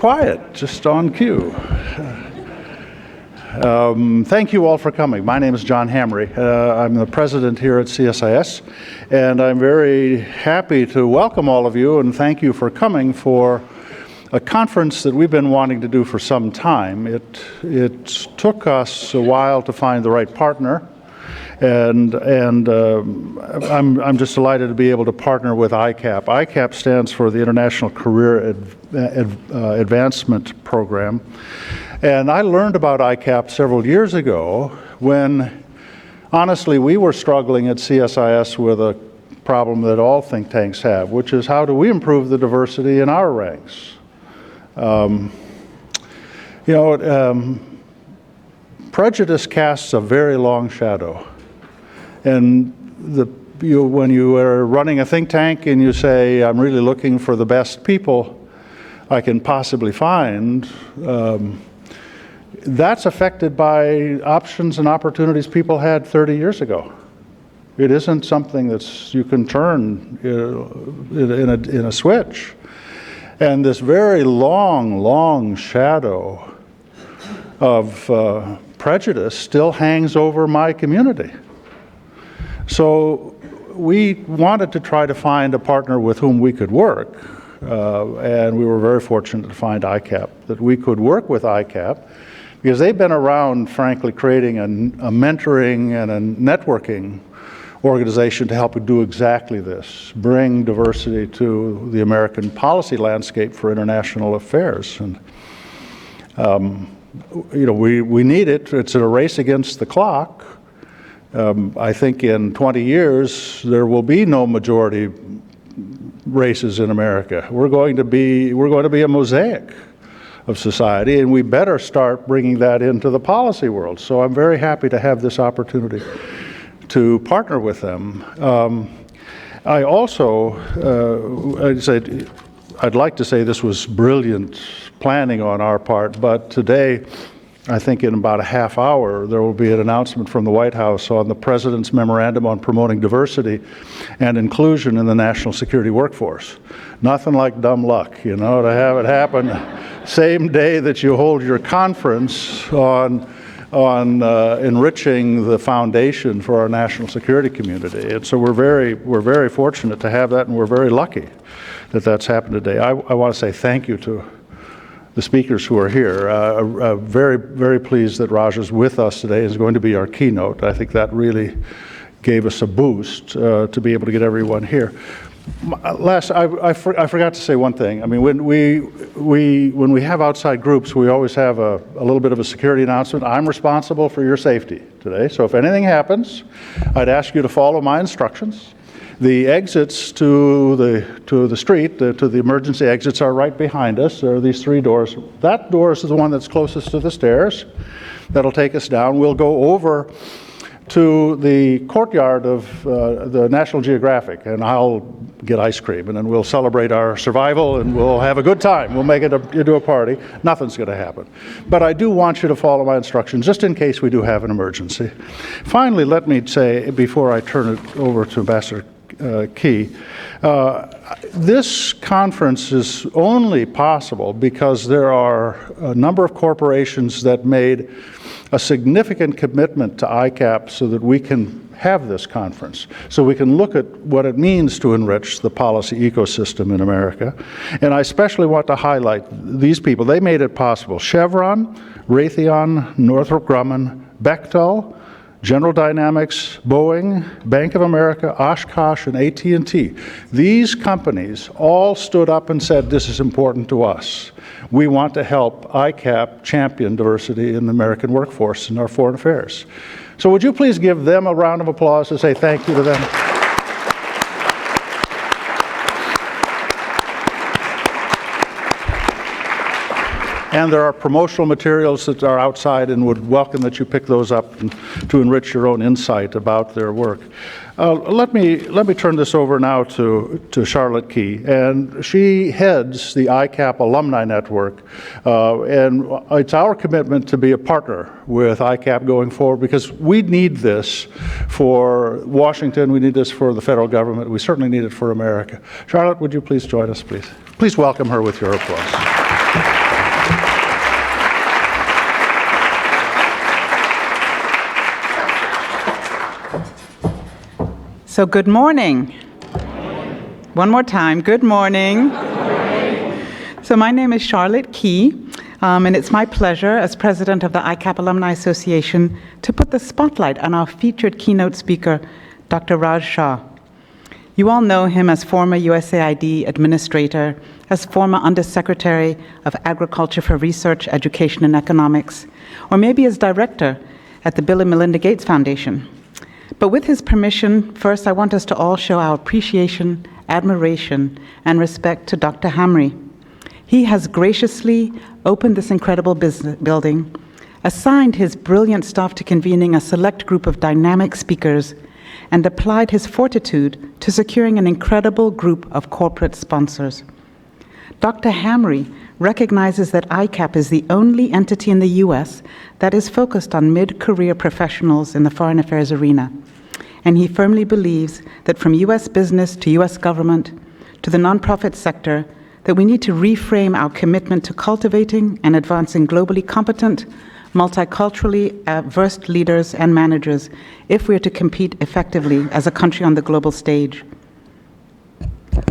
Quiet, just on cue. Thank you all for coming. My name is John Hamry. I'm the president here at CSIS, and I'm very happy to welcome all of you and thank you for coming for a conference that we've been wanting to do for some time. It took us a while to find the right partner, and I'm just delighted to be able to partner with ICAP. ICAP stands for the International Career Advancement Program. And I learned about ICAP several years ago when, honestly, we were struggling at CSIS with a problem that all think tanks have, which is how do we improve the diversity in our ranks? Prejudice casts a very long shadow. And when you are running a think tank and you say, I'm really looking for the best people I can possibly find, that's affected by options and opportunities people had 30 years ago. It isn't something that you can turn in a switch. And this very long shadow of prejudice still hangs over my community. So we wanted to try to find a partner with whom we could work, and we were very fortunate to find ICAP, that we could work with ICAP, because they've been around, frankly, creating a mentoring and a networking organization to help do exactly this, bring diversity to the American policy landscape for international affairs. And we need it. It's a race against the clock. I think in 20 years there will be no majority races in America. We're going to be a mosaic of society, and we better start bringing that into the policy world. So I'm very happy to have this opportunity to partner with them. I also, I'd like to say this was brilliant planning on our part, but today, I think in about a half hour, there will be an announcement from the White House on the President's memorandum on promoting diversity and inclusion in the national security workforce. Nothing like dumb luck, to have it happen same day that you hold your conference on enriching the foundation for our national security community. And so we're very fortunate to have that, and we're very lucky that that's happened today. I want to say thank you to the speakers who are here. Very, very pleased that Raj is with us today. Is going to be our keynote. I think that really gave us a boost to be able to get everyone here. Last, I forgot to say one thing. I mean, when we have outside groups, we always have a little bit of a security announcement. I'm responsible for your safety today, so if anything happens, I'd ask you to follow my instructions. The exits to the street, to the emergency exits, are right behind us. There are these three doors. That door is the one that's closest to the stairs. That'll take us down. We'll go over to the courtyard of the National Geographic, and I'll get ice cream, and then we'll celebrate our survival, and we'll have a good time. We'll make it into a party. Nothing's going to happen. But I do want you to follow my instructions, just in case we do have an emergency. Finally, let me say, before I turn it over to Ambassador Key, this conference is only possible because there are a number of corporations that made a significant commitment to ICAP so that we can have this conference, so we can look at what it means to enrich the policy ecosystem in America. And I especially want to highlight these people. They made it possible. Chevron, Raytheon, Northrop Grumman, Bechtel, General Dynamics, Boeing, Bank of America, Oshkosh, and AT&T. These companies all stood up and said, this is important to us. We want to help ICAP champion diversity in the American workforce in our foreign affairs. So would you please give them a round of applause to say thank you to them? And there are promotional materials that are outside, and would welcome that you pick those up and to enrich your own insight about their work. Let me turn this over now to Charlotte Key, and she heads the ICAP Alumni Network, and it's our commitment to be a partner with ICAP going forward, because we need this for Washington, we need this for the federal government, we certainly need it for America. Charlotte, would you please join us, please? Please welcome her with your applause. So good morning. One more time, good morning. So my name is Charlotte Key, and it's my pleasure as president of the ICAP Alumni Association to put the spotlight on our featured keynote speaker, Dr. Raj Shah. You all know him as former USAID administrator, as former Undersecretary of Agriculture for Research, Education, and Economics, or maybe as director at the Bill and Melinda Gates Foundation. But with his permission, first I want us to all show our appreciation, admiration, and respect to Dr. Hamri. He has graciously opened this incredible building, assigned his brilliant staff to convening a select group of dynamic speakers, and applied his fortitude to securing an incredible group of corporate sponsors. Dr. Hamri recognizes that ICAP is the only entity in the US that is focused on mid-career professionals in the foreign affairs arena. And he firmly believes that from US business to US government to the nonprofit sector, that we need to reframe our commitment to cultivating and advancing globally competent, multiculturally versed leaders and managers if we are to compete effectively as a country on the global stage.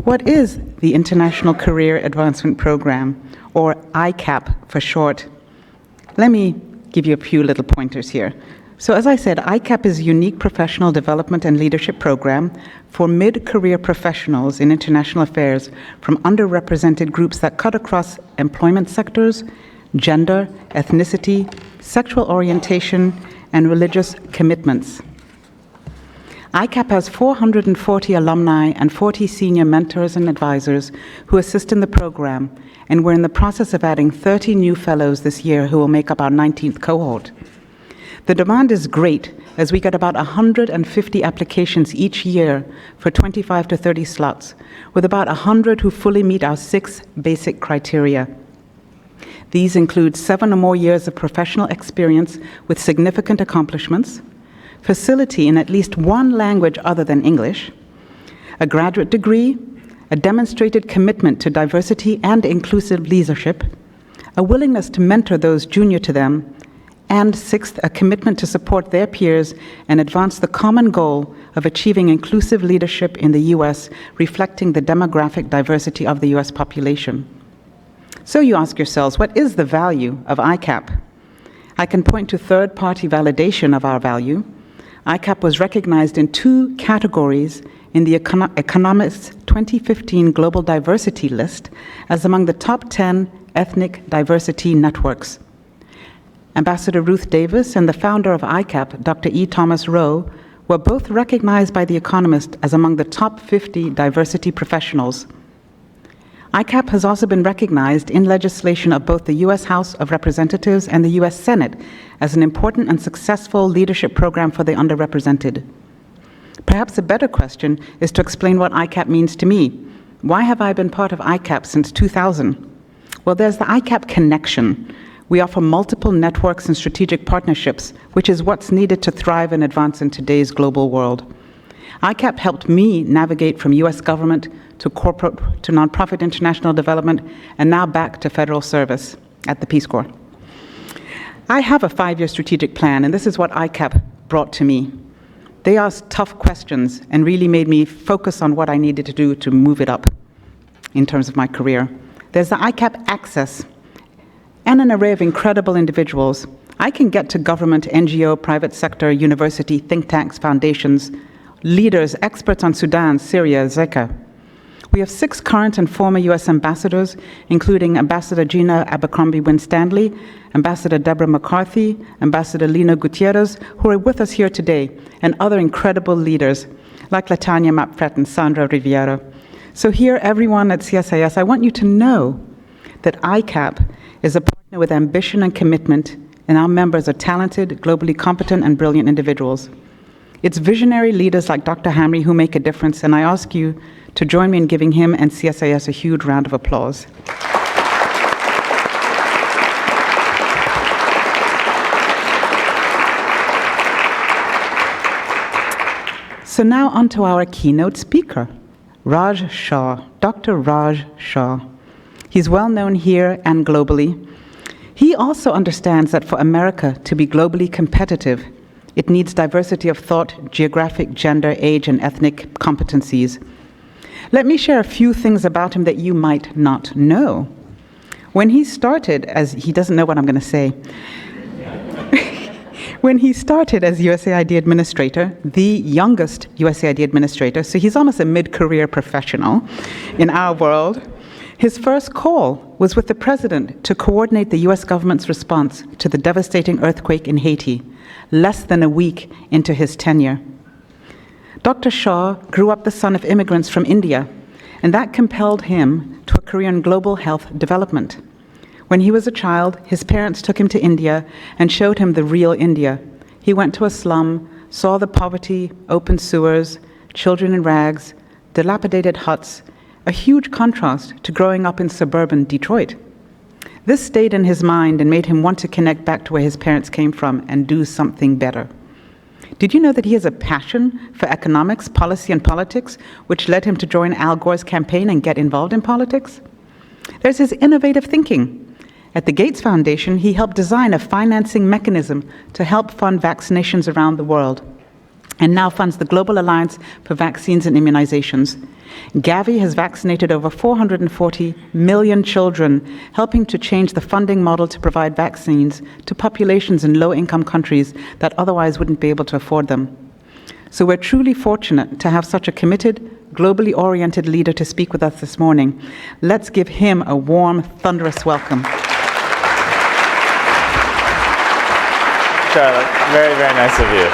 What is the International Career Advancement Program, or ICAP for short? Let me give you a few little pointers here. So as I said, ICAP is a unique professional development and leadership program for mid-career professionals in international affairs from underrepresented groups that cut across employment sectors, gender, ethnicity, sexual orientation, and religious commitments. ICAP has 440 alumni and 40 senior mentors and advisors who assist in the program, and we're in the process of adding 30 new fellows this year who will make up our 19th cohort. The demand is great, as we get about 150 applications each year for 25 to 30 slots, with about 100 who fully meet our 6 basic criteria. These include 7 or more years of professional experience with significant accomplishments, facility in at least one language other than English, a graduate degree, a demonstrated commitment to diversity and inclusive leadership, a willingness to mentor those junior to them, and 6th, a commitment to support their peers and advance the common goal of achieving inclusive leadership in the US, reflecting the demographic diversity of the US population. So you ask yourselves, what is the value of ICAP? I can point to third-party validation of our value. ICAP was recognized in 2 categories in the Economist's 2015 Global Diversity List as among the top 10 ethnic diversity networks. Ambassador Ruth Davis and the founder of ICAP, Dr. E. Thomas Rowe, were both recognized by The Economist as among the top 50 diversity professionals. ICAP has also been recognized in legislation of both the U.S. House of Representatives and the U.S. Senate as an important and successful leadership program for the underrepresented. Perhaps a better question is to explain what ICAP means to me. Why have I been part of ICAP since 2000? Well, there's the ICAP connection. We offer multiple networks and strategic partnerships, which is what's needed to thrive and advance in today's global world. ICAP helped me navigate from U.S. government to corporate to nonprofit international development, and now back to federal service at the Peace Corps. I have a 5-year strategic plan, and this is what ICAP brought to me. They asked tough questions and really made me focus on what I needed to do to move it up in terms of my career. There's the ICAP Access, and an array of incredible individuals. I can get to government, NGO, private sector, university, think tanks, foundations, leaders, experts on Sudan, Syria, Zika. We have 6 current and former U.S. ambassadors, including Ambassador Gina Abercrombie-Winstanley, Ambassador Deborah McCarthy, Ambassador Lina Gutierrez, who are with us here today, and other incredible leaders like Latanya Mapfret and Sandra Riviera. So here, everyone at CSIS, I want you to know that ICAP is a partner with ambition and commitment, and our members are talented, globally competent, and brilliant individuals. It's visionary leaders like Dr. Hamri who make a difference, and I ask you to join me in giving him and CSIS a huge round of applause. So now on to our keynote speaker, Raj Shah, Dr. Raj Shah. He's well known here and globally. He also understands that for America to be globally competitive, It needs diversity of thought, geographic, gender, age, and ethnic competencies. Let me share a few things about him that you might not know. When he started, as he doesn't know what I'm going to say, when he started as USAID administrator, the youngest USAID administrator, so he's almost a mid-career professional in our world, his first call was with the president to coordinate the US government's response to the devastating earthquake in Haiti, less than a week into his tenure. Dr. Shah grew up the son of immigrants from India, and that compelled him to a career in global health development. When he was a child, his parents took him to India and showed him the real India. He went to a slum, saw the poverty, open sewers, children in rags, dilapidated huts, a huge contrast to growing up in suburban Detroit. This stayed in his mind and made him want to connect back to where his parents came from and do something better. Did you know that he has a passion for economics, policy, and politics, which led him to join Al Gore's campaign and get involved in politics? There's his innovative thinking. At the Gates Foundation, he helped design a financing mechanism to help fund vaccinations around the world, and now funds the Global Alliance for Vaccines and Immunizations. Gavi has vaccinated over 440 million children, helping to change the funding model to provide vaccines to populations in low-income countries that otherwise wouldn't be able to afford them. So we're truly fortunate to have such a committed, globally oriented leader to speak with us this morning. Let's give him a warm, thunderous welcome. Charlotte, very, very nice of you.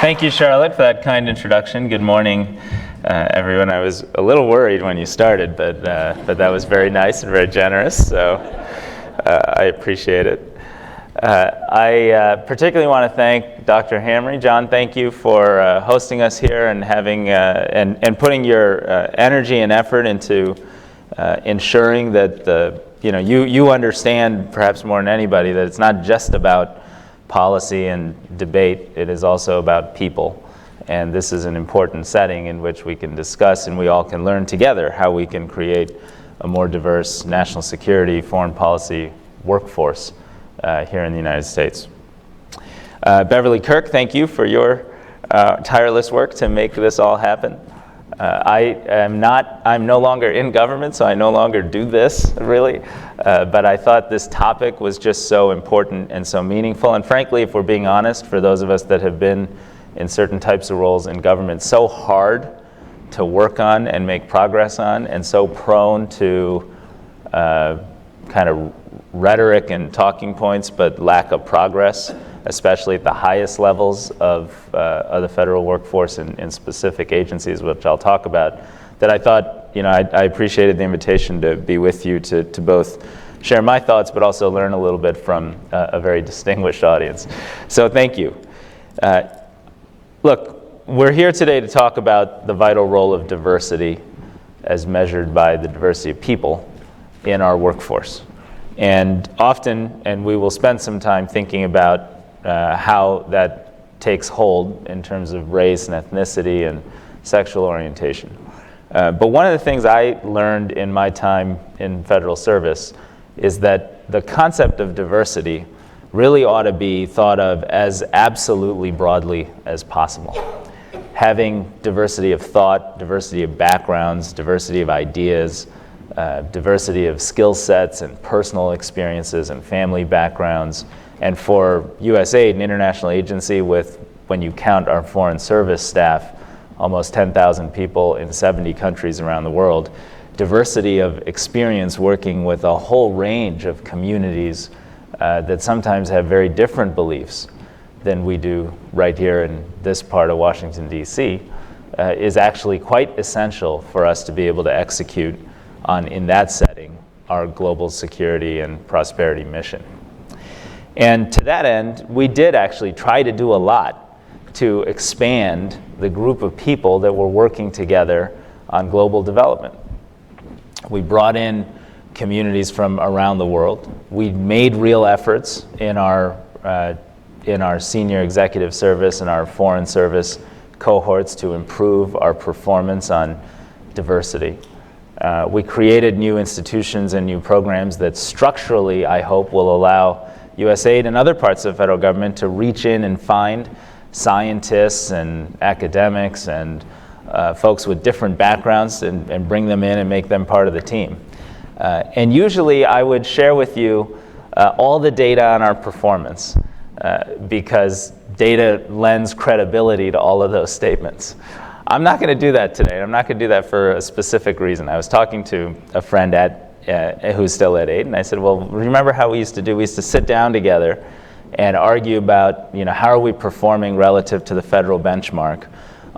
Thank you, Charlotte, for that kind introduction. Good morning, everyone. I was a little worried when you started, but that was very nice and very generous, so I appreciate it. I particularly want to thank Dr. Hamre. John, thank you for hosting us here and having and putting your energy and effort into ensuring that you understand perhaps more than anybody that it's not just about policy and debate, it is also about people. And this is an important setting in which we can discuss and we all can learn together how we can create a more diverse national security, foreign policy workforce here in the United States. Beverly Kirk, thank you for your tireless work to make this all happen. I'm no longer in government, so I no longer do this, really. But I thought this topic was just so important and so meaningful. And frankly, if we're being honest, for those of us that have been in certain types of roles in government, so hard to work on and make progress on, and so prone to kind of rhetoric and talking points, but lack of progress, especially at the highest levels of the federal workforce in specific agencies, which I'll talk about, that I thought, I appreciated the invitation to be with you to both share my thoughts, but also learn a little bit from a very distinguished audience. So thank you. Look, we're here today to talk about the vital role of diversity as measured by the diversity of people in our workforce. And often, and we will spend some time thinking about how that takes hold in terms of race and ethnicity and sexual orientation. But one of the things I learned in my time in federal service is that the concept of diversity really ought to be thought of as absolutely broadly as possible. Having diversity of thought, diversity of backgrounds, diversity of ideas, diversity of skill sets and personal experiences and family backgrounds. And for USAID, an international agency with, when you count our foreign service staff, almost 10,000 people in 70 countries around the world, diversity of experience working with a whole range of communities that sometimes have very different beliefs than we do right here in this part of Washington, D.C., is actually quite essential for us to be able to execute on, in that setting, our global security and prosperity mission. And to that end, we did actually try to do a lot to expand the group of people that were working together on global development. We brought in communities from around the world. We made real efforts in our senior executive service and our foreign service cohorts to improve our performance on diversity. We created new institutions and new programs that structurally, I hope, will allow USAID and other parts of the federal government to reach in and find scientists and academics and folks with different backgrounds and bring them in and make them part of the team. And usually I would share with you all the data on our performance because data lends credibility to all of those statements. I'm not going to do that today. I'm not going to do that for a specific reason. I was talking to a friend who's still at 8, and I said, well, remember how we used to do? We used to sit down together and argue about, how are we performing relative to the federal benchmark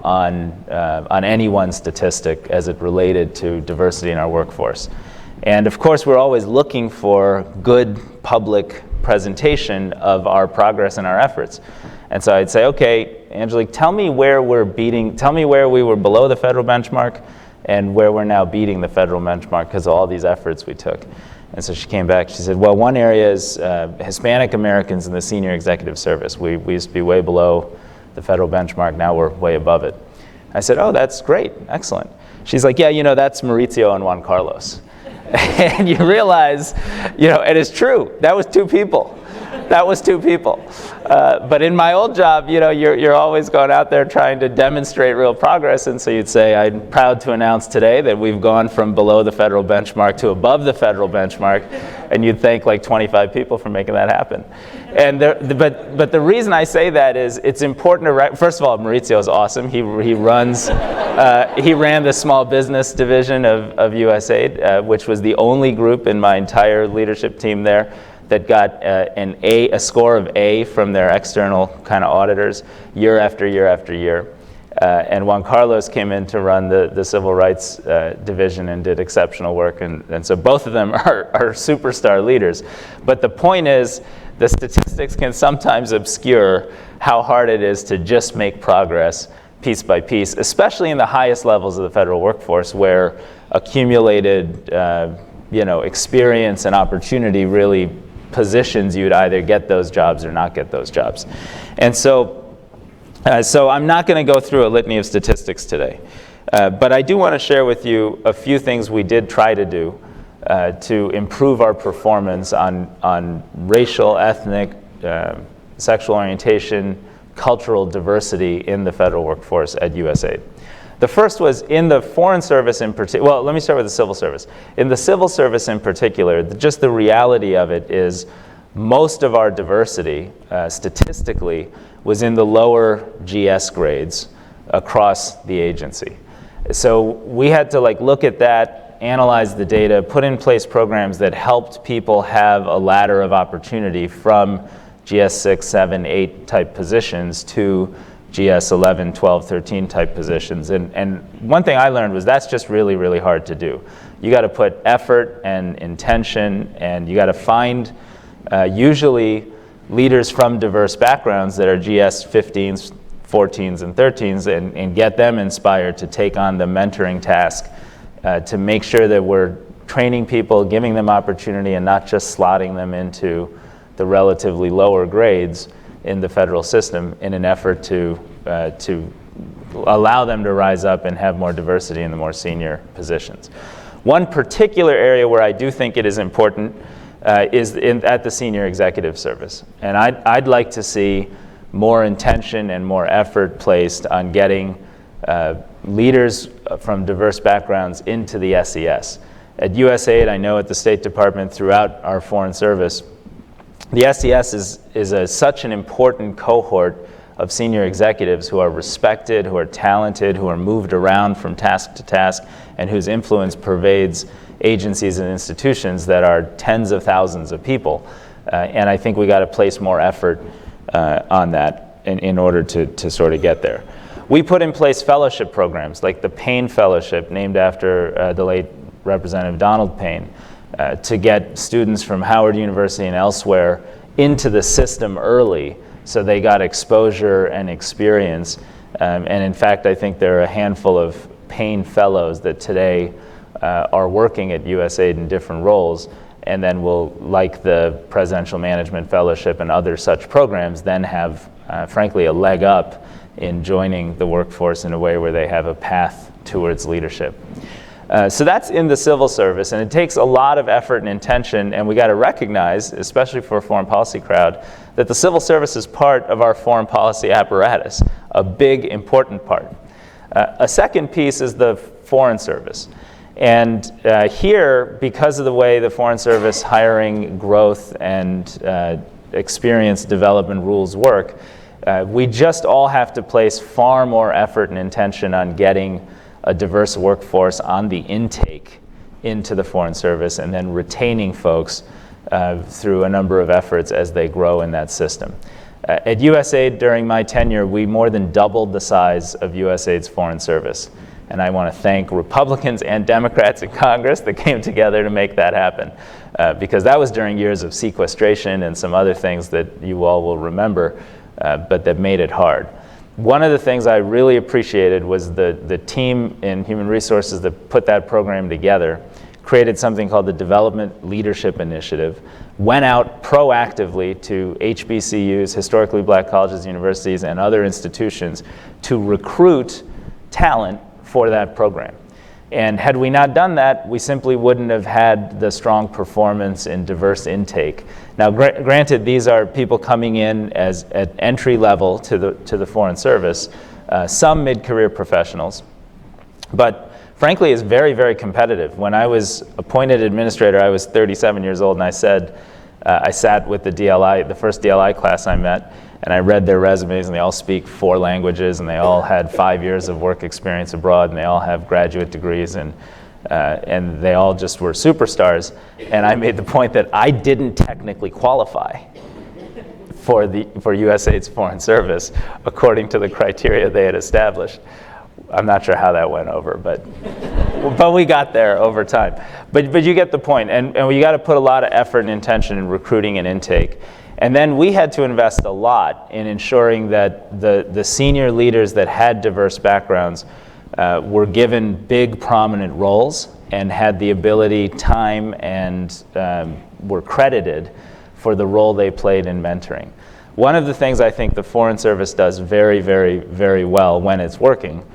on any one statistic as it related to diversity in our workforce. And of course, we're always looking for good public presentation of our progress and our efforts. And so I'd say, okay, Angelique, tell me where we were below the federal benchmark and where we're now beating the federal benchmark because of all these efforts we took. And so she came back, she said, well, one area is Hispanic Americans in the senior executive service. We used to be way below the federal benchmark, now we're way above it. I said, oh, that's great, excellent. She's like, yeah, that's Maurizio and Juan Carlos. And you realize, it is true, that was 2 people. That was 2 people. But in my old job, you're always going out there trying to demonstrate real progress. And so you'd say, I'm proud to announce today that we've gone from below the federal benchmark to above the federal benchmark. And you'd thank like 25 people for making that happen. And but the reason I say that is it's important to, first of all, Maurizio is awesome. He ran the small business division of USAID, which was the only group in my entire leadership team there that got a score of A from their external kind of auditors year after year after year. And Juan Carlos came in to run the civil rights division and did exceptional work. And so both of them are superstar leaders. But the point is, the statistics can sometimes obscure how hard it is to just make progress piece by piece, especially in the highest levels of the federal workforce where accumulated experience and opportunity really positions you to either get those jobs or not get those jobs. And so I'm not going to go through a litany of statistics today, but I do want to share with you a few things we did try to do to improve our performance on racial, ethnic, sexual orientation, cultural diversity in the federal workforce at USAID. The first was in the Foreign Service in particular. Well, let me start with the Civil Service. In the Civil Service in particular, just the reality of it is most of our diversity, statistically, was in the lower GS grades across the agency. So we had to look at that, analyze the data, put in place programs that helped people have a ladder of opportunity from GS 6, 7, 8 type positions to GS 11, 12, 13 type positions. And one thing I learned was that's just really, really hard to do. You got to put effort and intention, and you got to find usually leaders from diverse backgrounds that are GS 15s, 14s, and 13s and get them inspired to take on the mentoring task to make sure that we're training people, giving them opportunity, and not just slotting them into the relatively lower grades in the federal system in an effort to allow them to rise up and have more diversity in the more senior positions. One particular area where I do think it is important is at the senior executive service. And I'd like to see more intention and more effort placed on getting leaders from diverse backgrounds into the SES. At USAID, I know at the State Department, throughout our foreign service, the SES is such an important cohort of senior executives who are respected, who are talented, who are moved around from task to task, and whose influence pervades agencies and institutions that are tens of thousands of people. And I think we got to place more effort on that in order to sort of get there. We put in place fellowship programs like the Payne Fellowship, named after the late Representative Donald Payne, to get students from Howard University and elsewhere into the system early so they got exposure and experience. And in fact, I think there are a handful of Payne Fellows that today are working at USAID in different roles, and then will, like the Presidential Management Fellowship and other such programs, then have, frankly, a leg up in joining the workforce in a way where they have a path towards leadership. So that's in the civil service, and it takes a lot of effort and intention, and we got to recognize, especially for a foreign policy crowd, that the civil service is part of our foreign policy apparatus, a big, important part. A second piece is the foreign service. And here, because of the way the foreign service hiring, growth, and experience development rules work, we just all have to place far more effort and intention on getting a diverse workforce on the intake into the foreign service and then retaining folks through a number of efforts as they grow in that system. At USAID during my tenure, we more than doubled the size of USAID's foreign service. And I want to thank Republicans and Democrats in Congress that came together to make that happen. Because that was during years of sequestration and some other things that you all will remember, but that made it hard. One of the things I really appreciated was the team in human resources that put that program together created something called the Development Leadership Initiative, went out proactively to HBCUs, historically black colleges, universities, and other institutions to recruit talent for that program. And had we not done that, we simply wouldn't have had the strong performance in diverse intake. Now, granted, these are people coming in as at entry level to the foreign service, some mid-career professionals, but frankly, it's very, very competitive. When I was appointed administrator, I was 37 years old, and I said, I sat with the DLI, the first DLI class I met, and I read their resumes, and they all speak 4 languages, and they all had 5 years of work experience abroad, and they all have graduate degrees, and they all just were superstars. And I made the point that I didn't technically qualify for USAID's foreign service according to the criteria they had established. I'm not sure how that went over, but we got there over time. But you get the point, and we got to put a lot of effort and intention in recruiting and intake. And then we had to invest a lot in ensuring that the senior leaders that had diverse backgrounds were given big, prominent roles and had the ability, time, and were credited for the role they played in mentoring. One of the things I think the Foreign Service does very, very, very well when it's working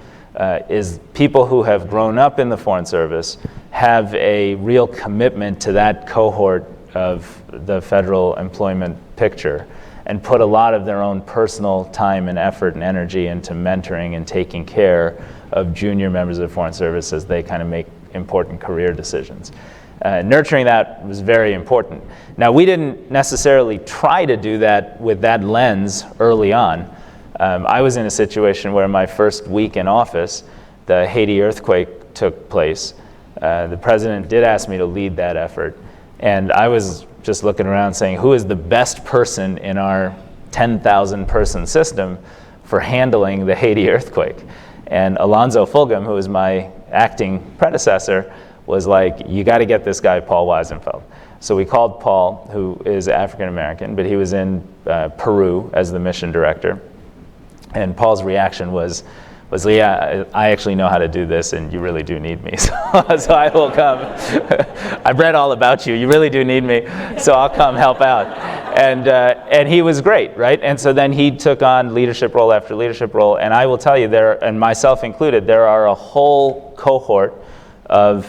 is people who have grown up in the Foreign Service have a real commitment to that cohort of the federal employment picture and put a lot of their own personal time and effort and energy into mentoring and taking care of junior members of the Foreign Service as they kind of make important career decisions. Nurturing that was very important. Now, we didn't necessarily try to do that with that lens early on. I was in a situation where my first week in office, the Haiti earthquake took place. The president did ask me to lead that effort. And I was just looking around saying, who is the best person in our 10,000 person system for handling the Haiti earthquake? And Alonzo Fulgham, who was my acting predecessor, was like, you got to get this guy, Paul Weisenfeld. So we called Paul, who is African American, but he was in Peru as the mission director. And Paul's reaction was, yeah, I actually know how to do this, and you really do need me. So I will come. I've read all about you. You really do need me, so I'll come help out. And he was great, right? And so then he took on leadership role after leadership role. And I will tell you, there, and myself included, there are a whole cohort of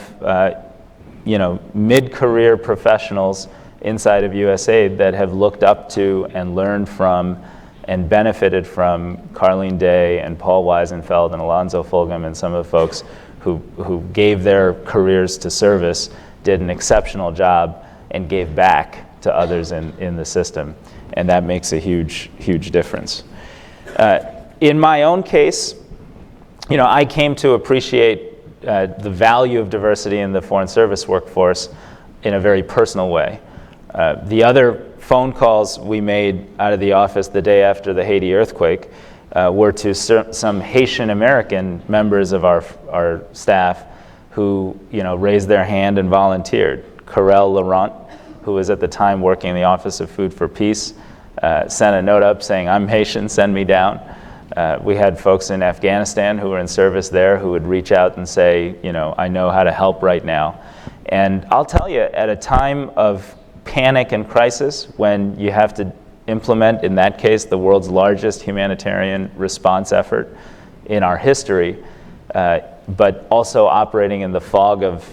mid-career professionals inside of USAID that have looked up to and learned from and benefited from Carleen Day and Paul Weisenfeld and Alonzo Fulgham and some of the folks who gave their careers to service, did an exceptional job, and gave back to others in the system. And that makes a huge, huge difference. In my own case, I came to appreciate the value of diversity in the Foreign Service workforce in a very personal way. The other phone calls we made out of the office the day after the Haiti earthquake were to some Haitian American members of our staff who raised their hand and volunteered. Karel Laurent, who was at the time working in the Office of Food for Peace, sent a note up saying, I'm Haitian, send me down. We had folks in Afghanistan who were in service there who would reach out and say, I know how to help right now. And I'll tell you, at a time of panic and crisis, when you have to implement, in that case, the world's largest humanitarian response effort in our history, but also operating in the fog of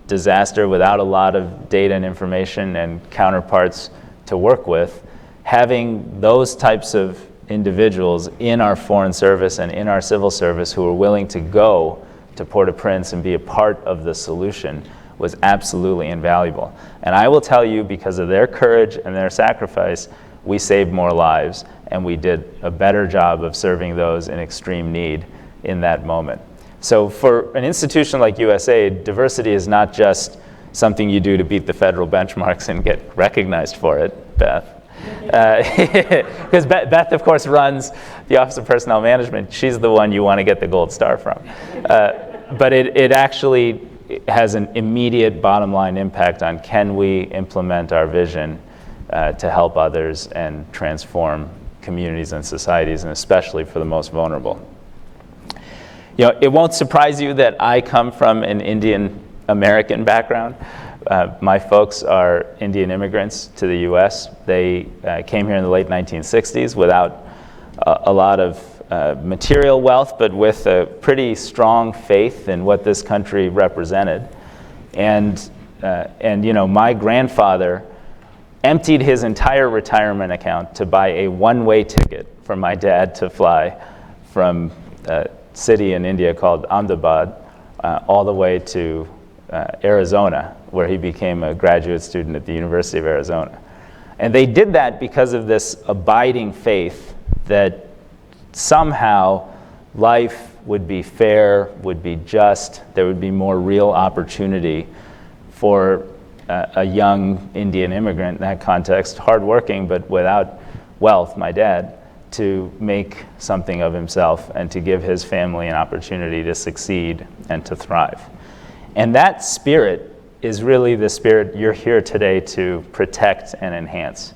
disaster without a lot of data and information and counterparts to work with, having those types of individuals in our foreign service and in our civil service who are willing to go to Port-au-Prince and be a part of the solution was absolutely invaluable. And I will tell you, because of their courage and their sacrifice, we saved more lives, and we did a better job of serving those in extreme need in that moment. So for an institution like USAID, diversity is not just something you do to beat the federal benchmarks and get recognized for it, Beth. Because Beth, of course, runs the Office of Personnel Management. She's the one you want to get the gold star from. But it actually has an immediate bottom line impact on, can we implement our vision to help others and transform communities and societies, and especially for the most vulnerable. You know, it won't surprise you that I come from an Indian American background. My folks are Indian immigrants to the US. They came here in the late 1960s without a lot of material wealth, but with a pretty strong faith in what this country represented. And you know, my grandfather emptied his entire retirement account to buy a one-way ticket for my dad to fly from a city in India called Ahmedabad all the way to Arizona, where he became a graduate student at the University of Arizona. And they did that because of this abiding faith that somehow life would be fair, would be just, there would be more real opportunity for a young Indian immigrant in that context, hardworking but without wealth, my dad, to make something of himself and to give his family an opportunity to succeed and to thrive. And that spirit is really the spirit you're here today to protect and enhance.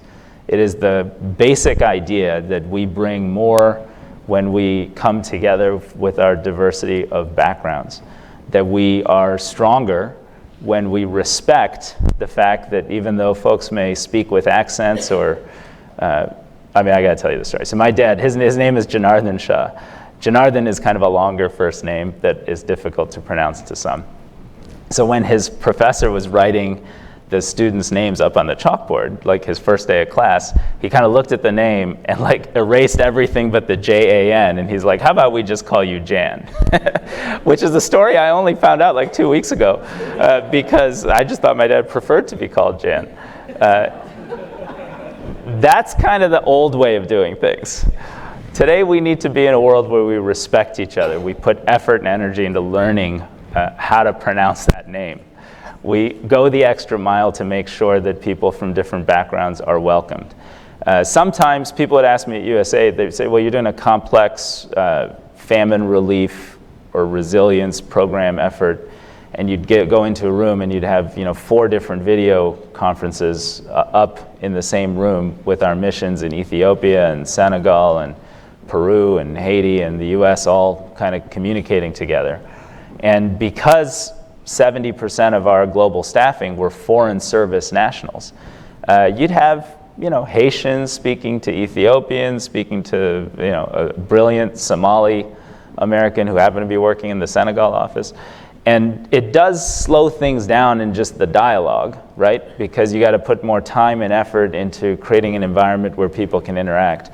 It is the basic idea that we bring more when we come together with our diversity of backgrounds, that we are stronger when we respect the fact that even though folks may speak with accents or, I mean, I gotta tell you the story. So my dad, his name is Janardhan Shah. Janardhan is kind of a longer first name that is difficult to pronounce to some. So when his professor was writing the students' names up on the chalkboard, like his first day of class, he kind of looked at the name and like erased everything but the J-A-N, and he's like, how about we just call you Jan? Which is a story I only found out like 2 weeks ago because I just thought my dad preferred to be called Jan. That's kind of the old way of doing things. Today we need to be in a world where we respect each other. We put effort and energy into learning how to pronounce that name. We go the extra mile to make sure that people from different backgrounds are welcomed. Sometimes people would ask me at USAID, they'd say, well, you're doing a complex famine relief or resilience program effort, and you'd go into a room and you'd have 4 different video conferences up in the same room with our missions in Ethiopia and Senegal and Peru and Haiti and the US all kind of communicating together. And because 70% of our global staffing were foreign service nationals, you'd have Haitians speaking to Ethiopians, speaking to a brilliant Somali American who happened to be working in the Senegal office. And it does slow things down in just the dialogue, right? Because you got to put more time and effort into creating an environment where people can interact.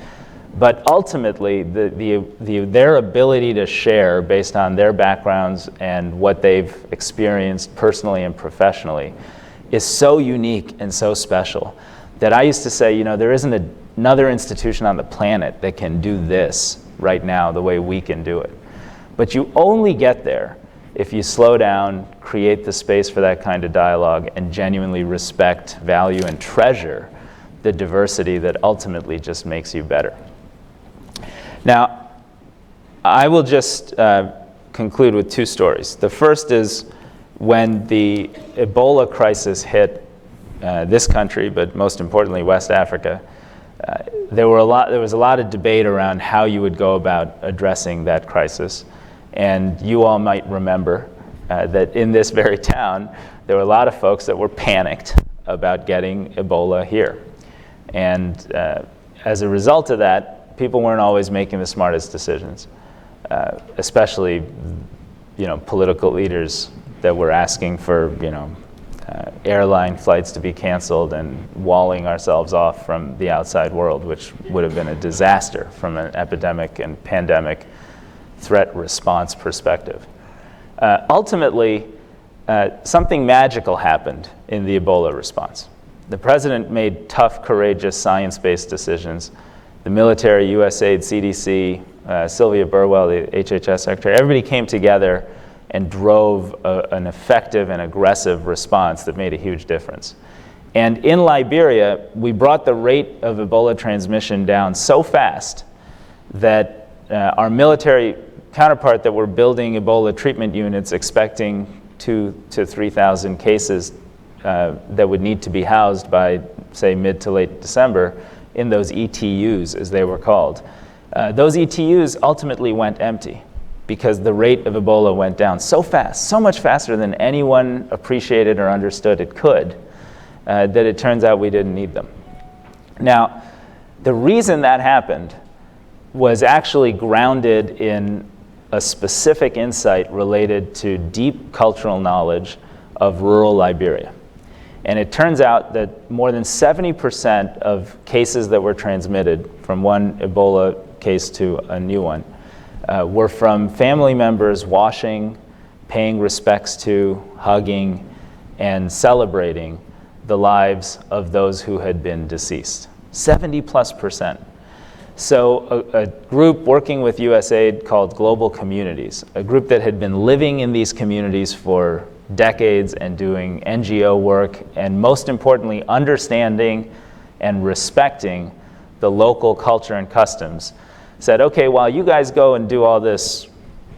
But ultimately, their ability to share based on their backgrounds and what they've experienced personally and professionally is so unique and so special that I used to say, there isn't another institution on the planet that can do this right now the way we can do it. But you only get there if you slow down, create the space for that kind of dialogue, and genuinely respect, value, and treasure the diversity that ultimately just makes you better. Now, I will just conclude with 2 stories. The first is when the Ebola crisis hit this country, but most importantly West Africa, there was a lot of debate around how you would go about addressing that crisis. And you all might remember that in this very town, there were a lot of folks that were panicked about getting Ebola here. And as a result of that, people weren't always making the smartest decisions, especially political leaders that were asking for, airline flights to be canceled and walling ourselves off from the outside world, which would have been a disaster from an epidemic and pandemic threat response perspective. Ultimately, something magical happened in the Ebola response. The president made tough, courageous, science-based decisions. The military, USAID, CDC, Sylvia Burwell, the HHS secretary, everybody came together and drove an effective and aggressive response that made a huge difference. And in Liberia, we brought the rate of Ebola transmission down so fast that our military counterpart that were building Ebola treatment units expecting 2,000 to 3,000 cases that would need to be housed by, say, mid to late December in those ETUs, as they were called. Those ETUs ultimately went empty because the rate of Ebola went down so fast, so much faster than anyone appreciated or understood it could, that it turns out we didn't need them. Now, the reason that happened was actually grounded in a specific insight related to deep cultural knowledge of rural Liberia. And it turns out that more than 70% of cases that were transmitted from one Ebola case to a new one were from family members washing, paying respects to, hugging, and celebrating the lives of those who had been deceased. 70+%. So a group working with USAID called Global Communities, a group that had been living in these communities for decades and doing NGO work, and most importantly, understanding and respecting the local culture and customs, said, okay, while you guys go and do all this,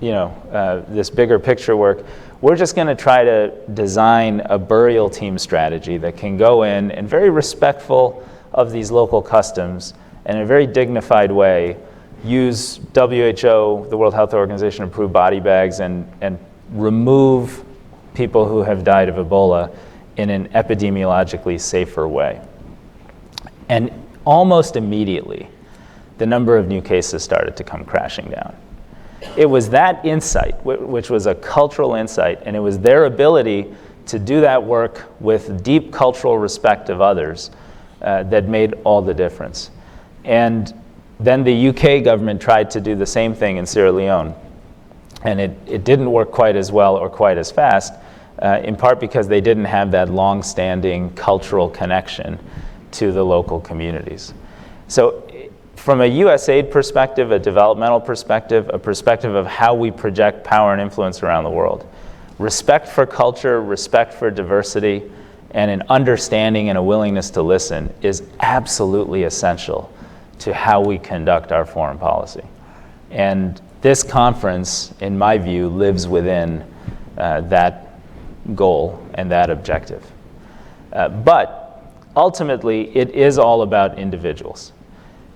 this bigger picture work, we're just going to try to design a burial team strategy that can go in and very respectful of these local customs and in a very dignified way use WHO, the World Health Organization, approved body bags and remove people who have died of Ebola in an epidemiologically safer way. And almost immediately, the number of new cases started to come crashing down. It was that insight, which was a cultural insight, and it was their ability to do that work with deep cultural respect of others that made all the difference. And then the UK government tried to do the same thing in Sierra Leone, and it didn't work quite as well or quite as fast, in part because they didn't have that long-standing cultural connection to the local communities. So from a USAID perspective, a developmental perspective, a perspective of how we project power and influence around the world, respect for culture, respect for diversity, and an understanding and a willingness to listen is absolutely essential to how we conduct our foreign policy. And this conference, in my view, lives within that goal and that objective. But ultimately, it is all about individuals.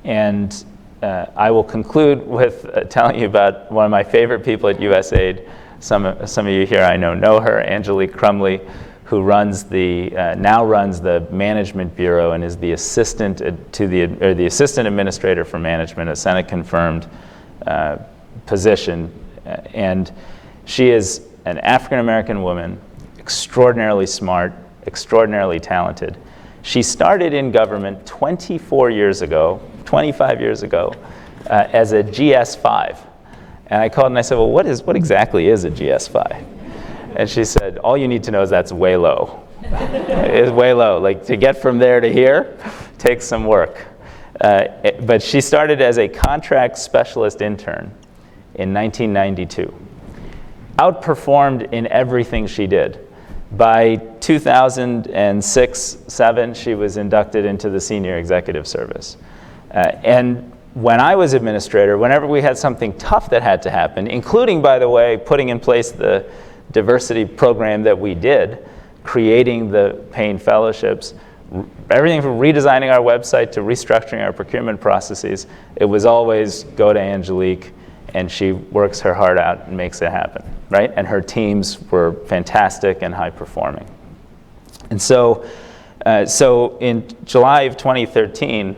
And I will conclude with telling you about one of my favorite people at USAID. Some of you here I know her, Angelique Crumley, who now runs the Management Bureau and is the assistant the assistant administrator for management, a Senate-confirmed position. And she is an African-American woman, extraordinarily smart, extraordinarily talented. She started in government 25 years ago, as a GS5. And I called and I said, well, what exactly is a GS5? And she said, all you need to know is that's way low. It's way low. Like, to get from there to here takes some work. But she started as a contract specialist intern in 1992. Outperformed in everything she did. By 2006-07, she was inducted into the Senior Executive Service. And when I was administrator, whenever we had something tough that had to happen, including, by the way, putting in place the diversity program that we did, creating the paying fellowships, everything from redesigning our website to restructuring our procurement processes, it was always go to Angelique, and she works her heart out and makes it happen, right? And her teams were fantastic and high performing. And so in July of 2013,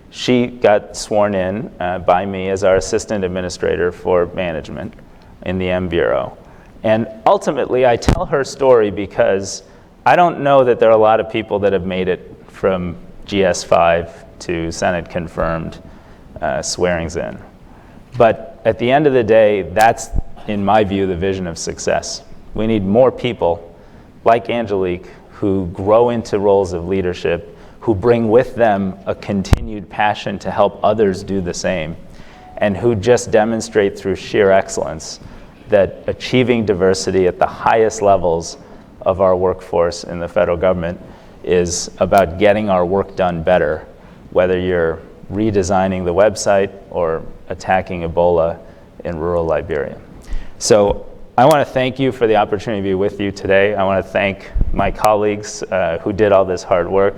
she got sworn in by me as our assistant administrator for management in the M Bureau. And ultimately, I tell her story because I don't know that there are a lot of people that have made it from GS5 to Senate confirmed swearings in. But at the end of the day, that's, in my view, the vision of success. We need more people like Angelique who grow into roles of leadership, who bring with them a continued passion to help others do the same, and who just demonstrate through sheer excellence that achieving diversity at the highest levels of our workforce in the federal government is about getting our work done better, whether you're redesigning the website or attacking Ebola in rural Liberia. So I want to thank you for the opportunity to be with you today. I want to thank my colleagues who did all this hard work.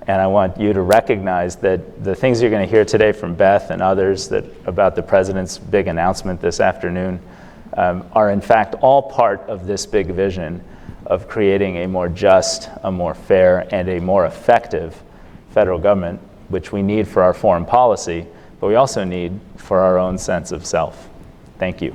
And I want you to recognize that the things you're going to hear today from Beth and others about the President's big announcement this afternoon are in fact all part of this big vision of creating a more just, a more fair, and a more effective federal government, which we need for our foreign policy, but we also need for our own sense of self. Thank you.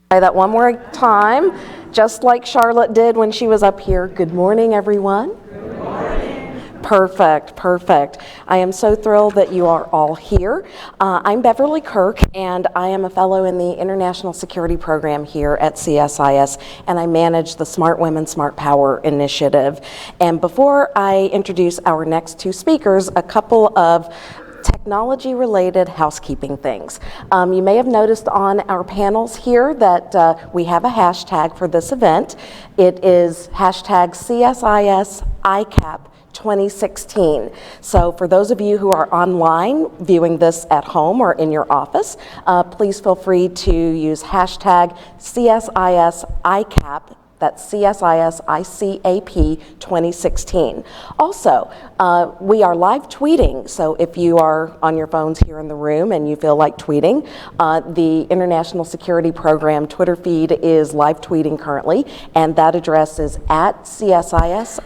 Try that one more time, just like Charlotte did when she was up here. Good morning, everyone. Good morning. Perfect, perfect. I am so thrilled that you are all here. I'm Beverly Kirk, and I am a fellow in the International Security Program here at CSIS, and I manage the Smart Women, Smart Power initiative. And before I introduce our next two speakers, a couple of technology-related housekeeping things. You may have noticed on our panels here that we have a hashtag for this event. It is hashtag CSIS ICAP 2016. So for those of you who are online viewing this at home or in your office, please feel free to use hashtag CSIS ICAP. That's CSIS ICAP 2016. Also, we are live tweeting, so if you are on your phones here in the room and you feel like tweeting, the International Security Program Twitter feed is live tweeting currently, and that address is at CSIS_ISP.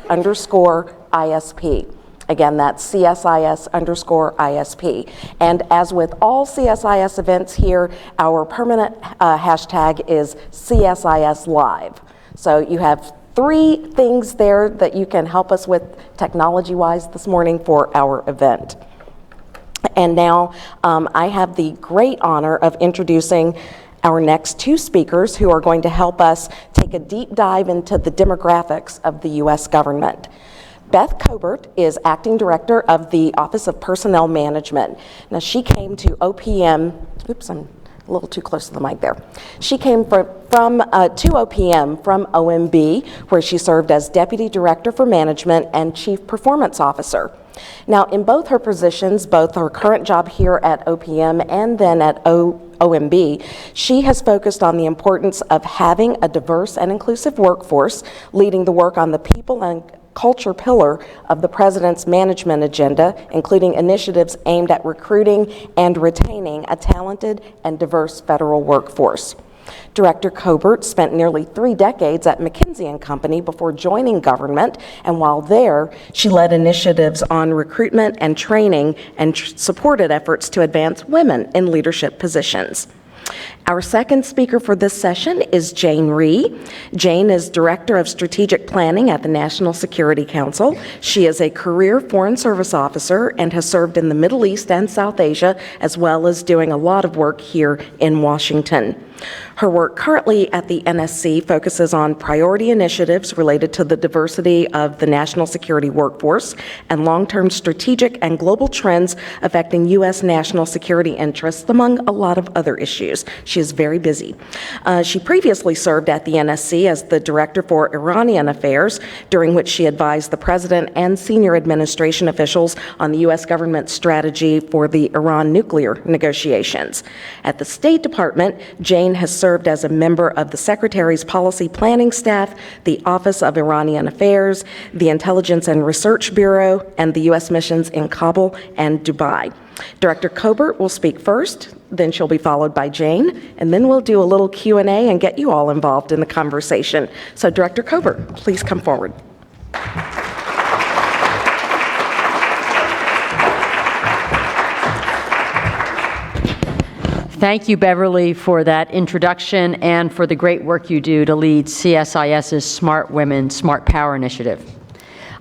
Again, that's CSIS_ISP. And as with all CSIS events here, our permanent hashtag is CSIS Live. So you have three things there that you can help us with technology-wise this morning for our event. And now I have the great honor of introducing our next two speakers who are going to help us take a deep dive into the demographics of the U.S. government. Beth Cobert is Acting Director of the Office of Personnel Management. Now she came to OPM, oops, I'm a little too close to the mic there. She came to OPM from OMB, where she served as Deputy Director for Management and Chief Performance Officer. Now, in both her positions, both her current job here at OPM and then at OMB, she has focused on the importance of having a diverse and inclusive workforce, leading the work on the people and culture pillar of the President's management agenda, including initiatives aimed at recruiting and retaining a talented and diverse federal workforce. Director Cobert spent nearly 3 decades at McKinsey & Company before joining government, and while there, she led initiatives on recruitment and training and supported efforts to advance women in leadership positions. Our second speaker for this session is Jane Rhee. Jane is Director of Strategic Planning at the National Security Council. She is a career Foreign Service officer and has served in the Middle East and South Asia, as well as doing a lot of work here in Washington. Her work currently at the NSC focuses on priority initiatives related to the diversity of the national security workforce and long-term strategic and global trends affecting U.S. national security interests, among a lot of other issues. She is very busy. She previously served at the NSC as the Director for Iranian Affairs, during which she advised the President and senior administration officials on the U.S. government's strategy for the Iran nuclear negotiations. At the State Department, Jane has served as a member of the Secretary's Policy Planning Staff, the Office of Iranian Affairs, the Intelligence and Research Bureau, and the U.S. missions in Kabul and Dubai. Director Cobert will speak first, then she'll be followed by Jane, and then we'll do a little Q&A and get you all involved in the conversation. So Director Coburn, please come forward. Thank you, Beverly, for that introduction and for the great work you do to lead CSIS's Smart Women, Smart Power initiative.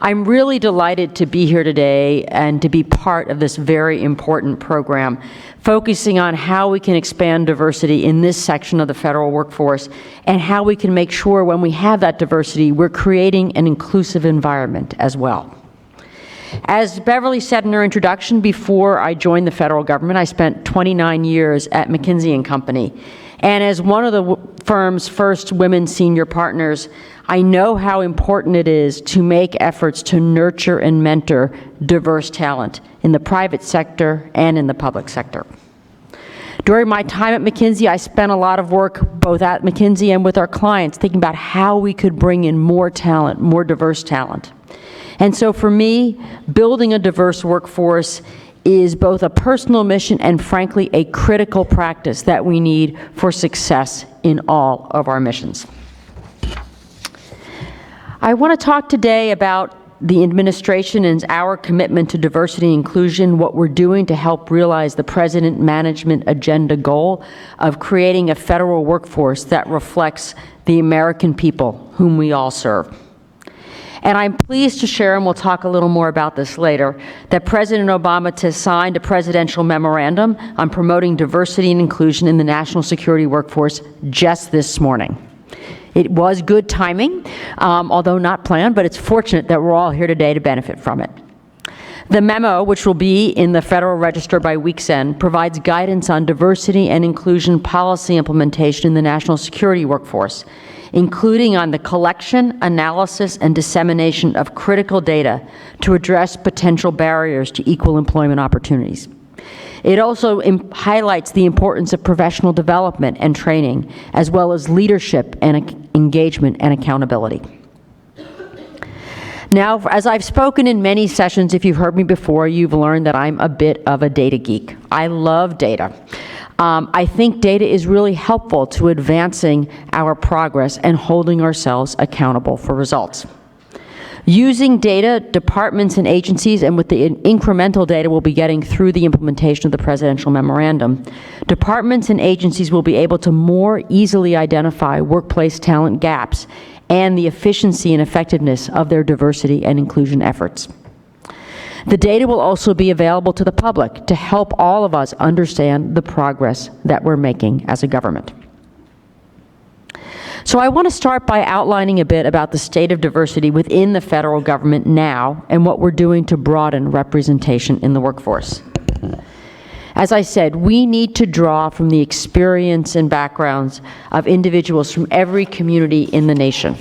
I'm really delighted to be here today and to be part of this very important program, focusing on how we can expand diversity in this section of the federal workforce and how we can make sure when we have that diversity, we're creating an inclusive environment as well. As Beverly said in her introduction, before I joined the federal government, I spent 29 years at McKinsey & Company. And as one of the firm's first women senior partners, I know how important it is to make efforts to nurture and mentor diverse talent in the private sector and in the public sector. During my time at McKinsey, I spent a lot of work both at McKinsey and with our clients thinking about how we could bring in more talent, more diverse talent. And so for me, building a diverse workforce is both a personal mission and, frankly, a critical practice that we need for success in all of our missions. I want to talk today about the administration and our commitment to diversity and inclusion, what we're doing to help realize the President Management Agenda goal of creating a federal workforce that reflects the American people whom we all serve. And I'm pleased to share, and we'll talk a little more about this later, that President Obama has signed a presidential memorandum on promoting diversity and inclusion in the national security workforce just this morning. It was good timing, although not planned, but it's fortunate that we're all here today to benefit from it. The memo, which will be in the Federal Register by week's end, provides guidance on diversity and inclusion policy implementation in the national security workforce, including on the collection, analysis, and dissemination of critical data to address potential barriers to equal employment opportunities. It also highlights the importance of professional development and training, as well as leadership and engagement and accountability. Now, as I've spoken in many sessions, if you've heard me before, you've learned that I'm a bit of a data geek. I love data. I think data is really helpful to advancing our progress and holding ourselves accountable for results. Using data, departments and agencies, and with the incremental data we'll be getting through the implementation of the presidential memorandum, departments and agencies will be able to more easily identify workplace talent gaps and the efficiency and effectiveness of their diversity and inclusion efforts. The data will also be available to the public to help all of us understand the progress that we're making as a government. So I want to start by outlining a bit about the state of diversity within the federal government now and what we're doing to broaden representation in the workforce. As I said, we need to draw from the experience and backgrounds of individuals from every community in the nation.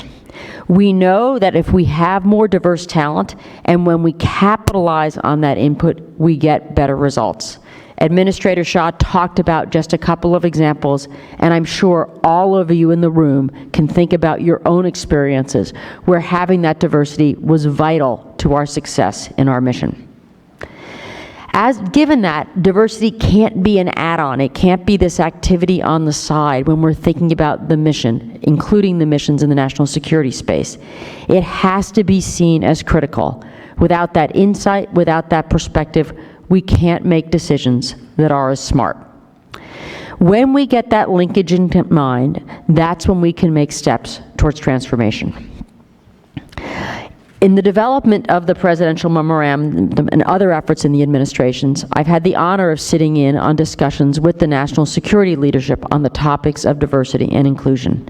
We know that if we have more diverse talent and when we capitalize on that input, we get better results. Administrator Shah talked about just a couple of examples, and I'm sure all of you in the room can think about your own experiences where having that diversity was vital to our success in our mission. Given that, diversity can't be an add-on. It can't be this activity on the side when we're thinking about the mission, including the missions in the national security space. It has to be seen as critical. Without that insight, without that perspective, we can't make decisions that are as smart. When we get that linkage in mind, that's when we can make steps towards transformation. In the development of the presidential memorandum and other efforts in the administrations, I've had the honor of sitting in on discussions with the national security leadership on the topics of diversity and inclusion.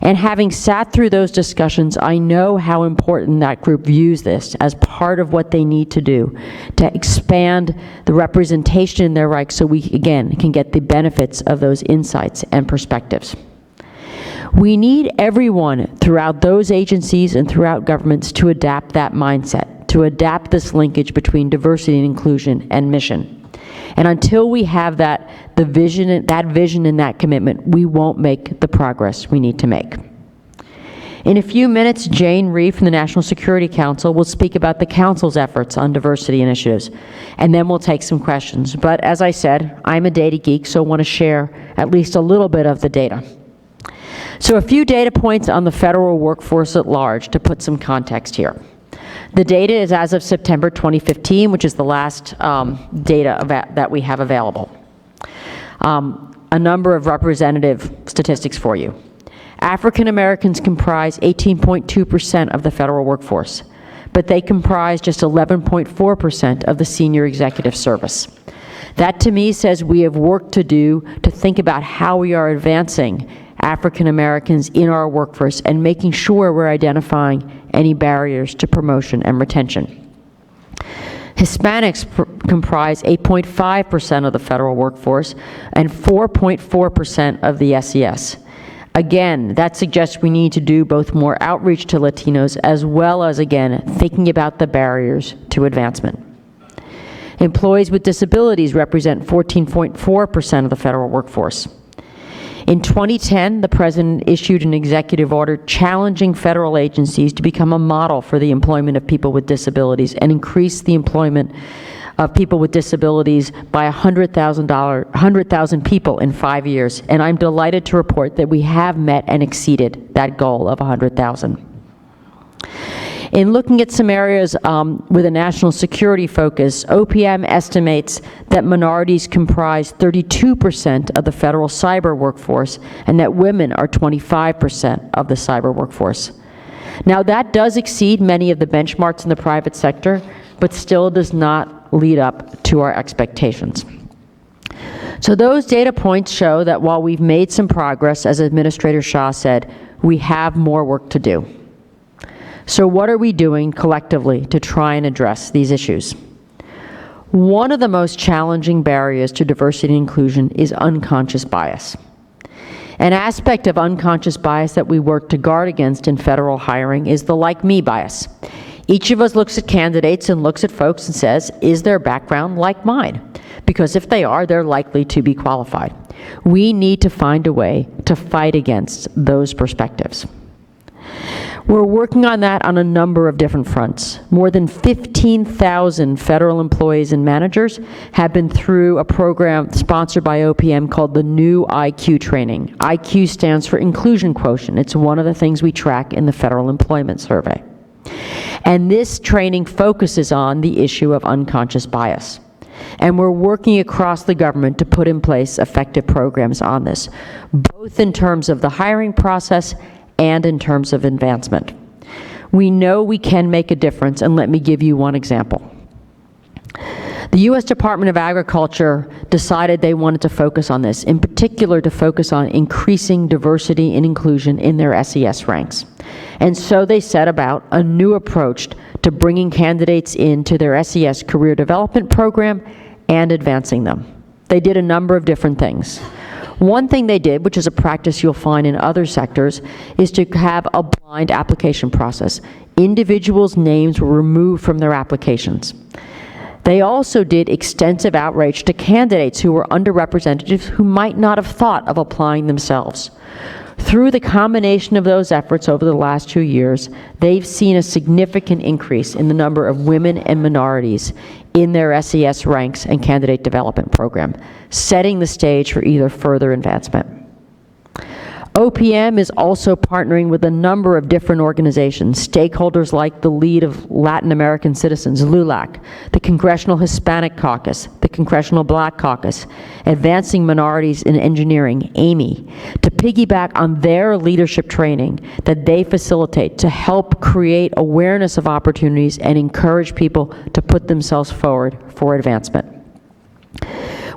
And having sat through those discussions, I know how important that group views this as part of what they need to do to expand the representation in their ranks so we, again, can get the benefits of those insights and perspectives. We need everyone throughout those agencies and throughout governments to adapt that mindset, to adapt this linkage between diversity and inclusion and mission. And until we have that vision and that commitment, we won't make the progress we need to make. In a few minutes, Jane Reed from the National Security Council will speak about the Council's efforts on diversity initiatives, and then we'll take some questions. But as I said, I'm a data geek, so I want to share at least a little bit of the data. So a few data points on the federal workforce at large to put some context here. The data is as of September 2015, which is the last data that we have available. A number of representative statistics for you. African Americans comprise 18.2% of the federal workforce, but they comprise just 11.4% of the senior executive service. That to me says we have work to do to think about how we are advancing African Americans in our workforce and making sure we're identifying any barriers to promotion and retention. Hispanics comprise 8.5% of the federal workforce and 4.4% of the SES. Again, that suggests we need to do both more outreach to Latinos as well as, again, thinking about the barriers to advancement. Employees with disabilities represent 14.4% of the federal workforce. In 2010, the President issued an executive order challenging federal agencies to become a model for the employment of people with disabilities and increase the employment of people with disabilities by 100,000 people in 5 years. And I'm delighted to report that we have met and exceeded that goal of 100,000. In looking at some areas with a national security focus, OPM estimates that minorities comprise 32% of the federal cyber workforce and that women are 25% of the cyber workforce. Now that does exceed many of the benchmarks in the private sector, but still does not lead up to our expectations. So those data points show that while we've made some progress, as Administrator Shah said, we have more work to do. So what are we doing collectively to try and address these issues? One of the most challenging barriers to diversity and inclusion is unconscious bias. An aspect of unconscious bias that we work to guard against in federal hiring is the like me bias. Each of us looks at candidates and looks at folks and says, is their background like mine? Because if they are, they're likely to be qualified. We need to find a way to fight against those perspectives. We're working on that on a number of different fronts. More than 15,000 federal employees and managers have been through a program sponsored by OPM called the New IQ Training. IQ stands for Inclusion Quotient. It's one of the things we track in the Federal Employment Survey. And this training focuses on the issue of unconscious bias. And we're working across the government to put in place effective programs on this, both in terms of the hiring process and in terms of advancement. We know we can make a difference, and let me give you one example. The U.S. Department of Agriculture decided they wanted to focus on this, in particular to focus on increasing diversity and inclusion in their SES ranks. And so they set about a new approach to bringing candidates into their SES career development program and advancing them. They did a number of different things. One thing they did, which is a practice you'll find in other sectors, is to have a blind application process. Individuals' names were removed from their applications. They also did extensive outreach to candidates who were underrepresented who might not have thought of applying themselves. Through the combination of those efforts over the last 2 years, they've seen a significant increase in the number of women and minorities in their SES ranks and candidate development program, setting the stage for either further advancement. OPM is also partnering with a number of different organizations, stakeholders like the League of Latin American Citizens, LULAC, the Congressional Hispanic Caucus, the Congressional Black Caucus, Advancing Minorities in Engineering, AMY, to piggyback on their leadership training that they facilitate to help create awareness of opportunities and encourage people to put themselves forward for advancement.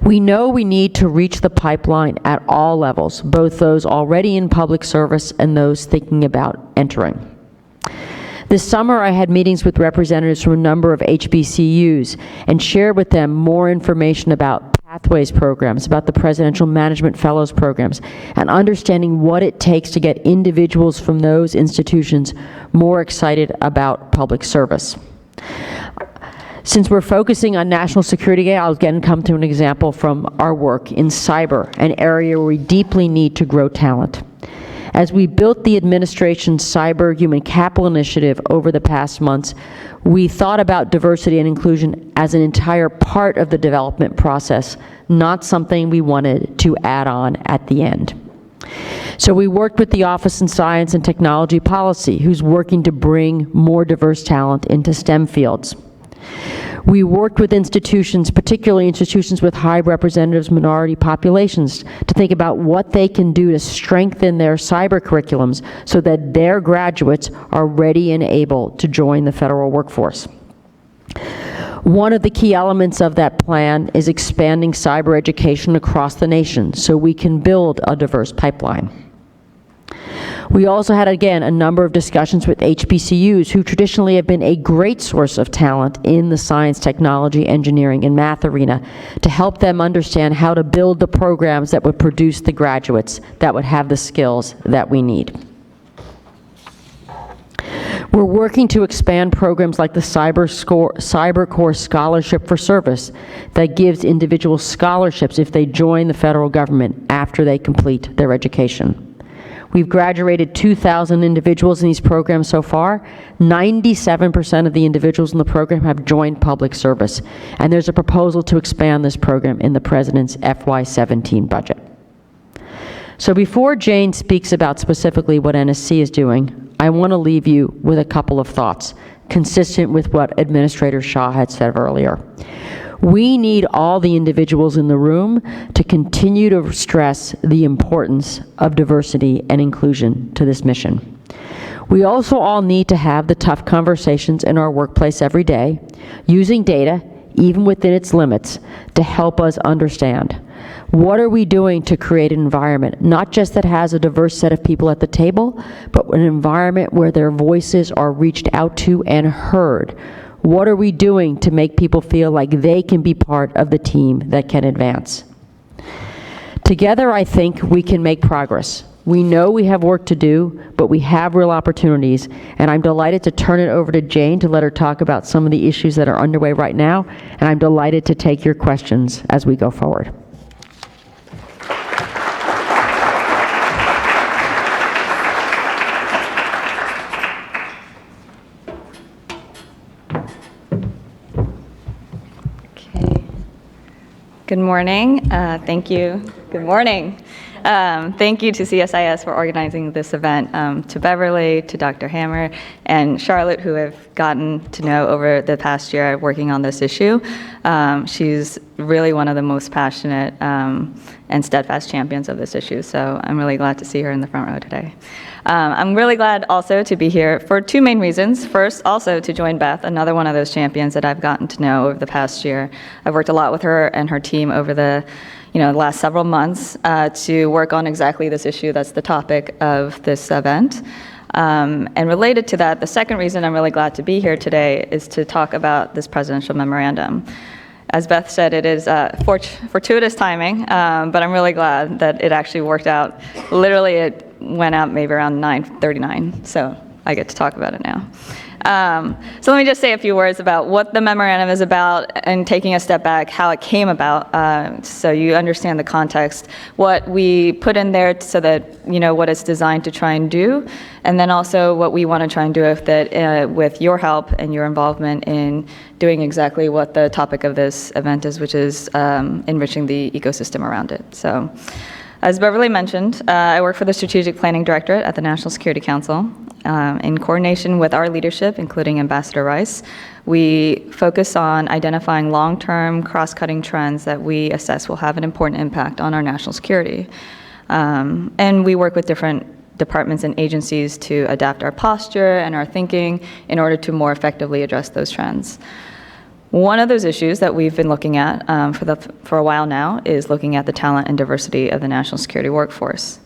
We know we need to reach the pipeline at all levels, both those already in public service and those thinking about entering. This summer, I had meetings with representatives from a number of HBCUs and shared with them more information about Pathways programs, about the Presidential Management Fellows programs, and understanding what it takes to get individuals from those institutions more excited about public service. Since we're focusing on national security, I'll again come to an example from our work in cyber, an area where we deeply need to grow talent. As we built the administration's cyber human capital initiative over the past months, we thought about diversity and inclusion as an entire part of the development process, not something we wanted to add on at the end. So we worked with the Office in Science and Technology Policy, who's working to bring more diverse talent into STEM fields. We worked with institutions, particularly institutions with high representatives minority populations, to think about what they can do to strengthen their cyber curriculums so that their graduates are ready and able to join the federal workforce. One of the key elements of that plan is expanding cyber education across the nation so we can build a diverse pipeline. We also had, again, a number of discussions with HBCUs, who traditionally have been a great source of talent in the science, technology, engineering, and math arena, to help them understand how to build the programs that would produce the graduates that would have the skills that we need. We're working to expand programs like the Cyber Corps Scholarship for Service that gives individuals scholarships if they join the federal government after they complete their education. We've graduated 2,000 individuals in these programs so far. 97% of the individuals in the program have joined public service, and there's a proposal to expand this program in the President's FY17 budget. So before Jane speaks about specifically what NSC is doing, I want to leave you with a couple of thoughts, consistent with what Administrator Shah had said earlier. We need all the individuals in the room to continue to stress the importance of diversity and inclusion to this mission. We also all need to have the tough conversations in our workplace every day, using data, even within its limits, to help us understand what are we doing to create an environment, not just that has a diverse set of people at the table, but an environment where their voices are reached out to and heard. What are we doing to make people feel like they can be part of the team that can advance? Together, I think we can make progress. We know we have work to do, but we have real opportunities, and I'm delighted to turn it over to Jane to let her talk about some of the issues that are underway right now, and I'm delighted to take your questions as we go forward. Good morning. Thank you. Good morning. Thank you to CSIS for organizing this event, to Beverly, to Dr. Hammer, and Charlotte, who I've gotten to know over the past year working on this issue. She's really one of the most passionate and steadfast champions of this issue, so I'm really glad to see her in the front row today. I'm really glad also to be here for two main reasons. First, also to join Beth, another one of those champions that I've gotten to know over the past year. I've worked a lot with her and her team over the last several months to work on exactly this issue that's the topic of this event. And related to that, the second reason I'm really glad to be here today is to talk about this presidential memorandum. As Beth said, it is fortuitous timing, but I'm really glad that it actually worked out. Literally, it went out maybe around 9:39, so I get to talk about it now. So let me just say a few words about what the memorandum is about, and taking a step back, how it came about, so you understand the context, what we put in there so that what it's designed to try and do, and then also what we want to try and do with it, with your help and your involvement in doing exactly what the topic of this event is, which is enriching the ecosystem around it. So, as Beverly mentioned, I work for the Strategic Planning Directorate at the National Security Council. In coordination with our leadership, including Ambassador Rice, we focus on identifying long-term, cross-cutting trends that we assess will have an important impact on our national security. And we work with different departments and agencies to adapt our posture and our thinking in order to more effectively address those trends. One of those issues that we've been looking at for a while now is looking at the talent and diversity of the national security workforce.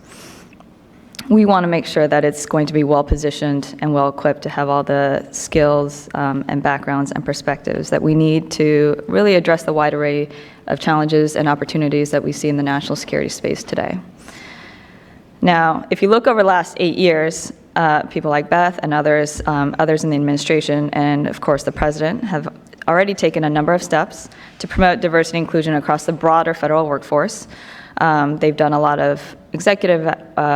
We want to make sure that it's going to be well-positioned and well-equipped to have all the skills and backgrounds and perspectives that we need to really address the wide array of challenges and opportunities that we see in the national security space today. Now, if you look over the last 8 years, people like Beth and others in the administration, and of course the president, have already taken a number of steps to promote diversity and inclusion across the broader federal workforce. They've done a lot of executive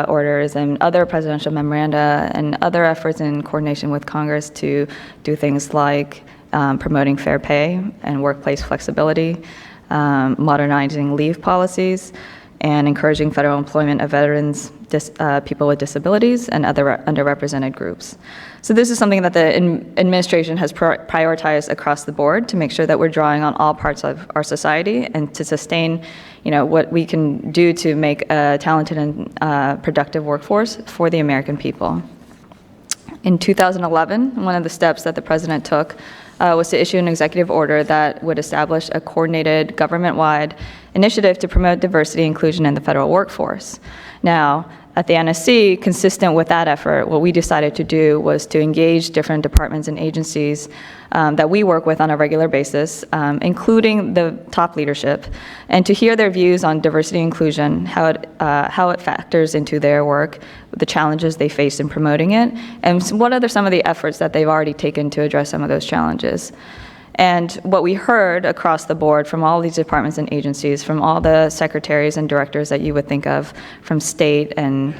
orders and other presidential memoranda and other efforts in coordination with Congress to do things like promoting fair pay and workplace flexibility, modernizing leave policies, and encouraging federal employment of veterans, people with disabilities, and other underrepresented groups. So this is something that the administration has prioritized across the board to make sure that we're drawing on all parts of our society and to sustain, what we can do to make a talented and productive workforce for the American people. In 2011, one of the steps that the president took was to issue an executive order that would establish a coordinated government-wide initiative to promote diversity and inclusion in the federal workforce. Now, at the NSC, consistent with that effort, what we decided to do was to engage different departments and agencies that we work with on a regular basis, including the top leadership, and to hear their views on diversity and inclusion, how it factors into their work, the challenges they face in promoting it, and what are some of the efforts that they've already taken to address some of those challenges. And what we heard across the board from all these departments and agencies, from all the secretaries and directors that you would think of, from state and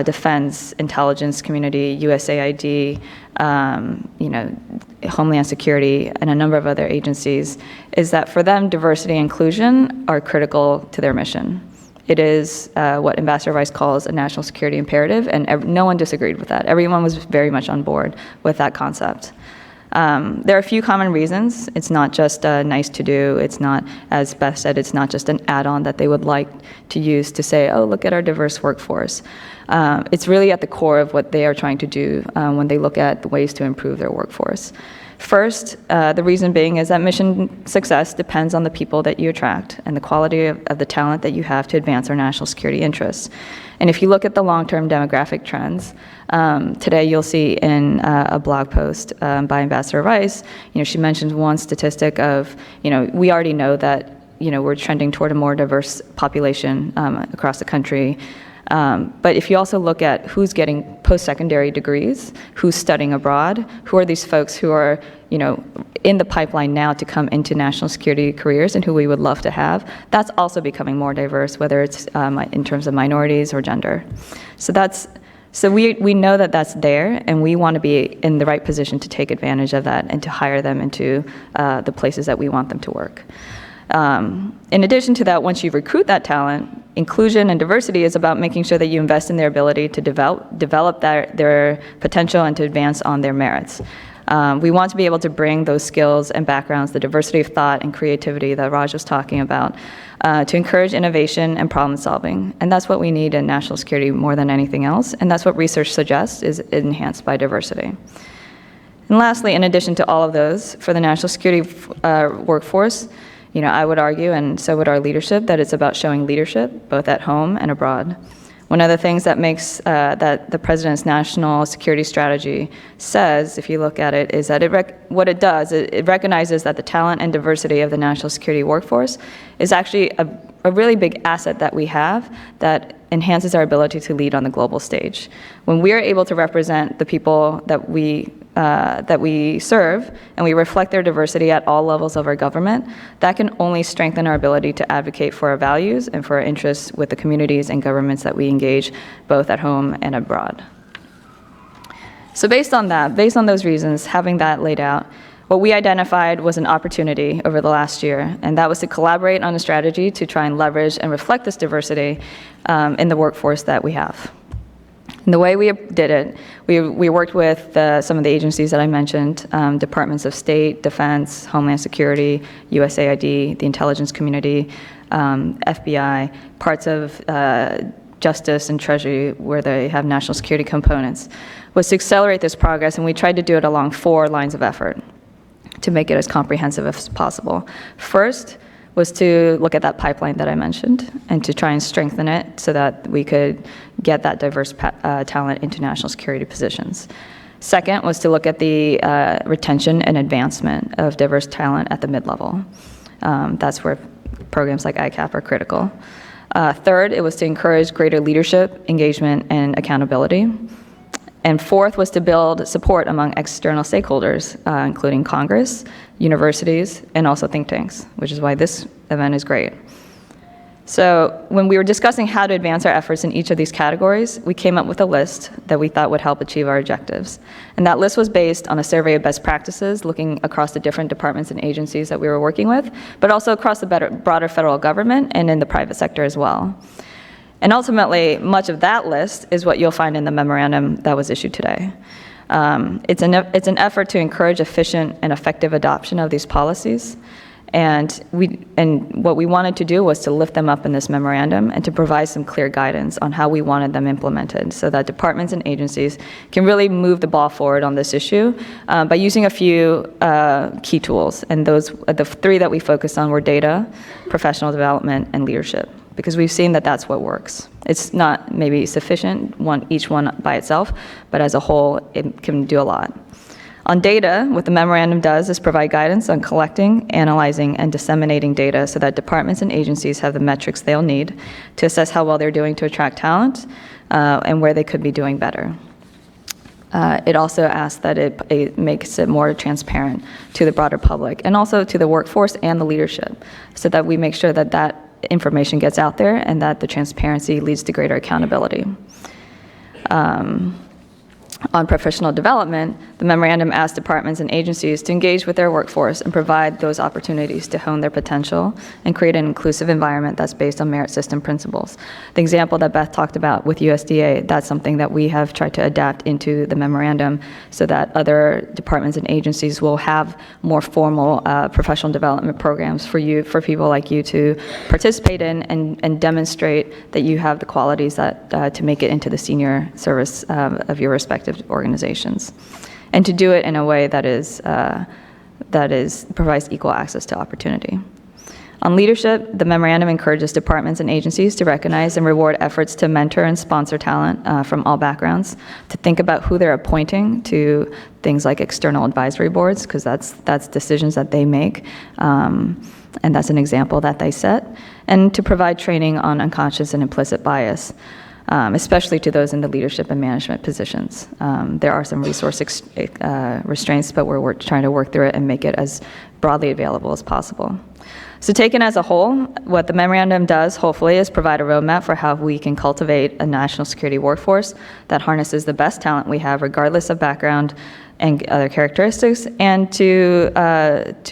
defense, intelligence community, USAID, Homeland Security, and a number of other agencies, is that for them, diversity and inclusion are critical to their mission. It is what Ambassador Rice calls a national security imperative, and no one disagreed with that. Everyone was very much on board with that concept. There are a few common reasons. It's not just nice to do. It's not, as Beth said, it's not just an add-on that they would like to use to say, oh, look at our diverse workforce. It's really at the core of what they are trying to do when they look at the ways to improve their workforce. First, the reason being is that mission success depends on the people that you attract and the quality of the talent that you have to advance our national security interests. And if you look at the long-term demographic trends, today you'll see in a blog post by Ambassador Rice, she mentioned one statistic of, we already know that, we're trending toward a more diverse population across the country. But if you also look at who's getting post-secondary degrees, who's studying abroad, who are these folks who are, in the pipeline now to come into national security careers and who we would love to have, that's also becoming more diverse, whether it's in terms of minorities or gender. So we know that that's there, and we want to be in the right position to take advantage of that and to hire them into the places that we want them to work. In addition to that, once you recruit that talent, inclusion and diversity is about making sure that you invest in their ability to develop their potential and to advance on their merits. We want to be able to bring those skills and backgrounds, the diversity of thought and creativity that Raj was talking about, to encourage innovation and problem solving. And that's what we need in national security more than anything else, and that's what research suggests is enhanced by diversity. And lastly, in addition to all of those, for the national security workforce, I would argue, and so would our leadership, that it's about showing leadership both at home and abroad. One of the things that makes that the president's national security strategy says, if you look at it, is that what it does, it recognizes that the talent and diversity of the national security workforce is actually a really big asset that we have that enhances our ability to lead on the global stage. When we are able to represent the people that we serve, and we reflect their diversity at all levels of our government, that can only strengthen our ability to advocate for our values and for our interests with the communities and governments that we engage, both at home and abroad. So based on those reasons, having that laid out, what we identified was an opportunity over the last year, and that was to collaborate on a strategy to try and leverage and reflect this diversity in the workforce that we have. And the way we did it, we worked with some of the agencies that I mentioned, Departments of State, Defense, Homeland Security, USAID, the intelligence community, FBI, parts of Justice and Treasury where they have national security components, was to accelerate this progress, and we tried to do it along 4 lines of effort to make it as comprehensive as possible. First was to look at that pipeline that I mentioned and to try and strengthen it so that we could get that diverse talent into national security positions. Second was to look at the retention and advancement of diverse talent at the mid-level. That's where programs like ICAP are critical. Third, it was to encourage greater leadership, engagement, and accountability. And fourth was to build support among external stakeholders, including Congress, universities, and also think tanks, which is why this event is great. So when we were discussing how to advance our efforts in each of these categories, we came up with a list that we thought would help achieve our objectives. And that list was based on a survey of best practices, looking across the different departments and agencies that we were working with, but also across the broader federal government and in the private sector as well. And ultimately, much of that list is what you'll find in the memorandum that was issued today. It's an effort to encourage efficient and effective adoption of these policies. And what we wanted to do was to lift them up in this memorandum and to provide some clear guidance on how we wanted them implemented so that departments and agencies can really move the ball forward on this issue by using a few key tools. And the three that we focused on were data, professional development, and leadership, because we've seen that that's what works. It's not maybe sufficient, each one by itself, but as a whole, it can do a lot. On data, what the memorandum does is provide guidance on collecting, analyzing, and disseminating data so that departments and agencies have the metrics they'll need to assess how well they're doing to attract talent and where they could be doing better. It also asks that it makes it more transparent to the broader public and also to the workforce and the leadership so that we make sure that that information gets out there and that the transparency leads to greater accountability. On professional development, the memorandum asks departments and agencies to engage with their workforce and provide those opportunities to hone their potential and create an inclusive environment that's based on merit system principles. The example that Beth talked about with USDA, that's something that we have tried to adapt into the memorandum so that other departments and agencies will have more formal professional development programs for people like you to participate in and demonstrate that you have the qualities that to make it into the senior service of your respective organizations, and to do it in a way that provides equal access to opportunity. On leadership, the memorandum encourages departments and agencies to recognize and reward efforts to mentor and sponsor talent from all backgrounds, to think about who they're appointing to things like external advisory boards, because that's decisions that they make, and that's an example that they set, and to provide training on unconscious and implicit bias, especially to those in the leadership and management positions. There are some resource restraints, but we're trying to work through it and make it as broadly available as possible. So taken as a whole, what the memorandum does, hopefully, is provide a roadmap for how we can cultivate a national security workforce that harnesses the best talent we have, regardless of background and other characteristics, and to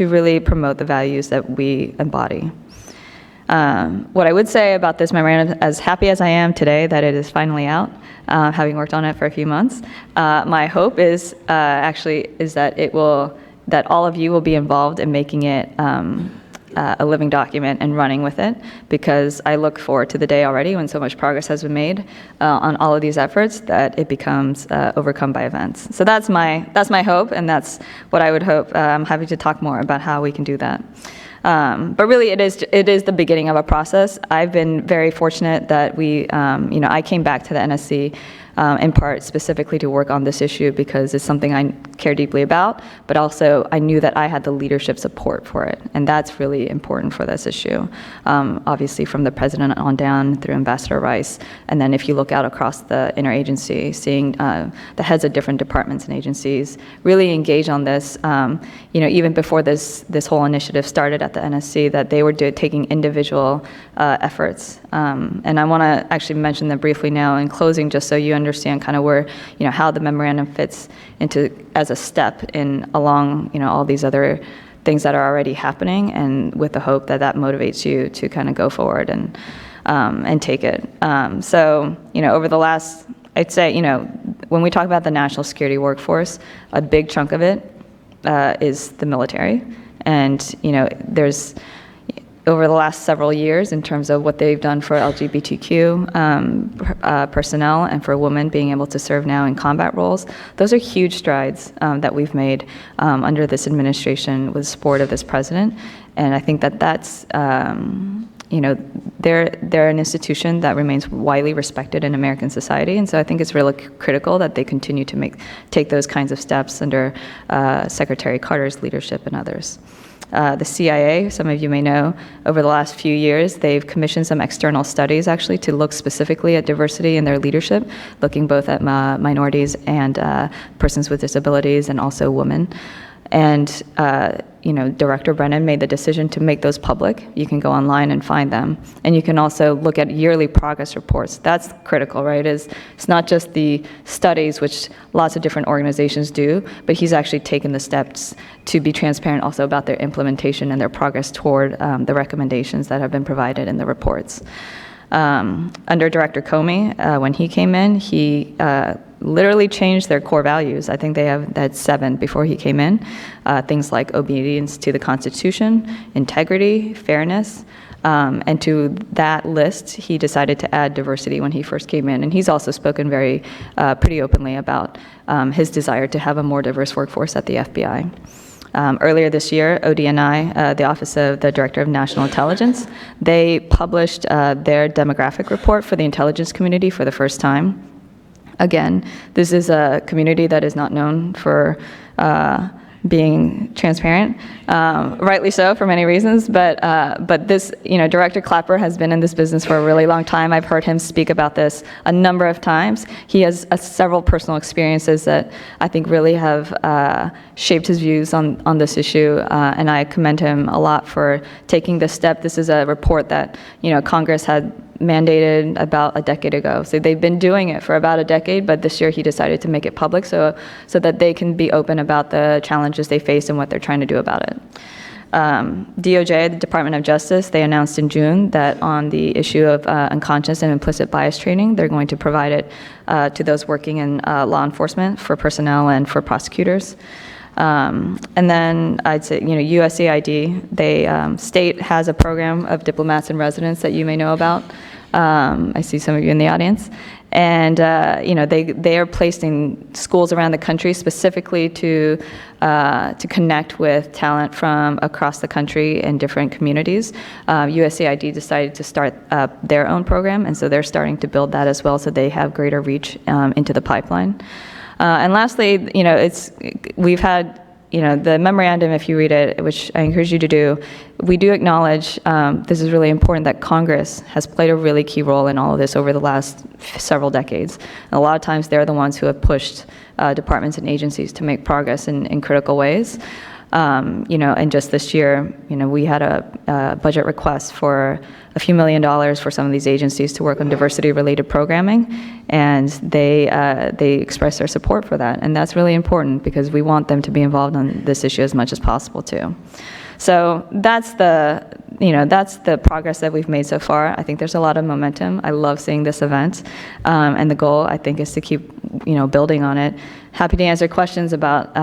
really promote the values that we embody. What I would say about this memorandum, as happy as I am today that it is finally out, having worked on it for a few months, my hope is that all of you will be involved in making it a living document and running with it, because I look forward to the day already when so much progress has been made on all of these efforts that it becomes overcome by events. So that's my hope, and that's what I would hope. I'm happy to talk more about how we can do that. But really, it is the beginning of a process. I've been very fortunate that I came back to the NSC in part specifically to work on this issue because it's something I care deeply about, but also I knew that I had the leadership support for it, and that's really important for this issue. Obviously, from the president on down through Ambassador Rice, and then if you look out across the interagency, seeing the heads of different departments and agencies really engage on this, even before this whole initiative started at the NSC, that they were taking individual efforts. And I want to actually mention them briefly now in closing, just so you understand kind of where, how the memorandum fits into as a step along, all these other things that are already happening, and with the hope that that motivates you to kind of go forward and take it. So, over the last, I'd say, when we talk about the national security workforce, a big chunk of it is the military. And, there's, over the last several years, in terms of what they've done for LGBTQ personnel and for women being able to serve now in combat roles, those are huge strides that we've made under this administration with the support of this president. And I think that that's, they're an institution that remains widely respected in American society. And so I think it's really critical that they continue to take those kinds of steps under Secretary Carter's leadership and others. The CIA, some of you may know, over the last few years, they've commissioned some external studies actually to look specifically at diversity in their leadership, looking both at minorities and persons with disabilities and also women. And Director Brennan made the decision to make those public. You can go online and find them. And you can also look at yearly progress reports. That's critical, right? It's not just the studies, which lots of different organizations do, but he's actually taken the steps to be transparent also about their implementation and their progress toward the recommendations that have been provided in the reports. Under Director Comey, when he came in, he literally changed their core values. I think they had 7 before he came in. Things like obedience to the Constitution, integrity, fairness, and to that list, he decided to add diversity when he first came in. And he's also spoken pretty openly about his desire to have a more diverse workforce at the FBI. Earlier this year, ODNI, the Office of the Director of National Intelligence, they published their demographic report for the intelligence community for the first time. Again, this is a community that is not known for being transparent, rightly so for many reasons, but this, Director Clapper has been in this business for a really long time. I've heard him speak about this a number of times. He has several personal experiences that I think really have shaped his views on this issue, and I commend him a lot for taking this step. This is a report that, Congress had mandated about a decade ago. So they've been doing it for about a decade, but this year he decided to make it public so that they can be open about the challenges they face and what they're trying to do about it. DOJ, the Department of Justice, they announced in June that on the issue of unconscious and implicit bias training, they're going to provide it to those working in law enforcement, for personnel and for prosecutors. And then I'd say, USAID, state has a program of diplomats in residence that you may know about. I see some of you in the audience. And, they are placed in schools around the country specifically to connect with talent from across the country in different communities. USAID decided to start their own program, and so they're starting to build that as well so they have greater reach into the pipeline. And lastly, we've had, the memorandum, if you read it, which I encourage you to do, we do acknowledge, this is really important, that Congress has played a really key role in all of this over the last several decades. And a lot of times they're the ones who have pushed departments and agencies to make progress in critical ways. And just this year, we had a budget request for a few $1 million for some of these agencies to work on diversity-related programming, and they expressed their support for that. And that's really important because we want them to be involved on this issue as much as possible too. So that's the progress that we've made so far. I think there's a lot of momentum. I love seeing this event, and the goal, I think, is to keep building on it. Happy to answer questions about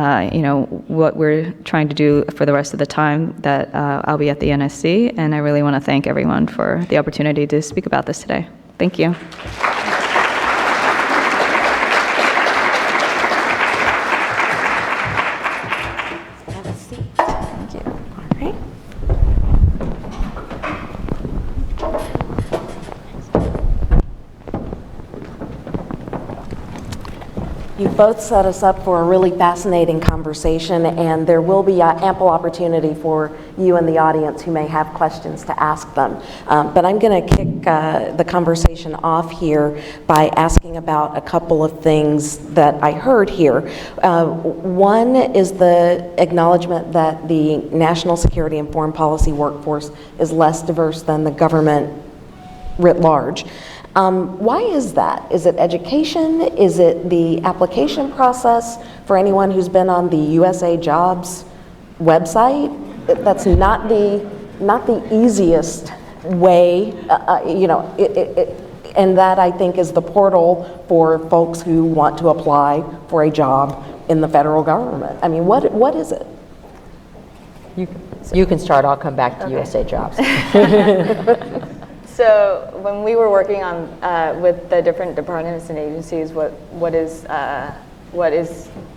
what we're trying to do for the rest of the time that I'll be at the NSC, and I really want to thank everyone for the opportunity to speak about this today. Thank you. Have a seat. Thank you. All right. You both set us up for a really fascinating conversation, and there will be ample opportunity for you in the audience who may have questions to ask them. But I'm going to kick the conversation off here by asking about a couple of things that I heard here. One is the acknowledgement that the national security and foreign policy workforce is less diverse than the government writ large. Why is that? Is it education? Is it the application process? For anyone who's been on the USA Jobs website, that's not the easiest way, and that, I think, is the portal for folks who want to apply for a job in the federal government. I mean, what is it? You can start, I'll come back to USA Jobs. So when we were working on with the different departments and agencies, what is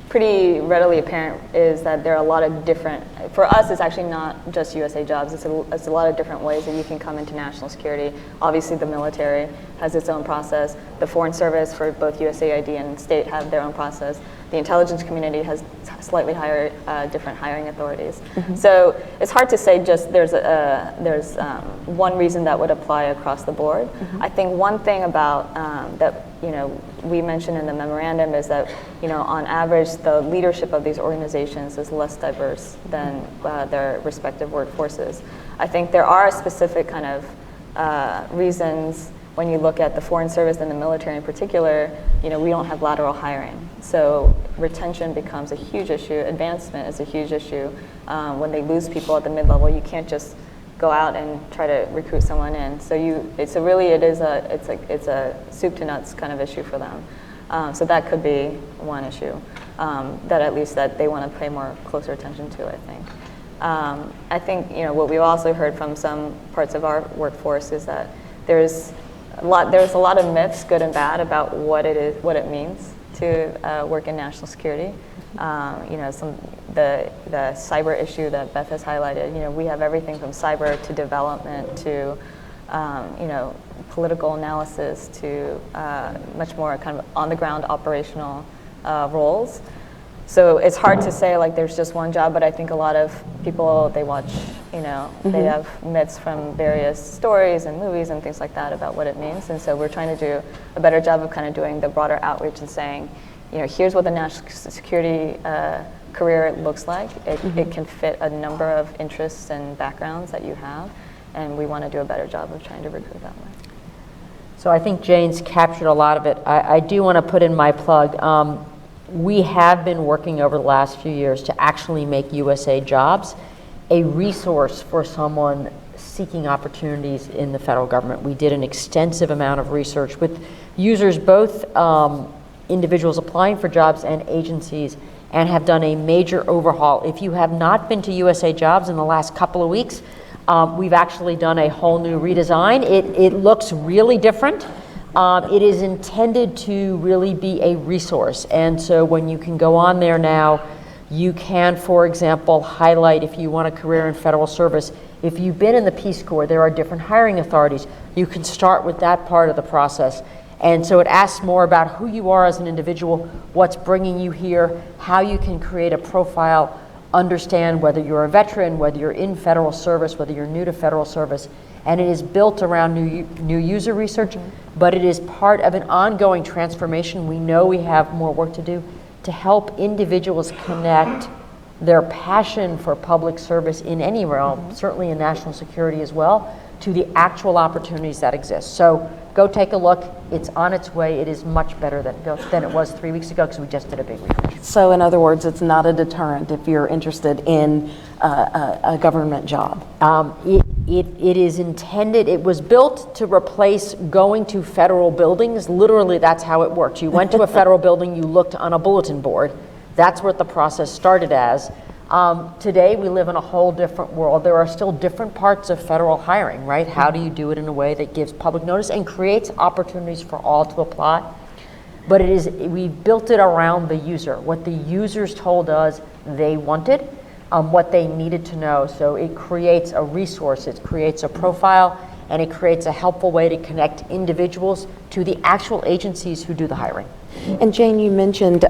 pretty readily apparent is that there are a lot of different, for us it's actually not just USA Jobs, it's a lot of different ways that you can come into national security. Obviously the military has its own process, the Foreign Service for both USAID and state have their own process. The intelligence community has slightly higher, different hiring authorities. Mm-hmm. So it's hard to say just there's one reason that would apply across the board. Mm-hmm. I think one thing about that we mentioned in the memorandum is that on average the leadership of these organizations is less diverse than their respective workforces. I think there are specific kind of reasons when you look at the foreign service and the military in particular. We don't have lateral hiring. So retention becomes a huge issue. Advancement is a huge issue. When they lose people at the mid-level, you can't just go out and try to recruit someone in. So it's a soup to nuts kind of issue for them. So that could be one issue that at least that they want to pay more closer attention to, I think. I think what we've also heard from some parts of our workforce is that there's a lot of myths, good and bad, about what it means to work in national security. The cyber issue that Beth has highlighted. We have everything from cyber to development to political analysis to much more kind of on-the-ground operational roles. So it's hard to say like there's just one job, but I think a lot of people, they watch, they have myths from various stories and movies and things like that about what it means. And so we're trying to do a better job of kind of doing the broader outreach and saying, here's what the national security career looks like. It can fit a number of interests and backgrounds that you have, and we want to do a better job of trying to recruit that way. So I think Jane's captured a lot of it. I do want to put in my plug. We have been working over the last few years to actually make USA Jobs a resource for someone seeking opportunities in the federal government. We did an extensive amount of research with users, both individuals applying for jobs and agencies, and have done a major overhaul. If you have not been to USA Jobs in the last couple of weeks, we've actually done a whole new redesign. It looks really different. It is intended to really be a resource. And so when you can go on there now, you can, for example, highlight if you want a career in federal service. If you've been in the Peace Corps, there are different hiring authorities. You can start with that part of the process. And so it asks more about who you are as an individual, what's bringing you here, how you can create a profile, understand whether you're a veteran, whether you're in federal service, whether you're new to federal service. And it is built around new user research, but it is part of an ongoing transformation. We know we have more work to do to help individuals connect their passion for public service in any realm, certainly in national security as well, to the actual opportunities that exist. So go take a look. It's on its way. It is much better than it was 3 weeks ago because we just did a big refresh. So in other words, it's not a deterrent if you're interested in a government job. It is intended, it was built to replace going to federal buildings. Literally, that's how it worked. You went to a federal building, you looked on a bulletin board. That's what the process started as. Today, we live in a whole different world. There are still different parts of federal hiring, right? How do you do it in a way that gives public notice and creates opportunities for all to apply? But we built it around the user, what the users told us they wanted, what they needed to know. So it creates a resource, it creates a profile, and it creates a helpful way to connect individuals to the actual agencies who do the hiring. And Jane, you mentioned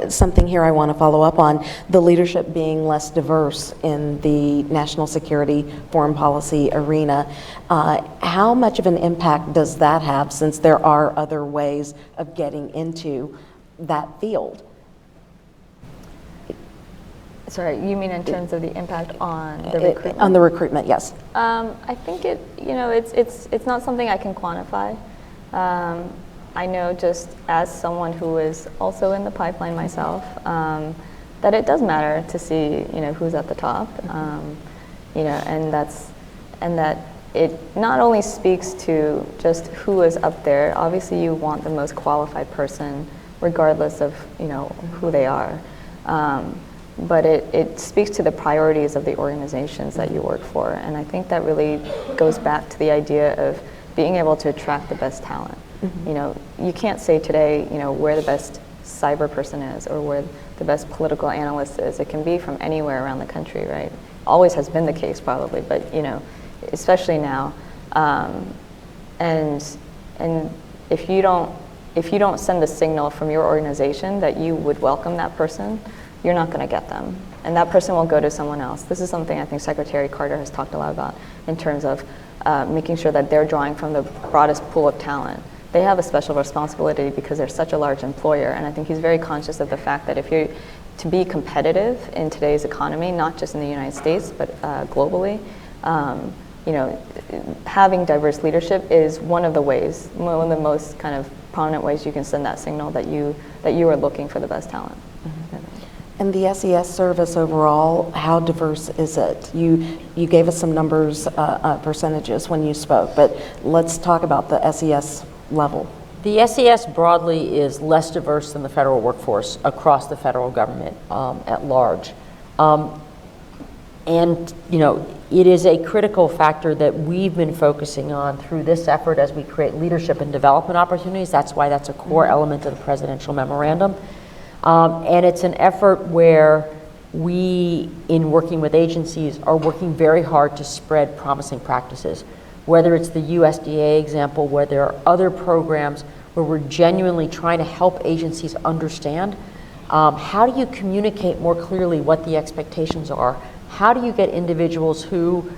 something here I want to follow up on, the leadership being less diverse in the national security foreign policy arena. How much of an impact does that have, since there are other ways of getting into that field? Sorry, you mean in terms of the impact on the recruitment? On the recruitment, yes. I think it's not something I can quantify. I know just as someone who is also in the pipeline myself, that it does matter to see who's at the top, and that it not only speaks to just who is up there. Obviously, you want the most qualified person, regardless of who they are. But it speaks to the priorities of the organizations that you work for. And I think that really goes back to the idea of being able to attract the best talent. You can't say today, where the best cyber person is or where the best political analyst is. It can be from anywhere around the country, right? Always has been the case probably, but especially now. And if you don't send a signal from your organization that you would welcome that person, you're not going to get them. And that person will go to someone else. This is something I think Secretary Carter has talked a lot about in terms of making sure that they're drawing from the broadest pool of talent. they have a special responsibility because they're such a large employer. And I think he's very conscious of the fact that if you're to be competitive in today's economy, not just in the United States, but globally, you know, having diverse leadership is one of the ways, one of the most kind of prominent ways you can send that signal that you are looking for the best talent. And the SES service overall, how diverse is it? You gave us some numbers, percentages when you spoke, but let's talk about the SES level. The SES broadly is less diverse than the federal workforce across the federal government at large. And, you know, it is a critical factor that we've been focusing on through this effort as we create leadership and development opportunities. That's why that's a core element of the presidential memorandum. And it's an effort where we, in working with agencies, are working very hard to spread promising practices. Whether it's the USDA example, where there are other programs where we're genuinely trying to help agencies understand how do you communicate more clearly what the expectations are? How do you get individuals who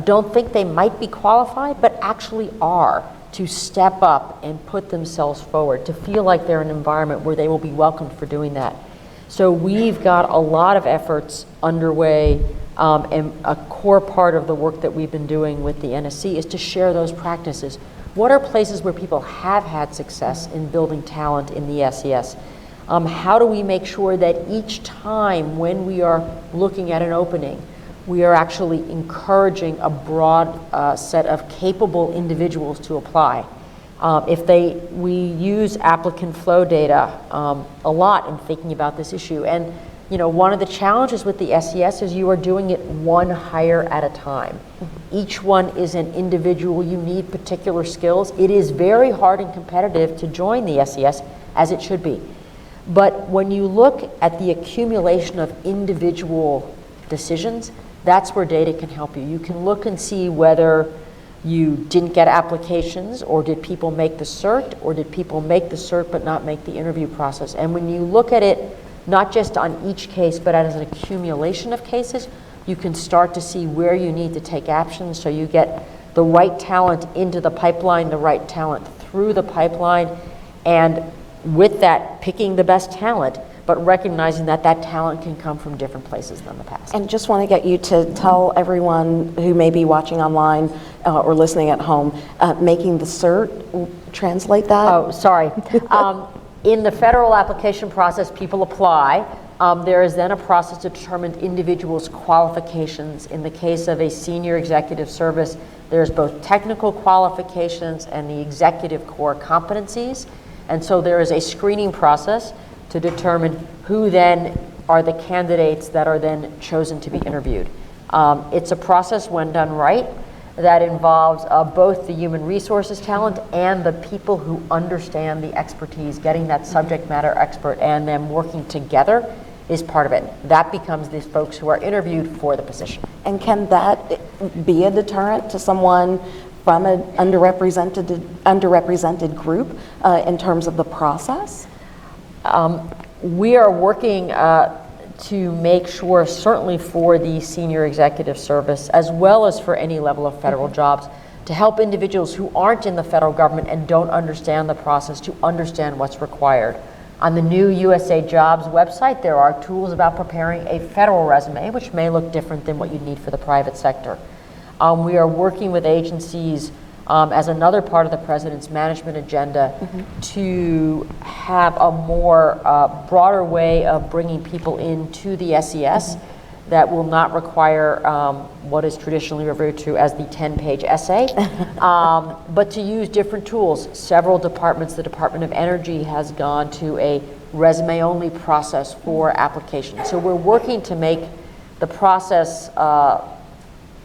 don't think they might be qualified, but actually are, to step up and put themselves forward, to feel like they're in an environment where they will be welcomed for doing that. So we've got a lot of efforts underway, and a core part of the work that we've been doing with the NSC is to share those practices. What are places where people have had success in building talent in the SES? How do we make sure that each time when we are looking at an opening, we are actually encouraging a broad set of capable individuals to apply? We use applicant flow data a lot in thinking about this issue. And you know, one of the challenges with the SES is you are doing it one hire at a time. Each one is an individual. You need particular skills. It is very hard and competitive to join the SES, as it should be. But when you look at the accumulation of individual decisions, that's where data can help you. You can look and see whether you didn't get applications, or did people make the cert, or did people make the cert but not make the interview process. And when you look at it, not just on each case, but as an accumulation of cases, you can start to see where you need to take action so you get the right talent into the pipeline, the right talent through the pipeline, and with that, picking the best talent, but recognizing that that talent can come from different places than the past. And just want to get you to tell everyone who may be watching online or listening at home, making the cert, translate that? Oh, sorry. In the federal application process, people apply. There is then a process to determine individuals' qualifications. In the case of a senior executive service, there's both technical qualifications and the executive core competencies. And so there is a screening process to determine who then are the candidates that are then chosen to be interviewed. It's a process, when done right, that involves both the human resources talent and the people who understand the expertise. Getting that subject matter expert and them working together is part of it. That becomes these folks who are interviewed for the position. And can that be a deterrent to someone from an underrepresented group in terms of the process? We are working to make sure, certainly for the senior executive service, as well as for any level of federal jobs, to help individuals who aren't in the federal government and don't understand the process to understand what's required. On the new USA Jobs website, there are tools about preparing a federal resume, which may look different than what you'd need for the private sector. We are working with agencies as another part of the president's management agenda to have a more broader way of bringing people into the SES that will not require what is traditionally referred to as the 10-page essay, but to use different tools. Several departments, the Department of Energy has gone to a resume-only process for applications. So we're working to make the process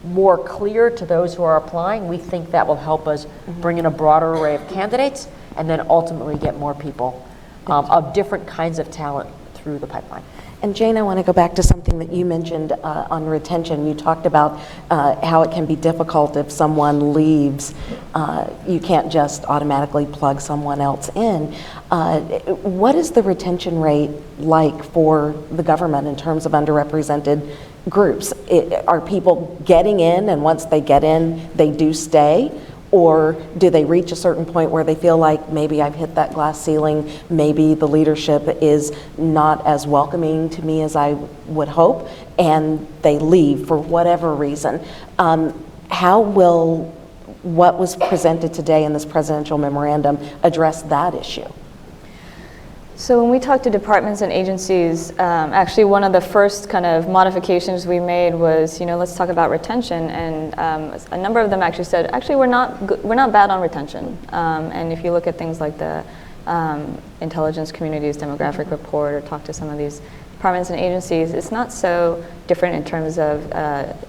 more clear to those who are applying. We think that will help us bring in a broader array of candidates and then ultimately get more people of different kinds of talent through the pipeline. And Jane, I want to go back to something that you mentioned on retention. You talked about how it can be difficult if someone leaves. You can't just automatically plug someone else in. What is the retention rate like for the government in terms of underrepresented groups? Are people getting in, and once they get in, they do stay? Or do they reach a certain point where they feel like maybe I've hit that glass ceiling, maybe the leadership is not as welcoming to me as I would hope, and they leave for whatever reason? How will what was presented today in this presidential memorandum address that issue? So when we talk to departments and agencies, actually one of the first kind of modifications we made was, let's talk about retention. And a number of them actually said, actually we're not bad on retention. And if you look at things like the intelligence community's demographic report, or talk to some of these departments and agencies, it's not so different in terms of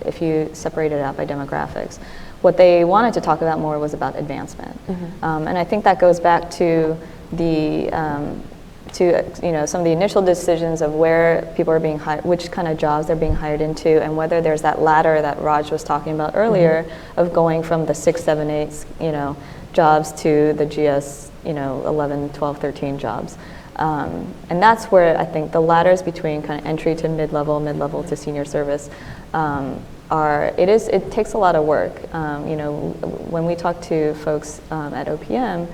if you separate it out by demographics. What they wanted to talk about more was about advancement. And I think that goes back to the some of the initial decisions of where people are being hired, which kind of jobs they're being hired into, and whether there's that ladder that Raj was talking about earlier of going from the 6, 7, 8, jobs to the GS, 11, 12, 13 jobs. And that's where I think the ladders between kind of entry to mid-level to senior service it takes a lot of work. When we talk to folks at OPM,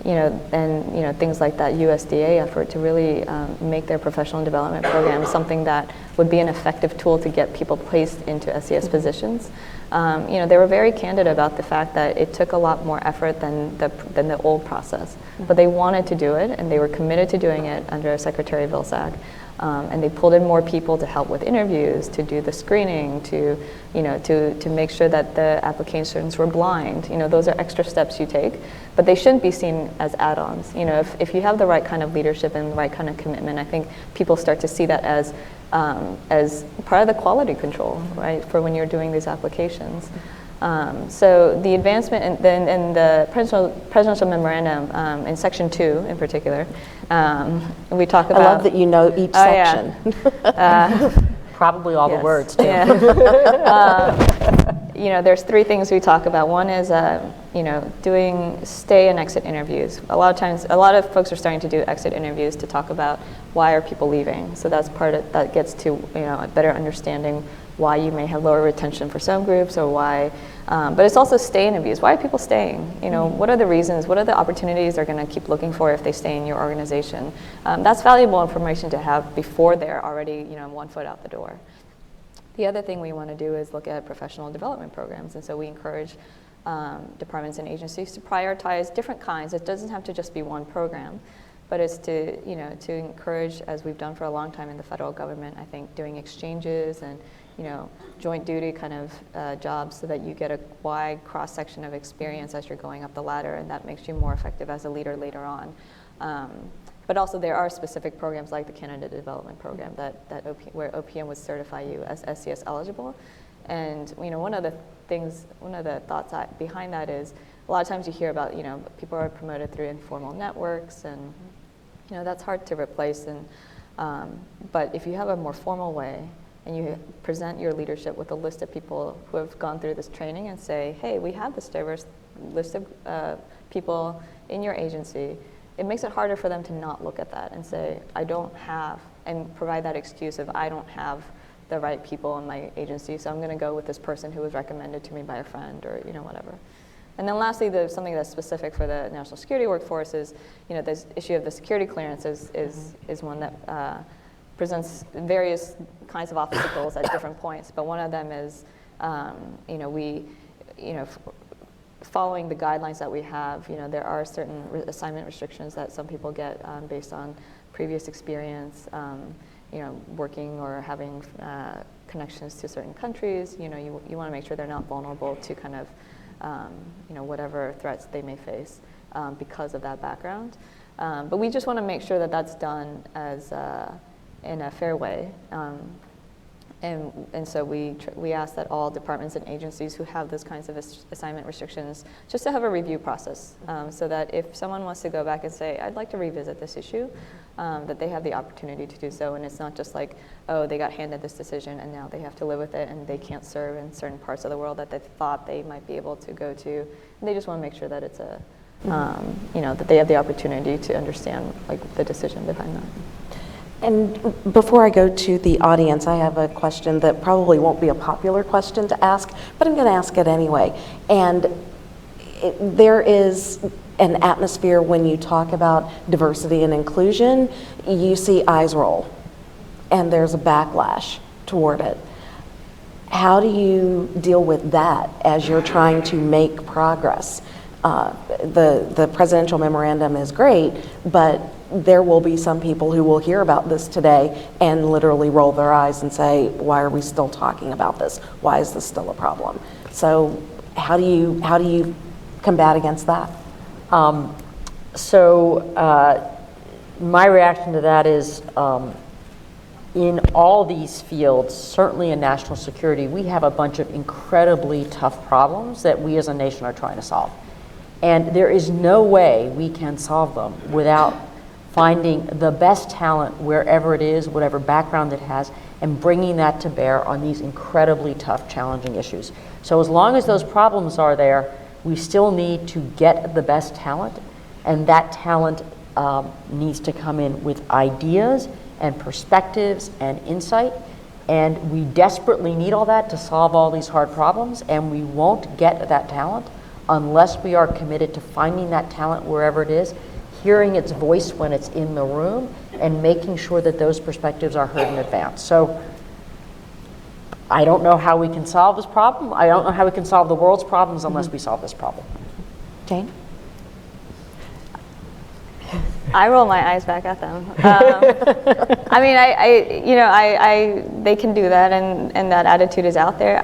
and things like that USDA effort to really make their professional development program something that would be an effective tool to get people placed into SES positions. They were very candid about the fact that it took a lot more effort than the old process, but they wanted to do it, and they were committed to doing it under Secretary Vilsack. And they pulled in more people to help with interviews, to do the screening, to make sure that the applications were blind. Those are extra steps you take, but they shouldn't be seen as add-ons. If you have the right kind of leadership and the right kind of commitment, I think people start to see that as part of the quality control, right, for when you're doing these applications. So the advancement in the presidential memorandum in Section 2 in particular, we talk about— I love that you know each section. Probably all the words, too. There's 3 things we talk about. One is, doing stay and exit interviews. A lot of folks are starting to do exit interviews to talk about why are people leaving. So that's that gets to, a better understanding why you may have lower retention for some groups, or why, but it's also stay interviews. Why are people staying? What are the reasons? What are the opportunities they're going to keep looking for if they stay in your organization? That's valuable information to have before they're already, 1 foot out the door. The other thing we want to do is look at professional development programs, and so we encourage departments and agencies to prioritize different kinds. It doesn't have to just be one program, but it's to encourage, as we've done for a long time in the federal government, I think, doing exchanges and joint duty kind of jobs, so that you get a wide cross-section of experience as you're going up the ladder, and that makes you more effective as a leader later on. But also there are specific programs like the Candidate Development Program where OPM would certify you as SCS eligible. And one of the thoughts behind that is, a lot of times you hear about, people are promoted through informal networks, and that's hard to replace. And but if you have a more formal way, and you present your leadership with a list of people who have gone through this training, and say, hey, we have this diverse list of people in your agency, it makes it harder for them to not look at that and say, I don't have, and provide that excuse of, I don't have the right people in my agency, so I'm going to go with this person who was recommended to me by a friend, or whatever. And then lastly, there's something that's specific for the national security workforce is, this issue of the security clearance is one that presents various kinds of obstacles at different points, but one of them is, following the guidelines that we have, there are certain assignment restrictions that some people get based on previous experience, working or having connections to certain countries. You want to make sure they're not vulnerable to kind of, whatever threats they may face because of that background. But we just want to make sure that that's done as in a fair way. And so we ask that all departments and agencies who have those kinds of assignment restrictions just to have a review process, so that if someone wants to go back and say, I'd like to revisit this issue, that they have the opportunity to do so, and it's not just like, oh, they got handed this decision and now they have to live with it, and they can't serve in certain parts of the world that they thought they might be able to go to. And they just want to make sure that it's that they have the opportunity to understand the decision behind that. And before I go to the audience, I have a question that probably won't be a popular question to ask, but I'm going to ask it anyway. And there is an atmosphere when you talk about diversity and inclusion, you see eyes roll, and there's a backlash toward it. How do you deal with that as you're trying to make progress? The presidential memorandum is great, but there will be some people who will hear about this today and literally roll their eyes and say, why are we still talking about this? Why is this still a problem? So how do you combat against that? My reaction to that is, in all these fields, certainly in national security, we have a bunch of incredibly tough problems that we as a nation are trying to solve. And there is no way we can solve them without finding the best talent wherever it is, whatever background it has, and bringing that to bear on these incredibly tough, challenging issues. So as long as those problems are there, we still need to get the best talent, and that talent needs to come in with ideas and perspectives and insight, and we desperately need all that to solve all these hard problems, and we won't get that talent unless we are committed to finding that talent wherever it is, hearing its voice when it's in the room, and making sure that those perspectives are heard in advance. So I don't know how we can solve this problem. I don't know how we can solve the world's problems unless we solve this problem. Jane? I roll my eyes back at them. I mean, they can do that, and that attitude is out there.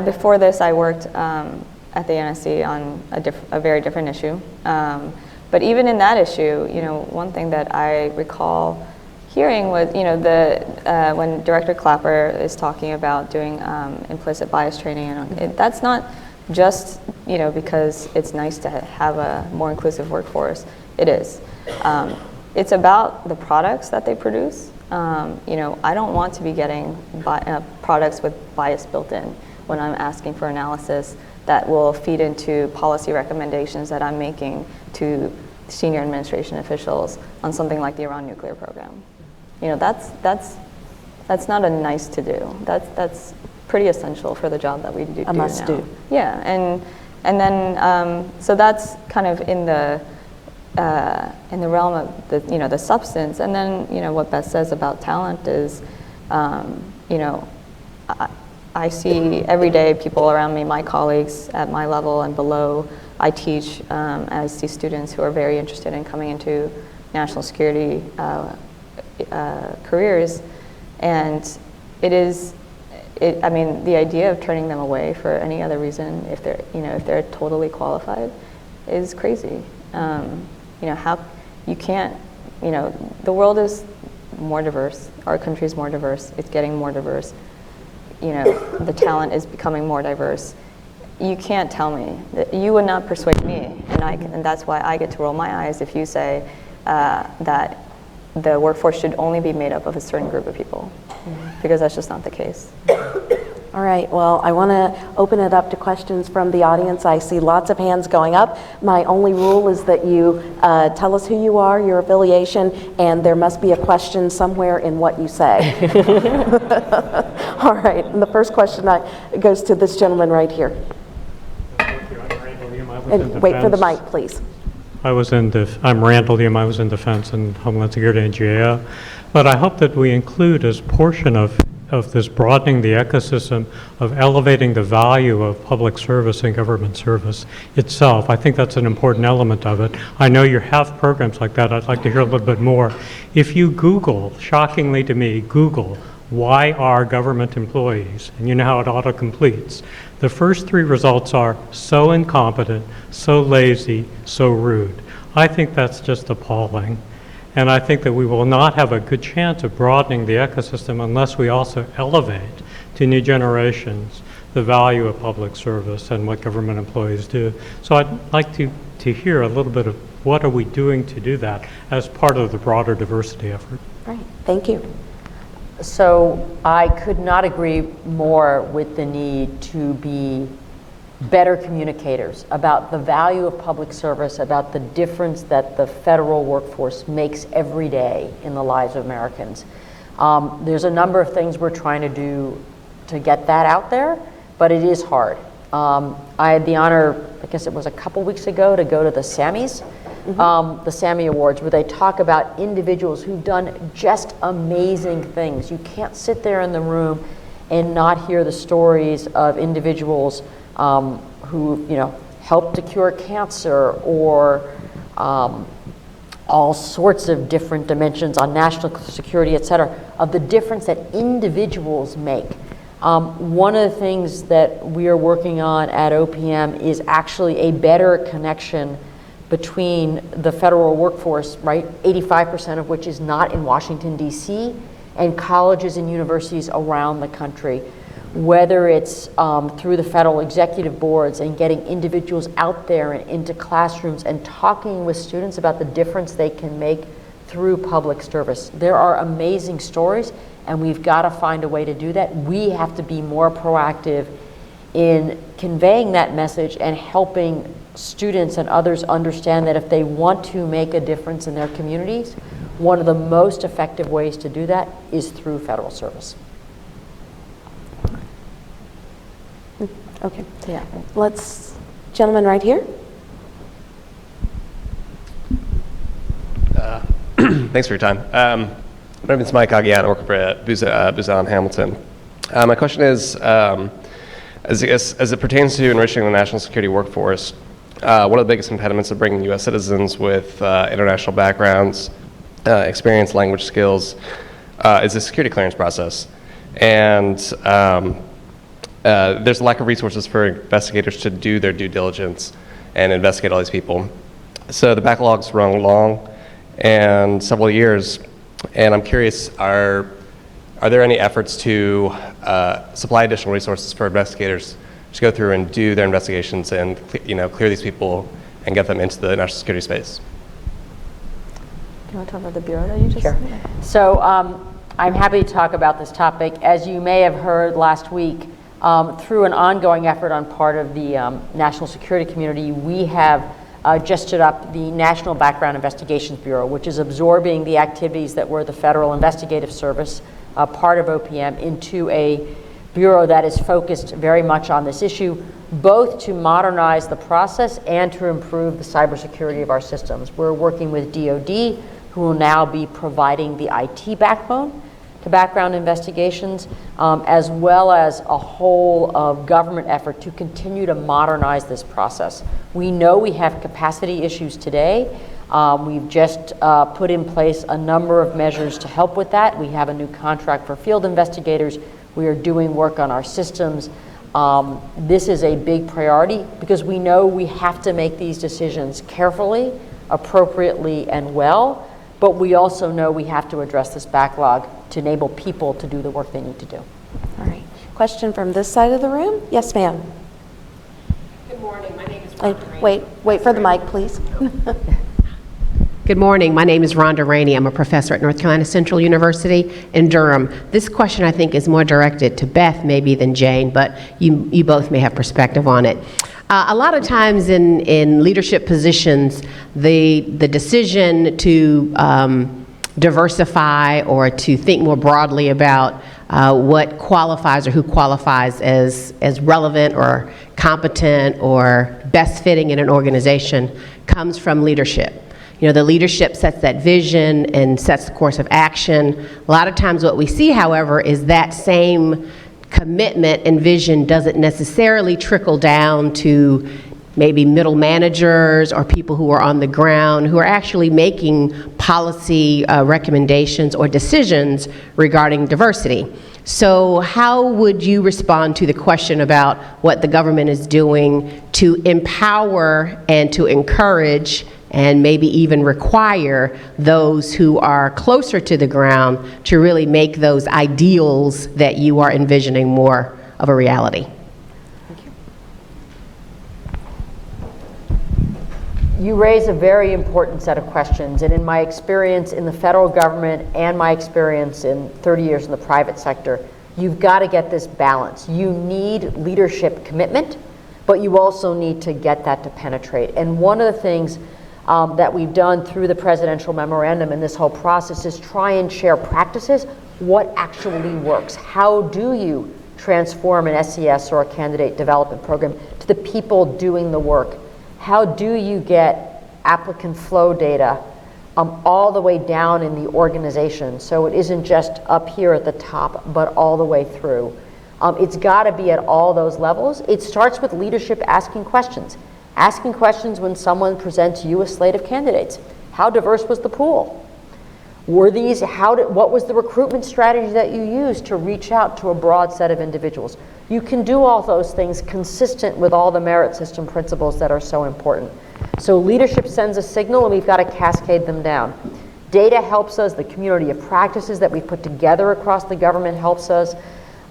Before this, I worked at the NSC on a very different issue. But even in that issue, one thing that I recall hearing was, when Director Clapper is talking about doing implicit bias training, and that's not just, because it's nice to have a more inclusive workforce. It is. It's about the products that they produce. I don't want to be getting products with bias built in when I'm asking for analysis that will feed into policy recommendations that I'm making to senior administration officials on something like the Iran nuclear program. That's not a nice to do. That's pretty essential for the job that we do. A must do. Yeah, and then so that's kind of in the realm of the substance. And then what Beth says about talent is, I see every day people around me, my colleagues at my level and below. I teach, I see students who are very interested in coming into national security careers, and the idea of turning them away for any other reason, if they're totally qualified, is crazy. How you can't, the world is more diverse. Our country is more diverse. It's getting more diverse. The talent is becoming more diverse. You can't tell me that you would not persuade me, and that's why I get to roll my eyes if you say that the workforce should only be made up of a certain group of people, because that's just not the case. All right, well, I want to open it up to questions from the audience. I see lots of hands going up. My only rule is that you tell us who you are, your affiliation, and there must be a question somewhere in what you say. All right, and the first question goes to this gentleman right here. And wait for the mic, please. I'm Randall Hume. I was in Defense and Homeland Security and GAO. But I hope that we include as portion of this broadening the ecosystem of elevating the value of public service and government service itself. I think that's an important element of it. I know you have programs like that. I'd like to hear a little bit more. If you Google, shockingly to me, Google, why are government employees, and you know how it auto-completes, the first three results are so incompetent, so lazy, so rude. I think that's just appalling. And I think that we will not have a good chance of broadening the ecosystem unless we also elevate to new generations the value of public service and what government employees do. So I'd like to hear a little bit of what are we doing to do that as part of the broader diversity effort. Right, thank you. So I could not agree more with the need to be better communicators about the value of public service, about the difference that the federal workforce makes every day in the lives of Americans. There's a number of things we're trying to do to get that out there, but it is hard. I had the honor, I guess it was a couple weeks ago, to go to the Sammys, the Sammy Awards, where they talk about individuals who've done just amazing things. You can't sit there in the room and not hear the stories of individuals who, helped to cure cancer, or all sorts of different dimensions on national security, et cetera, of the difference that individuals make. One of the things that we are working on at OPM is actually a better connection between the federal workforce, right, 85% of which is not in Washington, D.C., and colleges and universities around the country, whether it's through the federal executive boards and getting individuals out there and into classrooms and talking with students about the difference they can make through public service. There are amazing stories, and we've got to find a way to do that. We have to be more proactive in conveying that message and helping students and others understand that if they want to make a difference in their communities, one of the most effective ways to do that is through federal service. Okay, gentleman right here. Thanks for your time. My name is Mike Aguian. I work for Buzan Hamilton. My question is, as it pertains to enriching the national security workforce, one of the biggest impediments of bringing U.S. citizens with international backgrounds, experience, language skills, is the security clearance process. And there's a lack of resources for investigators to do their due diligence and investigate all these people. So the backlog's run long and several years. And I'm curious, are there any efforts to supply additional resources for investigators to go through and do their investigations and clear these people and get them into the national security space? Do you want to talk about the bureau that you just? Sure. So I'm happy to talk about this topic. As you may have heard last week, through an ongoing effort on part of the national security community, we have just stood up the National Background Investigations Bureau, which is absorbing the activities that were the Federal Investigative Service, part of OPM, into a bureau that is focused very much on this issue, both to modernize the process and to improve the cybersecurity of our systems. We're working with DoD, who will now be providing the IT backbone to background investigations, as well as a whole of government effort to continue to modernize this process. We know we have capacity issues today. We've just put in place a number of measures to help with that. We have a new contract for field investigators. We are doing work on our systems. This is a big priority because we know we have to make these decisions carefully, appropriately, and well, but we also know we have to address this backlog to enable people to do the work they need to do. All right. Question from this side of the room? Yes, ma'am. Good morning. My name is Rhonda. Wait for the mic, please. Good morning. My name is Rhonda Rainey. I'm a professor at North Carolina Central University in Durham. This question, I think, is more directed to Beth maybe than Jane, but you both may have perspective on it. A lot of times in leadership positions, the decision to diversify or to think more broadly about what qualifies or who qualifies as relevant or competent or best fitting in an organization comes from leadership. You know, the leadership sets that vision and sets the course of action. A lot of times what we see, however, is that same commitment and vision doesn't necessarily trickle down to maybe middle managers or people who are on the ground who are actually making policy recommendations or decisions regarding diversity. So how would you respond to the question about what the government is doing to empower and to encourage and maybe even require those who are closer to the ground to really make those ideals that you are envisioning more of a reality? You raise a very important set of questions, and in my experience in the federal government and my experience in 30 years in the private sector, you've got to get this balance. You need leadership commitment, but you also need to get that to penetrate. And one of the things that we've done through the presidential memorandum in this whole process is try and share practices, what actually works. How do you transform an SES or a candidate development program to the people doing the work. How do you get applicant flow data all the way down in the organization, so it isn't just up here at the top, but all the way through? It's got to be at all those levels. It starts with leadership asking questions. Asking questions when someone presents you a slate of candidates. How diverse was the pool? What was the recruitment strategy that you used to reach out to a broad set of individuals? You can do all those things consistent with all the merit system principles that are so important. So leadership sends a signal, and we've got to cascade them down. Data helps us. The community of practices that we've put together across the government helps us.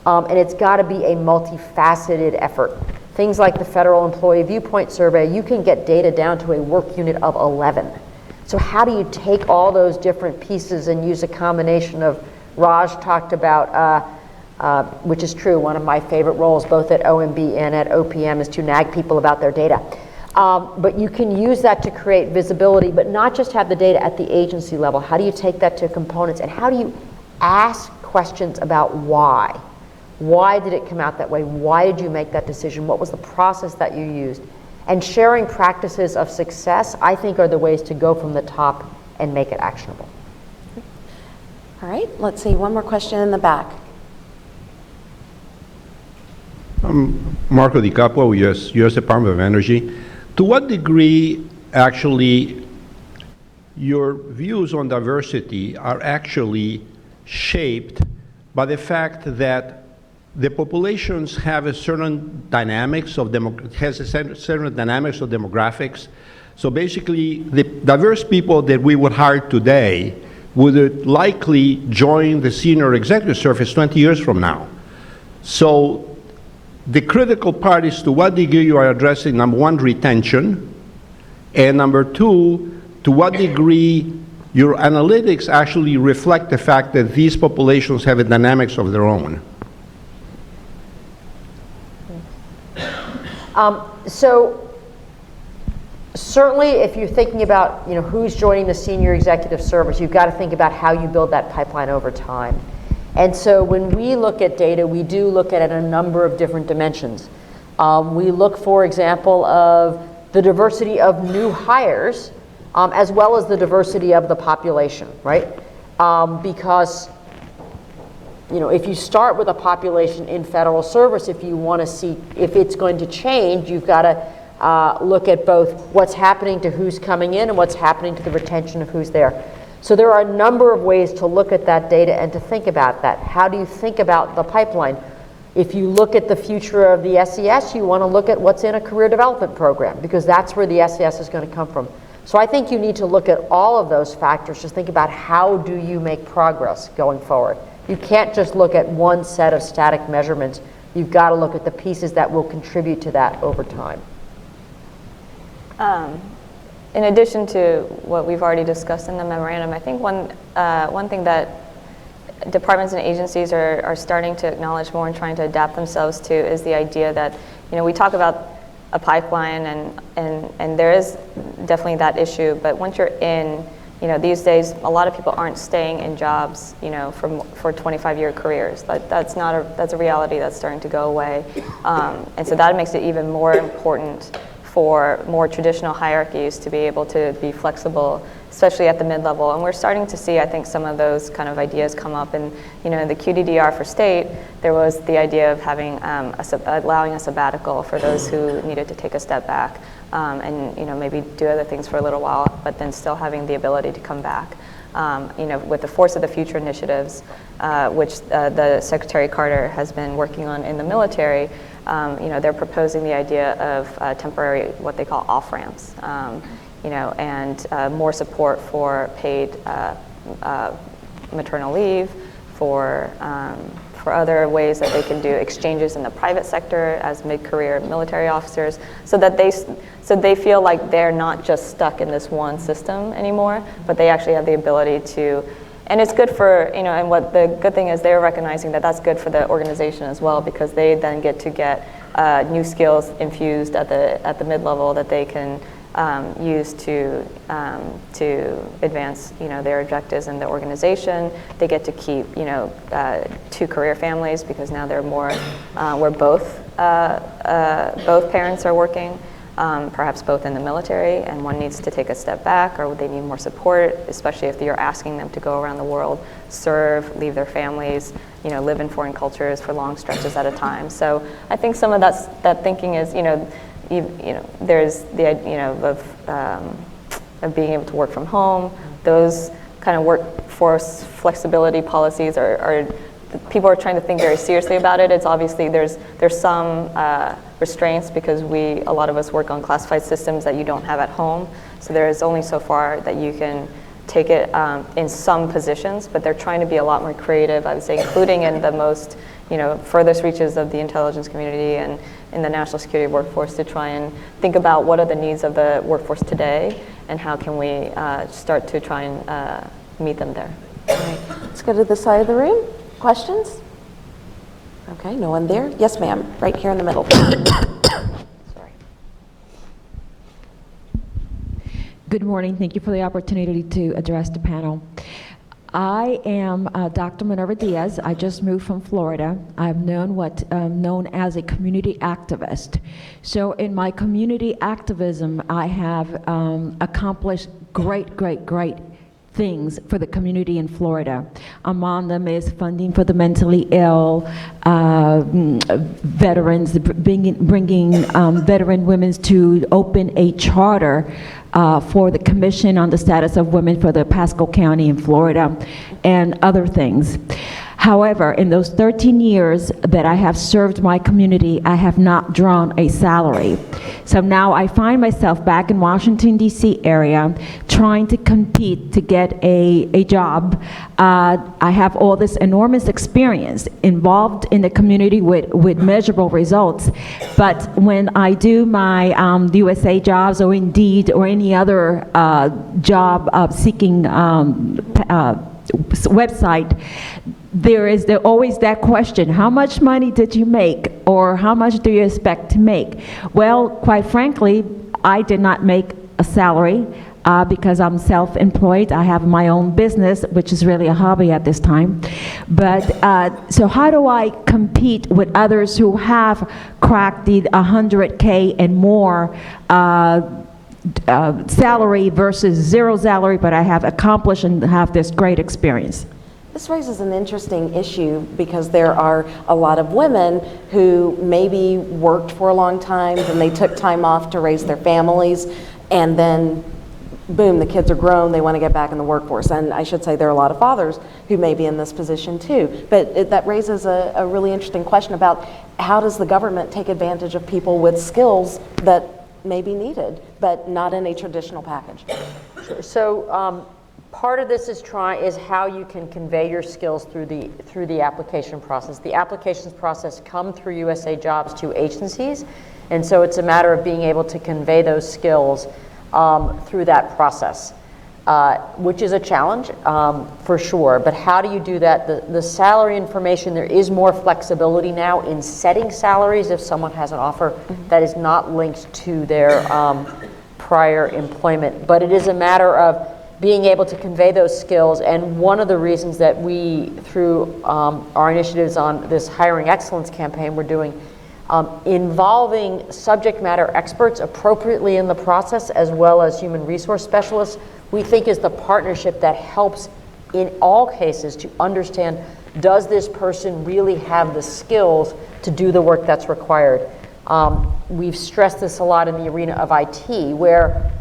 And it's got to be a multifaceted effort. Things like the Federal Employee Viewpoint Survey, you can get data down to a work unit of 11. So how do you take all those different pieces and use a combination of, Raj talked about, which is true, one of my favorite roles both at OMB and at OPM is to nag people about their data. But you can use that to create visibility, but not just have the data at the agency level. How do you take that to components, and how do you ask questions about why? Why did it come out that way? Why did you make that decision? What was the process that you used? And sharing practices of success, I think, are the ways to go from the top and make it actionable. All right, let's see, one more question in the back. Marco Di Capo, U.S. Department of Energy. To what degree, actually, your views on diversity are actually shaped by the fact that the populations have a certain dynamics of demographics. So basically, the diverse people that we would hire today would likely join the senior executive service 20 years from now. So the critical part is to what degree you are addressing, number one, retention, and number two, to what degree your analytics actually reflect the fact that these populations have a dynamics of their own. So certainly if you're thinking about who's joining the senior executive service, you've got to think about how you build that pipeline over time. And so when we look at data, we do look at it in a number of different dimensions. We look, for example, of the diversity of new hires, as well as the diversity of the population, right? Because if you start with a population in federal service, if you want to see if it's going to change, you've got to look at both what's happening to who's coming in and what's happening to the retention of who's there. So there are a number of ways to look at that data and to think about that. How do you think about the pipeline? If you look at the future of the SES, you want to look at what's in a career development program, because that's where the SES is going to come from. So I think you need to look at all of those factors to think about how do you make progress going forward. You can't just look at one set of static measurements. You've got to look at the pieces that will contribute to that over time. In addition to what we've already discussed in the memorandum, I think one thing that departments and agencies are starting to acknowledge more and trying to adapt themselves to is the idea that, we talk about a pipeline and there is definitely that issue, but once you're in, these days a lot of people aren't staying in jobs, for 25-year careers. That's a reality that's starting to go away, and so that makes it even more important for more traditional hierarchies to be able to be flexible, especially at the mid-level. And we're starting to see, I think, some of those kind of ideas come up. And in the QDDR for state, there was the idea of having allowing a sabbatical for those who needed to take a step back and maybe do other things for a little while, but then still having the ability to come back. With the Force of the Future initiatives, which the Secretary Carter has been working on in the military, they're proposing the idea of temporary, what they call off-ramps, and more support for paid maternal leave, for other ways that they can do exchanges in the private sector as mid-career military officers, so that they feel like they're not just stuck in this one system anymore, but they actually have the ability to. And it's good for, and what the good thing is, they're recognizing that that's good for the organization as well, because they then get to get new skills infused at the mid-level that they can used to advance, their objectives in the organization. They get to keep, 2 career families because now they're more where both parents are working. Perhaps both in the military, and one needs to take a step back, or they need more support, especially if you're asking them to go around the world, serve, leave their families, live in foreign cultures for long stretches at a time. So I think some of that thinking is, there's the idea, of being able to work from home. Those kind of workforce flexibility policies are people are trying to think very seriously about it. It's obviously there's some restraints because a lot of us work on classified systems that you don't have at home. So there is only so far that you can take it in some positions, but they're trying to be a lot more creative, I would say, including in the most, furthest reaches of the intelligence community and in the national security workforce, to try and think about what are the needs of the workforce today and how can we start to try and meet them there. All right. Let's go to this side of the room. Questions? Okay, no one there? Yes, ma'am, right here in the middle. Sorry. Good morning. Thank you for the opportunity to address the panel. I am Dr. Minerva Diaz. I just moved from Florida. I'm known as a community activist. So in my community activism, I have accomplished great things for the community in Florida. Among them is funding for the mentally ill, veterans, bringing veteran women to open a charter for the Commission on the Status of Women for the Pasco County in Florida, and other things. However, in those 13 years that I have served my community, I have not drawn a salary. So now I find myself back in Washington, D.C. area, trying to compete to get a job. I have all this enormous experience involved in the community with measurable results. But when I do my USA Jobs or Indeed or any other job seeking website, there is always that question, how much money did you make, or how much do you expect to make? Well, quite frankly, I did not make a salary because I'm self-employed. I have my own business, which is really a hobby at this time. But so how do I compete with others who have cracked the 100K and more salary versus zero salary, but I have accomplished and have this great experience? This raises an interesting issue because there are a lot of women who maybe worked for a long time and they took time off to raise their families, and then boom, the kids are grown, they want to get back in the workforce. And I should say there are a lot of fathers who may be in this position too. But that raises a really interesting question about how does the government take advantage of people with skills that may be needed, but not in a traditional package. Sure. So part of this is how you can convey your skills through the application process. The applications process come through USA Jobs to agencies, and so it's a matter of being able to convey those skills through that process, which is a challenge for sure. But how do you do that? The salary information, there is more flexibility now in setting salaries if someone has an offer that is not linked to their prior employment. But it is a matter of being able to convey those skills, and one of the reasons that we, through our initiatives on this Hiring Excellence campaign we're doing, involving subject matter experts appropriately in the process, as well as human resource specialists, we think is the partnership that helps in all cases to understand, does this person really have the skills to do the work that's required? We've stressed this a lot in the arena of IT, where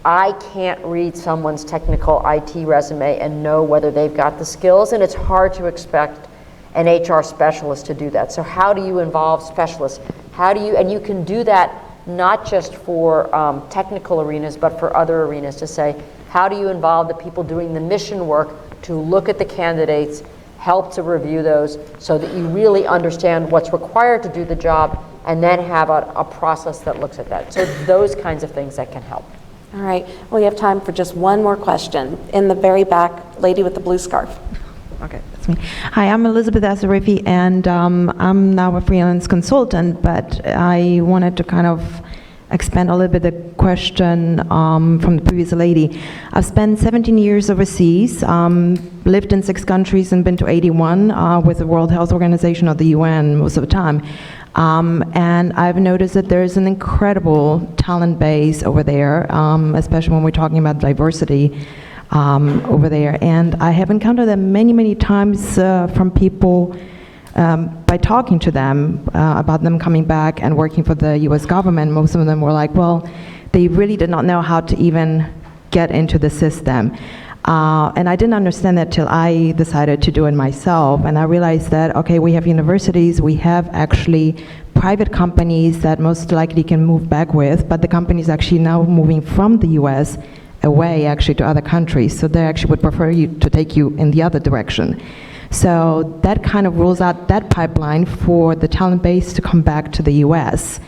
I can't read someone's technical IT resume and know whether they've got the skills, and it's hard to expect an HR specialist to do that. So how do you involve specialists? And you can do that not just for technical arenas, but for other arenas, to say, how do you involve the people doing the mission work to look at the candidates, help to review those, so that you really understand what's required to do the job, and then have a process that looks at that. So those kinds of things that can help. All right, we have time for just one more question. In the very back, lady with the blue scarf. Okay, that's me. Hi, I'm Elizabeth Azarifi, and I'm now a freelance consultant, but I wanted to kind of expand a little bit the question from the previous lady. I've spent 17 years overseas, lived in 6 countries and been to 81 with the World Health Organization or the UN most of the time. And I've noticed that there's an incredible talent base over there, especially when we're talking about diversity over there. And I have encountered that many, many times from people by talking to them about them coming back and working for the US government. Most of them were like, well, they really did not know how to even get into the system. And I didn't understand that till I decided to do it myself. And I realized that, okay, we have universities, we have actually private companies that most likely can move back with, but the companies actually now moving from the US away actually to other countries. So they actually would prefer you to take you in the other direction. So that kind of rules out that pipeline for the talent base to come back to the US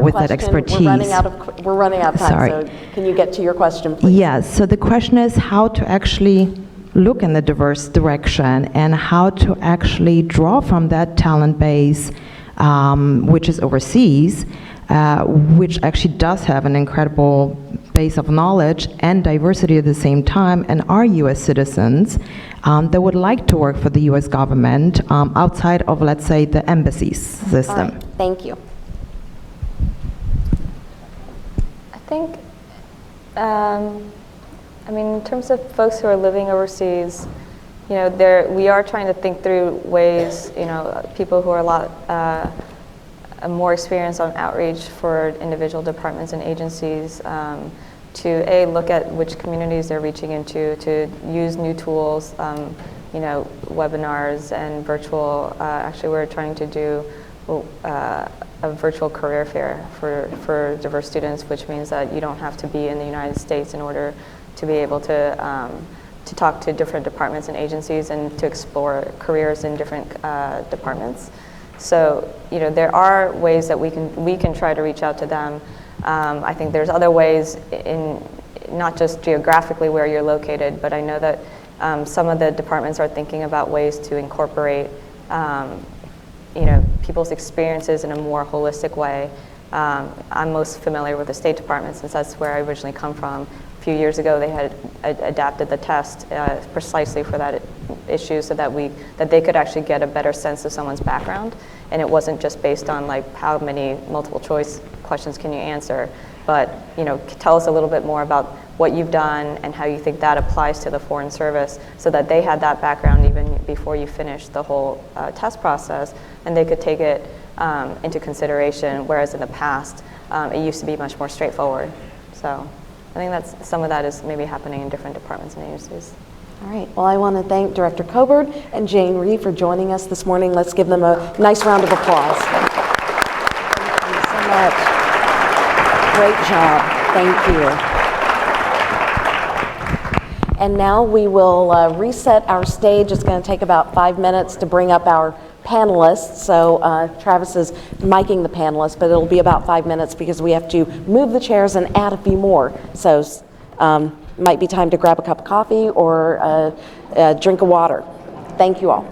with that expertise. We're running out of time, Sorry. so can you get to your question, please? Yes, so the question is how to actually look in the diverse direction and how to actually draw from that talent base, which is overseas, which actually does have an incredible base of knowledge and diversity at the same time, and are US citizens that would like to work for the US government outside of, let's say, the embassies system. All right, thank you. I think, I mean, in terms of folks who are living overseas, you know, we are trying to think through ways, you know, people who are a lot more experienced on outreach for individual departments and agencies to look at which communities they're reaching into, to use new tools, you know, webinars and virtual. Actually, we're trying to do a virtual career fair for diverse students, which means that you don't have to be in the United States in order to be able to talk to different departments and agencies and to explore careers in different departments. So, you know, there are ways that we can try to reach out to them. I think there's other ways in not just geographically where you're located, but I know that some of the departments are thinking about ways to incorporate, you know, people's experiences in a more holistic way. I'm most familiar with the State Department since that's where I originally come from. A few years ago, they had adapted the test precisely for that issue, so that they could actually get a better sense of someone's background, and it wasn't just based on like how many multiple choice questions can you answer, but you know, tell us a little bit more about what you've done and how you think that applies to the Foreign Service, so that they had that background even before you finished the whole test process, and they could take it into consideration, whereas in the past it used to be much more straightforward. So I think that's some of that is maybe happening in different departments and agencies. All right, well, I want to thank Director Coburn and Jane Reed for joining us this morning. Let's give them a nice round of applause. Thank you so much. Great job. Thank you. And now we will reset our stage. It's going to take about 5 minutes to bring up our panelists. So Travis is miking the panelists, but it'll be about 5 minutes because we have to move the chairs and add a few more. So might be time to grab a cup of coffee or a drink of water. Thank you all.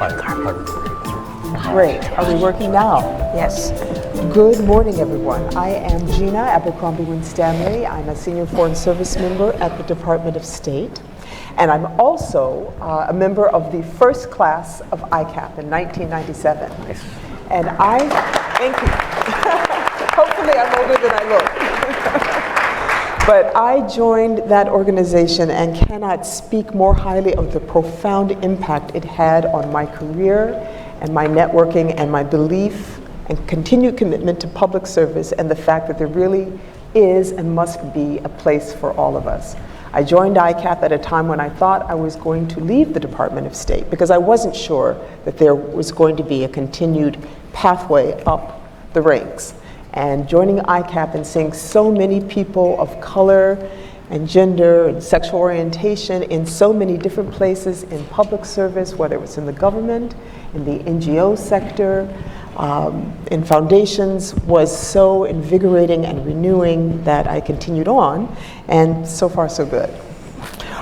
Great. Are we working now? Yes. Good morning, everyone. I am Gina Abercrombie Winstanley. I'm a senior Foreign Service member at the Department of State. And I'm also a member of the first class of ICAP in 1997. Nice. And thank you. Hopefully I'm older than I look. But I joined that organization and cannot speak more highly of the profound impact it had on my career and my networking and my belief and continued commitment to public service and the fact that there really is and must be a place for all of us. I joined ICAP at a time when I thought I was going to leave the Department of State because I wasn't sure that there was going to be a continued pathway up the ranks. And joining ICAP and seeing so many people of color and gender and sexual orientation in so many different places in public service, whether it was in the government, in the NGO sector, in foundations, was so invigorating and renewing that I continued on, and so far so good.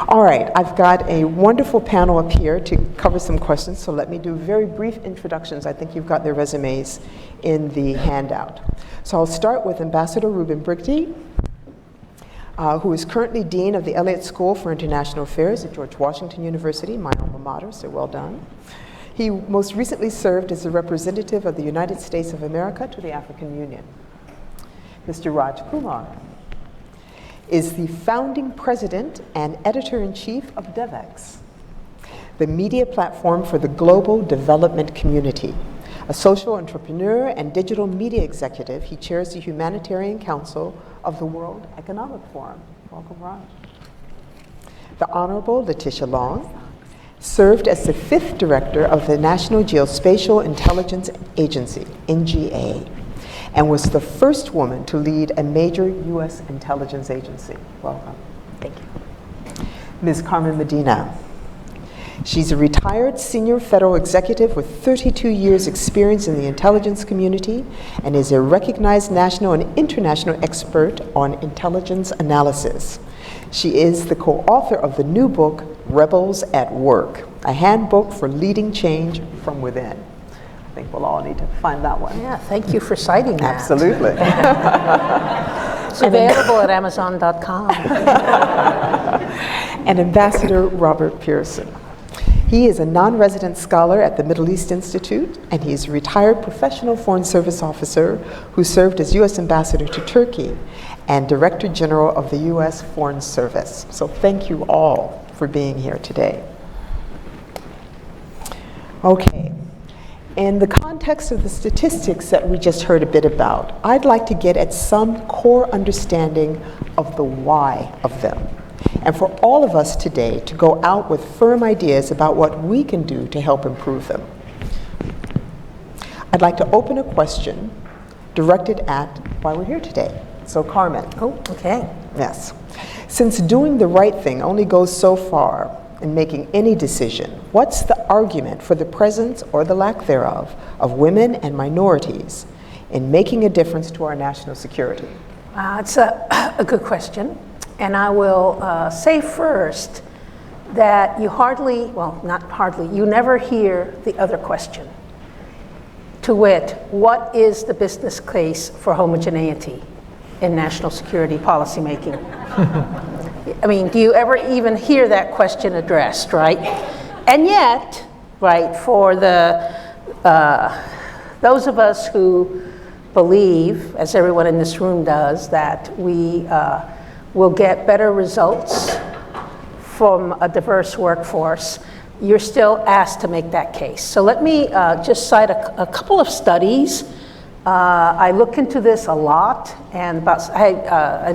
All right, I've got a wonderful panel up here to cover some questions, so let me do very brief introductions. I think you've got their resumes in the handout. So I'll start with Ambassador Ruben Brigdy, who is currently Dean of the Elliott School for International Affairs at George Washington University, my alma mater, so well done. He most recently served as a representative of the United States of America to the African Union. Mr. Raj Kumar is the founding president and editor-in-chief of DevEx, the media platform for the global development community. A social entrepreneur and digital media executive, he chairs the Humanitarian Council of the World Economic Forum. Welcome, Raj. The Honorable Letitia Long served as the 5th director of the National Geospatial Intelligence Agency, NGA, and was the first woman to lead a major U.S. intelligence agency. Welcome. Thank you. Ms. Carmen Medina. She's a retired senior federal executive with 32 years experience in the intelligence community and is a recognized national and international expert on intelligence analysis. She is the co-author of the new book, Rebels at Work, a handbook for leading change from within. I think we'll all need to find that one. Yeah, thank you for citing that. Absolutely. It's available at Amazon.com. And Ambassador Robert Pearson. He is a non-resident scholar at the Middle East Institute, and he is a retired professional Foreign Service officer who served as U.S. Ambassador to Turkey and Director General of the U.S. Foreign Service. So thank you all for being here today. Okay. In the context of the statistics that we just heard a bit about, I'd like to get at some core understanding of the why of them, and for all of us today to go out with firm ideas about what we can do to help improve them. I'd like to open a question directed at why we're here today. So Carmen. Oh, okay. Yes. Since doing the right thing only goes so far in making any decision, what's the argument for the presence or the lack thereof of women and minorities in making a difference to our national security? It's a good question. And I will say first that you you never hear the other question. To wit, what is the business case for homogeneity in national security policymaking? I mean, do you ever even hear that question addressed, right? And yet, right, for those of us who believe, as everyone in this room does, that we will get better results from a diverse workforce, you're still asked to make that case. So let me just cite a couple of studies. I look into this a lot, and I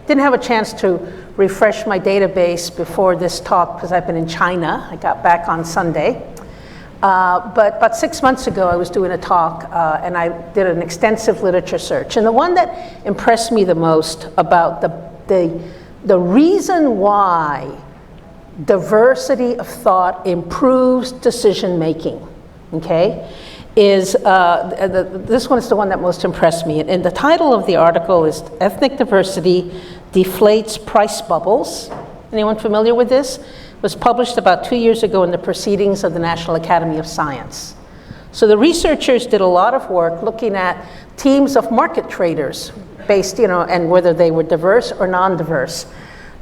didn't have a chance to refresh my database before this talk because I've been in China. I got back on Sunday. But about 6 months ago, I was doing a talk, and I did an extensive literature search. And the one that impressed me the most about the reason why diversity of thought improves decision making, okay, is this one is the one that most impressed me. And the title of the article is "Ethnic Diversity Deflates Price Bubbles Anyone familiar with this? It was published about 2 years ago in the Proceedings of the National Academy of Science. So the researchers did a lot of work looking at teams of market traders based, and whether they were diverse or non-diverse.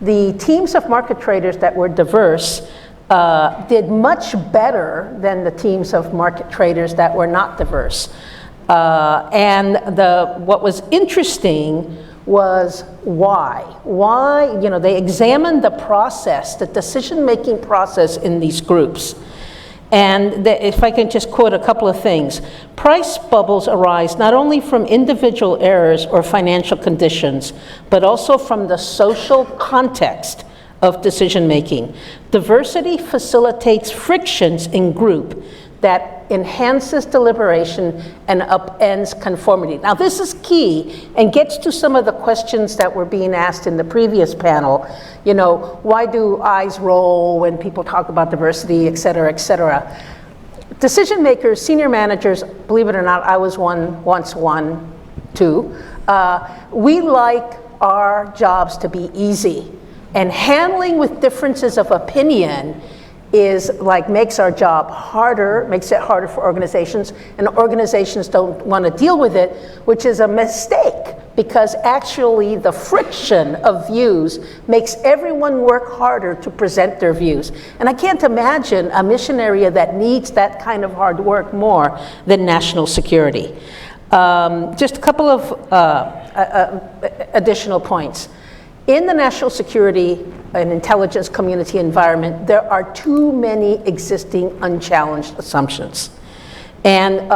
The teams of market traders that were diverse did much better than the teams of market traders that were not diverse. And what was interesting was why. Why, they examined the process, the decision-making process in these groups. And if I can just quote a couple of things, price bubbles arise not only from individual errors or financial conditions, but also from the social context of decision-making. Diversity facilitates frictions in group that enhances deliberation and upends conformity. Now this is key and gets to some of the questions that were being asked in the previous panel. Why do eyes roll when people talk about diversity, et cetera, et cetera. Decision makers, senior managers, believe it or not, I was once one too. We like our jobs to be easy, and handling with differences of opinion makes our job harder, makes it harder for organizations, and organizations don't want to deal with it, which is a mistake, because actually the friction of views makes everyone work harder to present their views. And I can't imagine a mission area that needs that kind of hard work more than national security. Just a couple of additional points. In the national security and intelligence community environment, there are too many existing unchallenged assumptions. And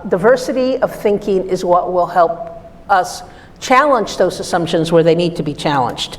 diversity of thinking is what will help us challenge those assumptions where they need to be challenged.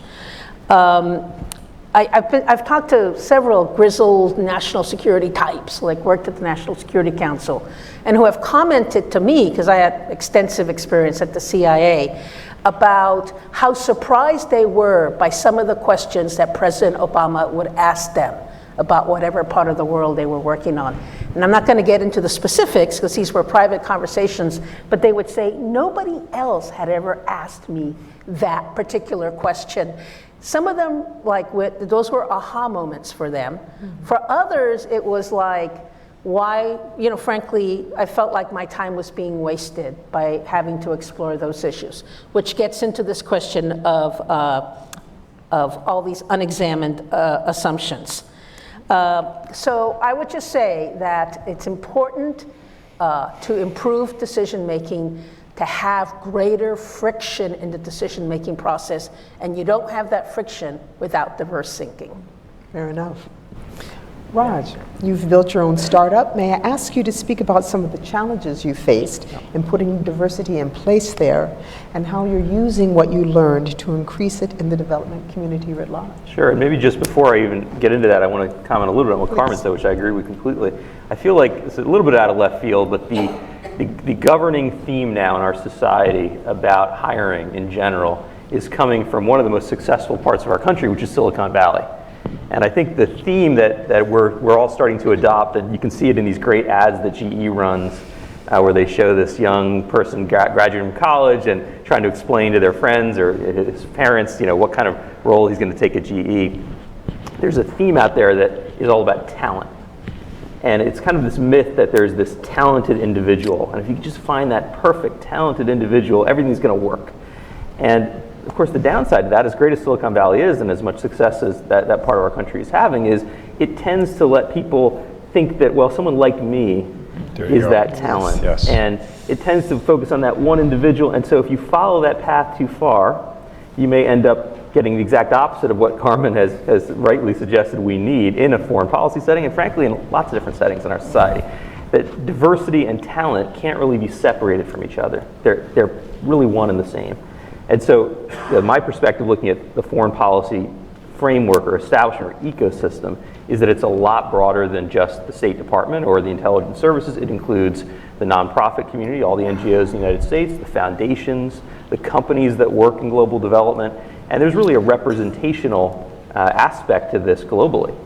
I've talked to several grizzled national security types, like worked at the National Security Council, and who have commented to me, because I had extensive experience at the CIA, about how surprised they were by some of the questions that President Obama would ask them about whatever part of the world they were working on. And I'm not going to get into the specifics because these were private conversations, but they would say, nobody else had ever asked me that particular question. Some of them, those were aha moments for them. For others, it was like, why, frankly, I felt like my time was being wasted by having to explore those issues, which gets into this question of all these unexamined assumptions. So I would just say that it's important to improve decision-making, to have greater friction in the decision-making process, and you don't have that friction without diverse thinking. Fair enough. Raj, you've built your own startup. May I ask you to speak about some of the challenges you faced in putting diversity in place there, and how you're using what you learned to increase it in the development community writ large? Sure, and maybe just before I even get into that, I want to comment a little bit on what Carmen said, which I agree with completely. I feel like it's a little bit out of left field, but the governing theme now in our society about hiring in general is coming from one of the most successful parts of our country, which is Silicon Valley. And I think the theme that we're all starting to adopt, and you can see it in these great ads that GE runs, where they show this young person graduating from college and trying to explain to their friends or his parents, what kind of role he's going to take at GE. There's a theme out there that is all about talent. And it's kind of this myth that there's this talented individual. And if you can just find that perfect, talented individual, everything's going to work. And of course, the downside to that, as great as Silicon Valley is and as much success as that part of our country is having, is it tends to let people think that, well, someone like me is that talent. Yes. And it tends to focus on that one individual. And so if you follow that path too far, you may end up getting the exact opposite of what Carmen has rightly suggested we need in a foreign policy setting, and frankly in lots of different settings in our society. That diversity and talent can't really be separated from each other. They're really one and the same. And so my perspective looking at the foreign policy framework or establishment or ecosystem is that it's a lot broader than just the State Department or the intelligence services. It includes the nonprofit community, all the NGOs in the United States, the foundations, the companies that work in global development, and there's really a representational aspect to this globally.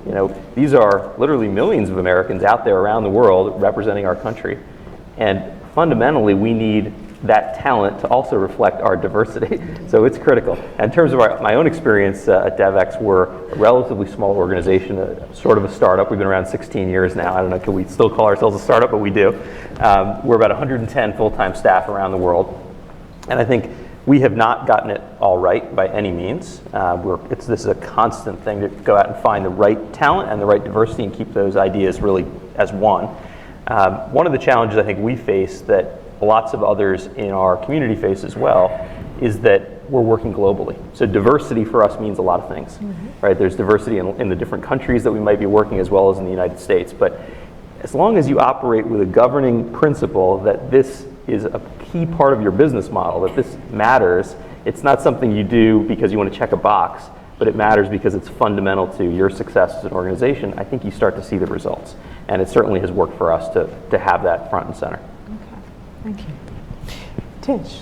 These are literally millions of Americans out there around the world representing our country. And fundamentally, we need that talent to also reflect our diversity. So it's critical. And in terms of my own experience at DevX, we're a relatively small organization, sort of a startup. We've been around 16 years now. I don't know, can we still call ourselves a startup? But we do. We're about 110 full-time staff around the world. And I think we have not gotten it all right by any means. This is a constant thing to go out and find the right talent and the right diversity and keep those ideas really as one. One of the challenges I think we face that lots of others in our community face as well is that we're working globally. So diversity for us means a lot of things, right? There's diversity in the different countries that we might be working as well as in the United States. But as long as you operate with a governing principle that this is a key part of your business model, that this matters, it's not something you do because you want to check a box, but it matters because it's fundamental to your success as an organization, I think you start to see the results. And it certainly has worked for us to have that front and center. Thank you. Tish.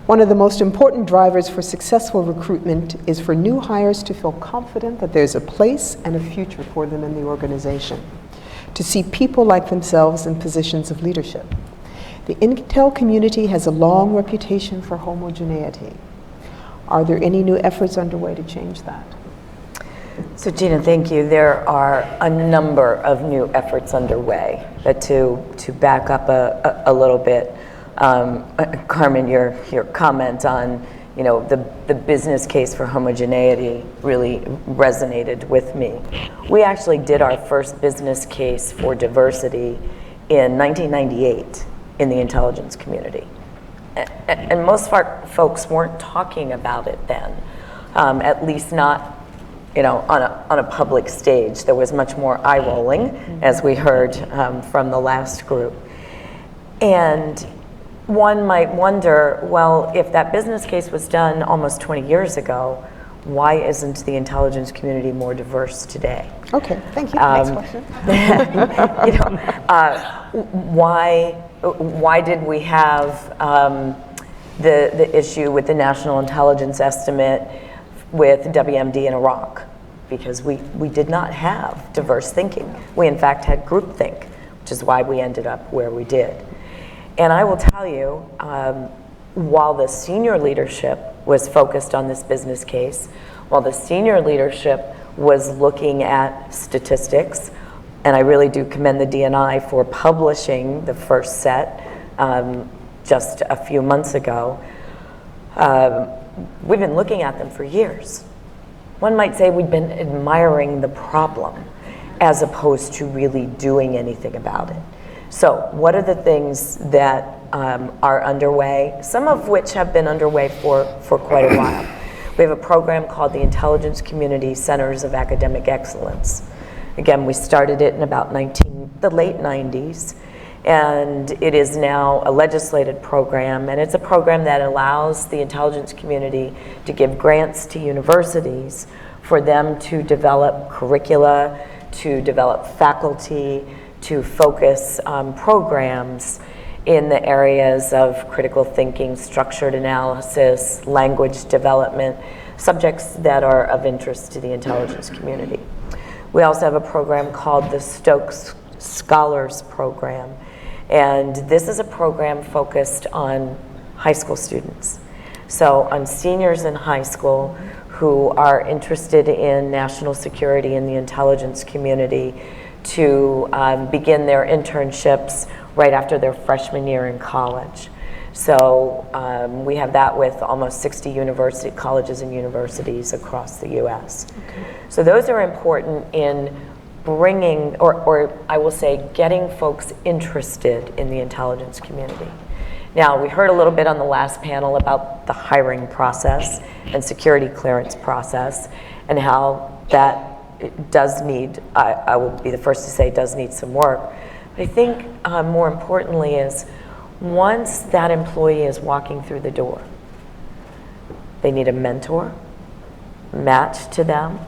One of the most important drivers for successful recruitment is for new hires to feel confident that there's a place and a future for them in the organization, to see people like themselves in positions of leadership. The Intel community has a long reputation for homogeneity. Are there any new efforts underway to change that? So Gina, thank you. There are a number of new efforts underway. But to back up a little bit, Carmen, your comment on the business case for homogeneity really resonated with me. We actually did our first business case for diversity in 1998 in the intelligence community. And most folks weren't talking about it then, at least not on a public stage. There was much more eye rolling, as we heard from the last group. And one might wonder, well, if that business case was done almost 20 years ago, why isn't the intelligence community more diverse today? Okay, thank you. Next question. Why did we have the issue with the national intelligence estimate with WMD in Iraq? Because we did not have diverse thinking. We in fact had groupthink, which is why we ended up where we did. And I will tell you, while the senior leadership was focused on this business case, while the senior leadership was looking at statistics, and I really do commend the DNI for publishing the first set just a few months ago, we've been looking at them for years. One might say we've been admiring the problem as opposed to really doing anything about it. So what are the things that are underway, some of which have been underway for quite a while? We have a program called the Intelligence Community Centers of Academic Excellence. Again, we started it in about the late 90s, and it is now a legislated program, and it's a program that allows the intelligence community to give grants to universities for them to develop curricula, to develop faculty, to focus programs in the areas of critical thinking, structured analysis, language development, subjects that are of interest to the intelligence community. We also have a program called the Stokes Scholars Program, and this is a program focused on high school students. So on seniors in high school who are interested in national security in the intelligence community to begin their internships right after their freshman year in college. So we have that with almost 60 colleges and universities across the US. Okay. So those are important in bringing, or I will say, getting folks interested in the intelligence community. Now, we heard a little bit on the last panel about the hiring process and security clearance process and how that does need, I will be the first to say, does need some work. But I think more importantly is once that employee is walking through the door, they need a mentor, matched to them,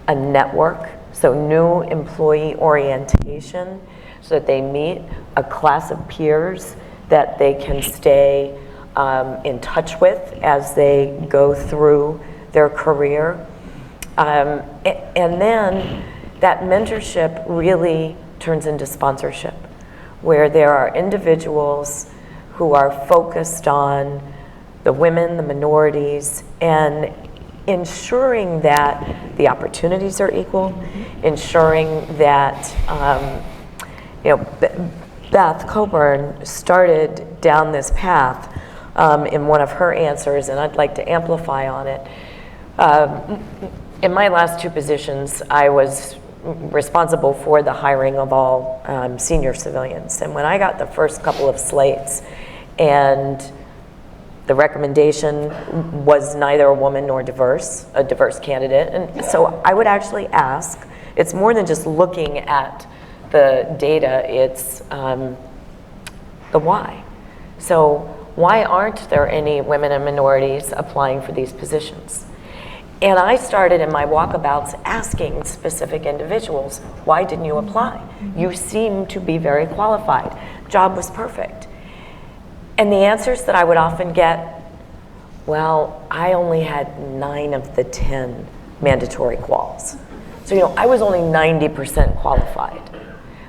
a network, so new employee orientation, so that they meet a class of peers that they can stay in touch with as they go through their career. And then that mentorship really turns into sponsorship, where there are individuals who are focused on the women, the minorities, and ensuring that the opportunities are equal, ensuring that, Beth Coburn started down this path in one of her answers, and I'd like to amplify on it. In my last two positions, I was responsible for the hiring of all senior civilians. And when I got the first couple of slates, and the recommendation was neither a woman nor a diverse candidate. And so I would actually ask, it's more than just looking at the data, it's the why. So why aren't there any women and minorities applying for these positions? And I started in my walkabouts asking specific individuals, why didn't you apply? You seem to be very qualified. Job was perfect. And the answers that I would often get, well, I only had 9 of the 10 mandatory quals. So, I was only 90% qualified.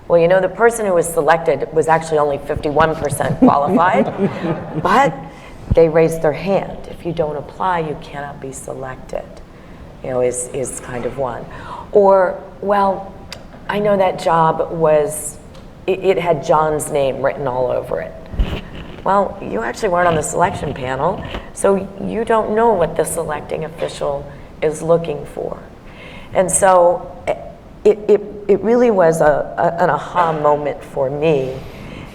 Well, the person who was selected was actually only 51% qualified, but they raised their hand. If you don't apply, you cannot be selected, is kind of one. Or, well, I know that job was, it had John's name written all over it. Well, you actually weren't on the selection panel, so you don't know what the selecting official is looking for. And so it really was an aha moment for me,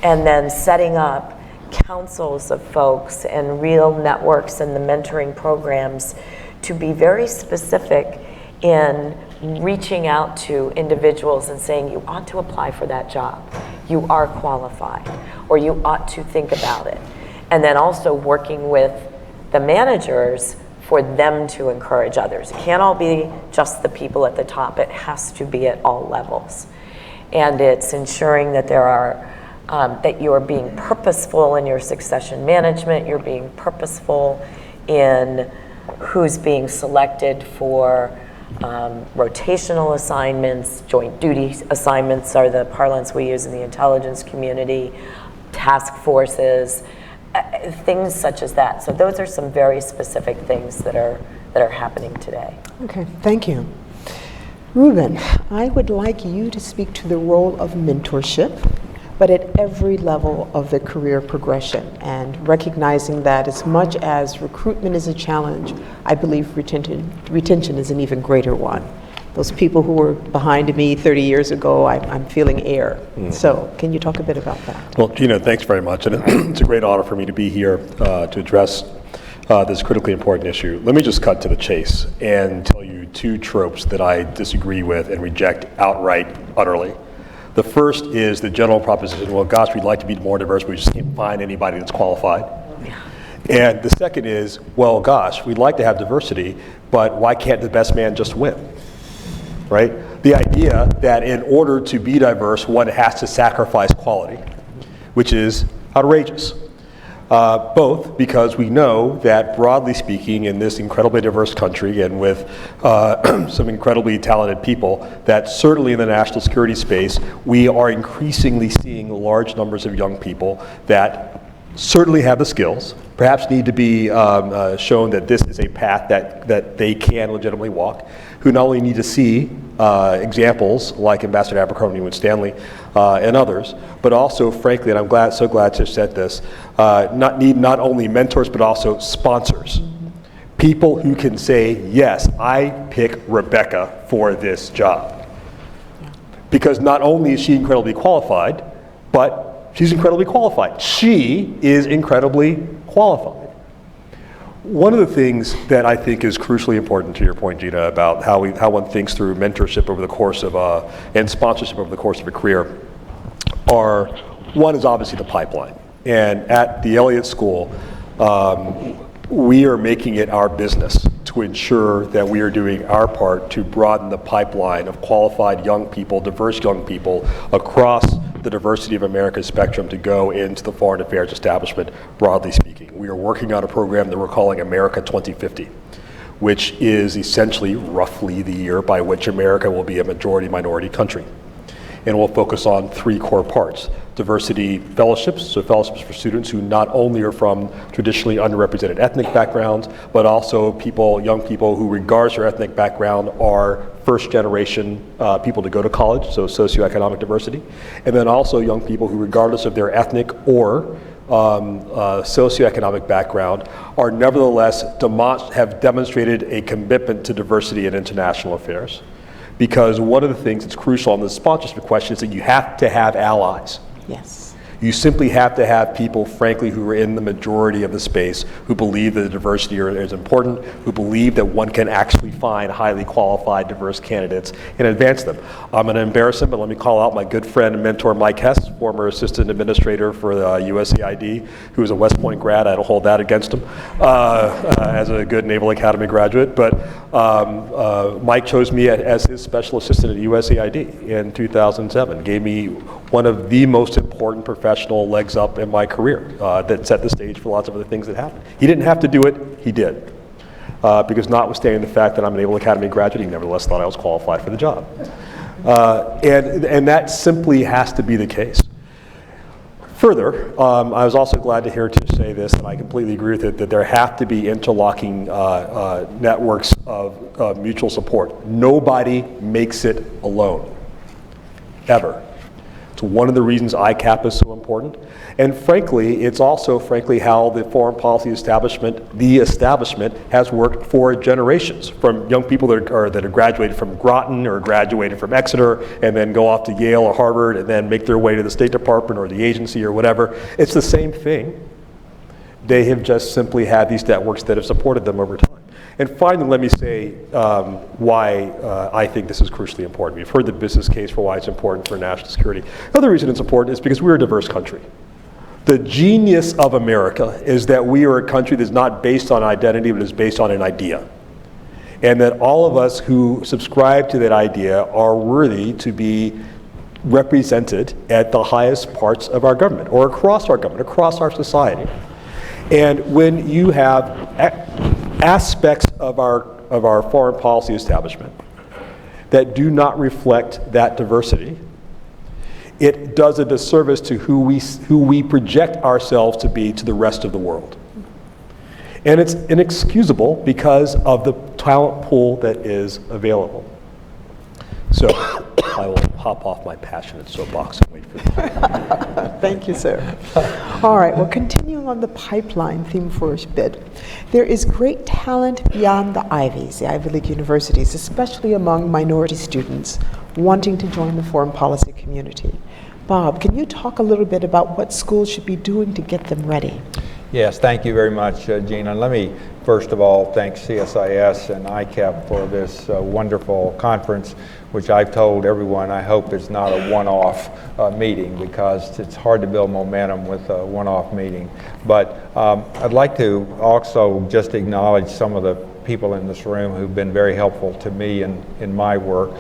and then setting up councils of folks and real networks and the mentoring programs to be very specific in reaching out to individuals and saying, you ought to apply for that job. You are qualified, or you ought to think about it. And then also working with the managers for them to encourage others. It can't all be just the people at the top. It has to be at all levels. And it's ensuring that there are, that you're being purposeful in your succession management, you're being purposeful in who's being selected for rotational assignments, joint duty assignments are the parlance we use in the intelligence community, task forces, things such as that. So those are some very specific things that are happening today. Okay, thank you. Ruben, I would like you to speak to the role of mentorship, but at every level of the career progression, and recognizing that as much as recruitment is a challenge, I believe retention is an even greater one. Those people who were behind me 30 years ago, I'm feeling air. So can you talk a bit about that? Well, Gina, thanks very much. And it's a great honor for me to be here to address this critically important issue. Let me just cut to the chase and tell you 2 tropes that I disagree with and reject outright, utterly. The first is the general proposition, well, gosh, we'd like to be more diverse, but we just can't find anybody that's qualified. And the second is, well, gosh, we'd like to have diversity, but why can't the best man just win? Right? The idea that in order to be diverse, one has to sacrifice quality, which is outrageous. Both because we know that, broadly speaking, in this incredibly diverse country and with some incredibly talented people, that certainly in the national security space, we are increasingly seeing large numbers of young people that certainly have the skills, perhaps need to be shown that this is a path that they can legitimately walk, who not only need to see examples like Ambassador Abercrombie and Stanley and others, but also, frankly, and I'm so glad to have said this, not only mentors, but also sponsors. People who can say, yes, I pick Rebecca for this job. Because not only is she incredibly qualified, but she's incredibly qualified. She is incredibly qualified. One of the things that I think is crucially important to your point, Gina, about how one thinks through mentorship over the course of and sponsorship over the course of a career one is obviously the pipeline. And at the Elliott School, we are making it our business to ensure that we are doing our part to broaden the pipeline of qualified young people, diverse young people across the diversity of America's spectrum to go into the foreign affairs establishment, broadly speaking. We are working on a program that we're calling America 2050, which is essentially roughly the year by which America will be a majority-minority country. And we'll focus on 3 core parts: diversity fellowships, so fellowships for students who not only are from traditionally underrepresented ethnic backgrounds, but also young people who, regardless of their ethnic background, are first generation people to go to college, so socioeconomic diversity. And then also young people who, regardless of their ethnic or socioeconomic background, are nevertheless have demonstrated a commitment to diversity in international affairs. Because one of the things that's crucial on the sponsorship question is that you have to have allies. Yes. You simply have to have people, frankly, who are in the majority of the space, who believe that the diversity is important, who believe that one can actually find highly qualified, diverse candidates and advance them. I'm going to embarrass him, but let me call out my good friend and mentor, Mike Hess, former assistant administrator for the USAID, who is a West Point grad. I don't hold that against him as a good Naval Academy graduate. But Mike chose me as his special assistant at USAID in 2007, gave me one of the most important professional legs up in my career that set the stage for lots of other things that happened. He didn't have to do it, he did. Because notwithstanding the fact that I'm a Naval Academy graduate, he nevertheless thought I was qualified for the job. And that simply has to be the case. Further, I was also glad to hear Tish say this, and I completely agree with it, that there have to be interlocking networks of mutual support. Nobody makes it alone, ever. It's one of the reasons ICAP is so important. And frankly, it's also, how the foreign policy establishment, has worked for generations, from young people that are graduated from Groton or graduated from Exeter and then go off to Yale or Harvard and then make their way to the State Department or the agency or whatever. It's the same thing. They have just simply had these networks that have supported them over time. And finally, let me say why I think this is crucially important. We've heard the business case for why it's important for national security. The other reason it's important is because we're a diverse country. The genius of America is that we are a country that's not based on identity, but is based on an idea. And that all of us who subscribe to that idea are worthy to be represented at the highest parts of our government, or across our government, across our society. And when you have aspects of our foreign policy establishment that do not reflect that diversity, it does a disservice to who we project ourselves to be to the rest of the world. And it's inexcusable because of the talent pool that is available. So I will hop off my passionate soapbox and wait for you. Thank you, sir. All right, well, continuing on the pipeline theme for a bit, there is great talent beyond the Ivies, the Ivy League universities, especially among minority students wanting to join the foreign policy community. Bob, can you talk a little bit about what schools should be doing to get them ready? Yes, thank you very much, Gina. Let me first of all thank CSIS and ICAP for this wonderful conference, which I've told everyone I hope is not a one-off meeting, because it's hard to build momentum with a one-off meeting. But I'd like to also just acknowledge some of the people in this room who've been very helpful to me in my work.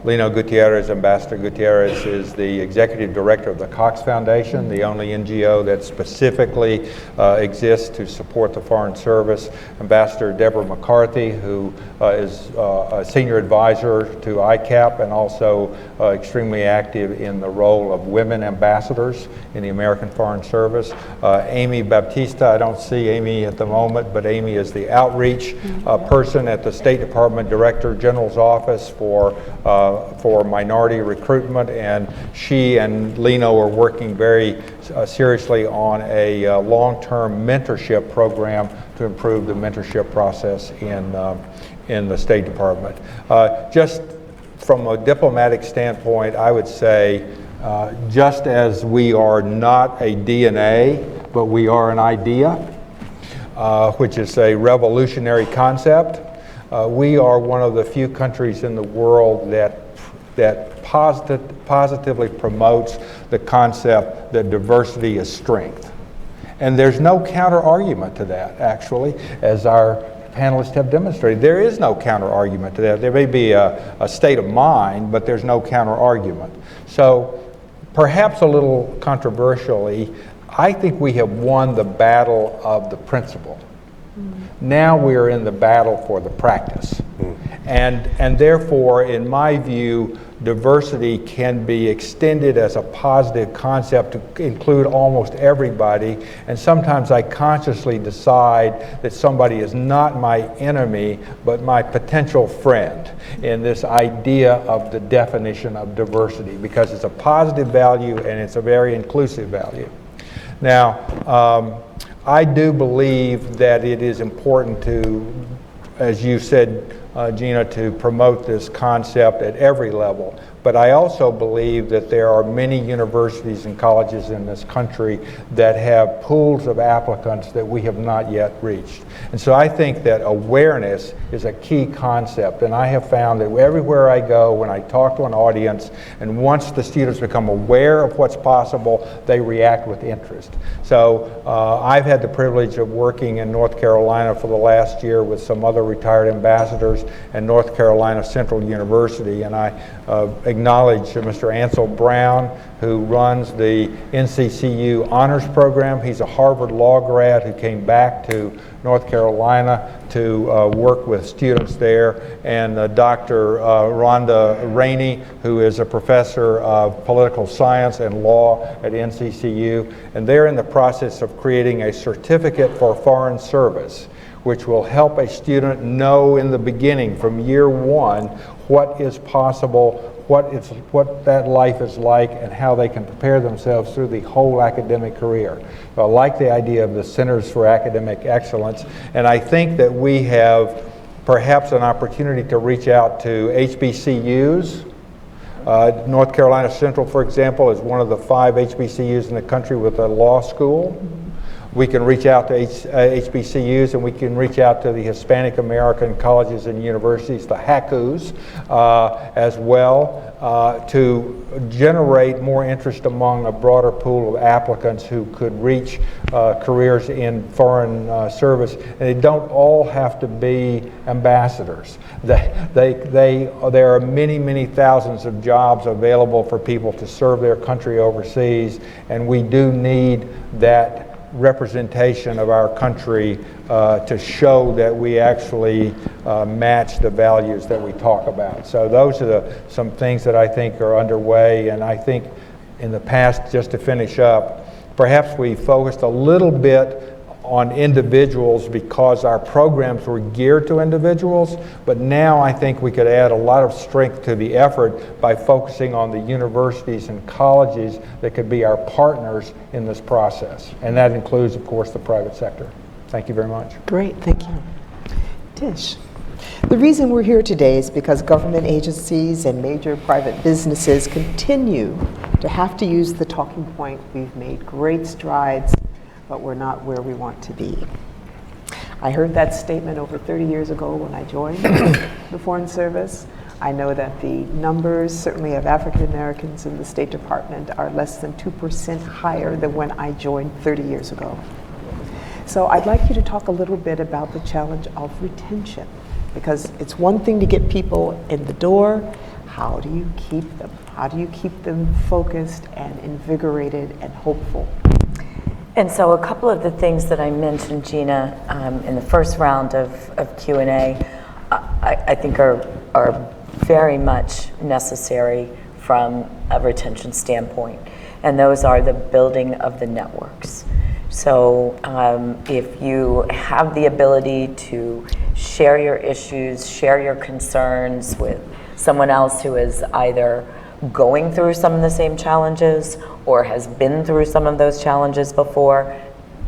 Lino Gutierrez, Ambassador Gutierrez, is the executive director of the Cox Foundation, the only NGO that specifically exists to support the Foreign Service. Ambassador Deborah McCarthy, who is a senior advisor to ICAP and also extremely active in the role of women ambassadors in the American Foreign Service. Amy Baptista, I don't see Amy at the moment, but Amy is the outreach person at the State Department Director General's Office for minority recruitment, and she and Lino are working very seriously on a long-term mentorship program to improve the mentorship process in the State Department. Just from a diplomatic standpoint, I would say, just as we are not a DNA, but we are an idea, which is a revolutionary concept. We are one of the few countries in the world that positively promotes the concept that diversity is strength. And there's no counter argument to that, actually, as our panelists have demonstrated. There is no counter argument to that. There may be a state of mind, but there's no counter argument. So perhaps a little controversially, I think we have won the battle of the principle. Now we are in the battle for the practice. And therefore, in my view, diversity can be extended as a positive concept to include almost everybody. And sometimes I consciously decide that somebody is not my enemy, but my potential friend in this idea of the definition of diversity, because it's a positive value and it's a very inclusive value. Now, I do believe that it is important to, as you said, Gina, to promote this concept at every level. But I also believe that there are many universities and colleges in this country that have pools of applicants that we have not yet reached. And so I think that awareness is a key concept. And I have found that everywhere I go, when I talk to an audience, and once the students become aware of what's possible, they react with interest. So I've had the privilege of working in North Carolina for the last year with some other retired ambassadors and North Carolina Central University. And I acknowledge Mr. Ansel Brown, who runs the NCCU Honors Program. He's a Harvard Law grad who came back to North Carolina to work with students there, and Dr. Rhonda Rainey, who is a professor of political science and law at NCCU, and they're in the process of creating a certificate for foreign service, which will help a student know in the beginning, from year one, what is possible, what that life is like, and how they can prepare themselves through the whole academic career. So I like the idea of the Centers for Academic Excellence, and I think that we have perhaps an opportunity to reach out to HBCUs. North Carolina Central, for example, is one of the 5 HBCUs in the country with a law school. We can reach out to HBCUs, and we can reach out to the Hispanic American colleges and universities, the HACUs, as well, to generate more interest among a broader pool of applicants who could reach careers in foreign service. And they don't all have to be ambassadors. There are many, many thousands of jobs available for people to serve their country overseas, and we do need that representation of our country to show that we actually match the values that we talk about. So those are some things that I think are underway, and I think in the past, just to finish up, perhaps we focused a little bit on individuals because our programs were geared to individuals, but now I think we could add a lot of strength to the effort by focusing on the universities and colleges that could be our partners in this process. And that includes, of course, the private sector. Thank you very much. Great, thank you. Tish. The reason we're here today is because government agencies and major private businesses continue to have to use the talking point, we've made great strides, but we're not where we want to be. I heard that statement over 30 years ago when I joined the Foreign Service. I know that the numbers, certainly of African Americans in the State Department, are less than 2% higher than when I joined 30 years ago. So I'd like you to talk a little bit about the challenge of retention, because it's one thing to get people in the door. How do you keep them? How do you keep them focused and invigorated and hopeful? And so a couple of the things that I mentioned, Gina, in the first round of Q&A, I think are very much necessary from a retention standpoint. And those are the building of the networks. So if you have the ability to share your issues, share your concerns with someone else who is either going through some of the same challenges or has been through some of those challenges before,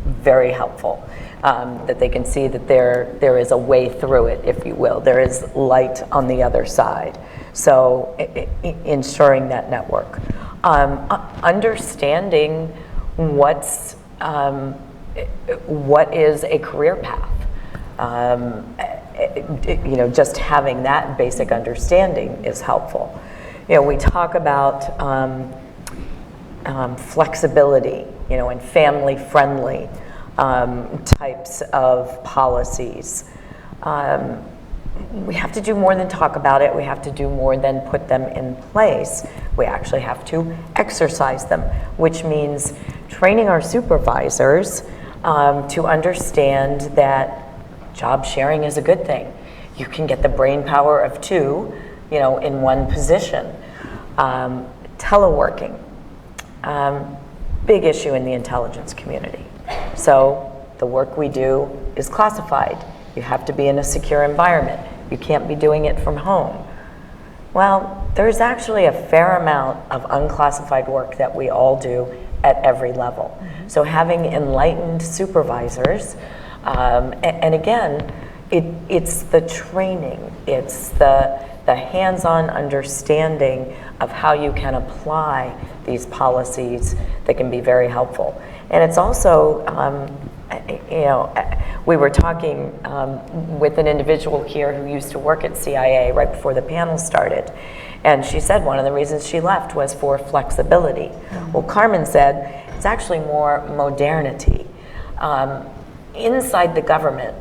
very helpful. That they can see that there is a way through it, if you will. There is light on the other side. So ensuring that network. Understanding what is a career path. Just having that basic understanding is helpful. We talk about flexibility, and family-friendly types of policies. We have to do more than talk about it. We have to do more than put them in place. We actually have to exercise them, which means training our supervisors to understand that job sharing is a good thing. You can get the brain power of 2, in one position. Teleworking, big issue in the intelligence community. So the work we do is classified. You have to be in a secure environment. You can't be doing it from home. Well, there's actually a fair amount of unclassified work that we all do at every level. So having enlightened supervisors, and again, it's the training, it's the hands-on understanding of how you can apply these policies that can be very helpful. And it's also, we were talking with an individual here who used to work at CIA right before the panel started. And she said one of the reasons she left was for flexibility. Well, Carmen said it's actually more modernity. Inside the government,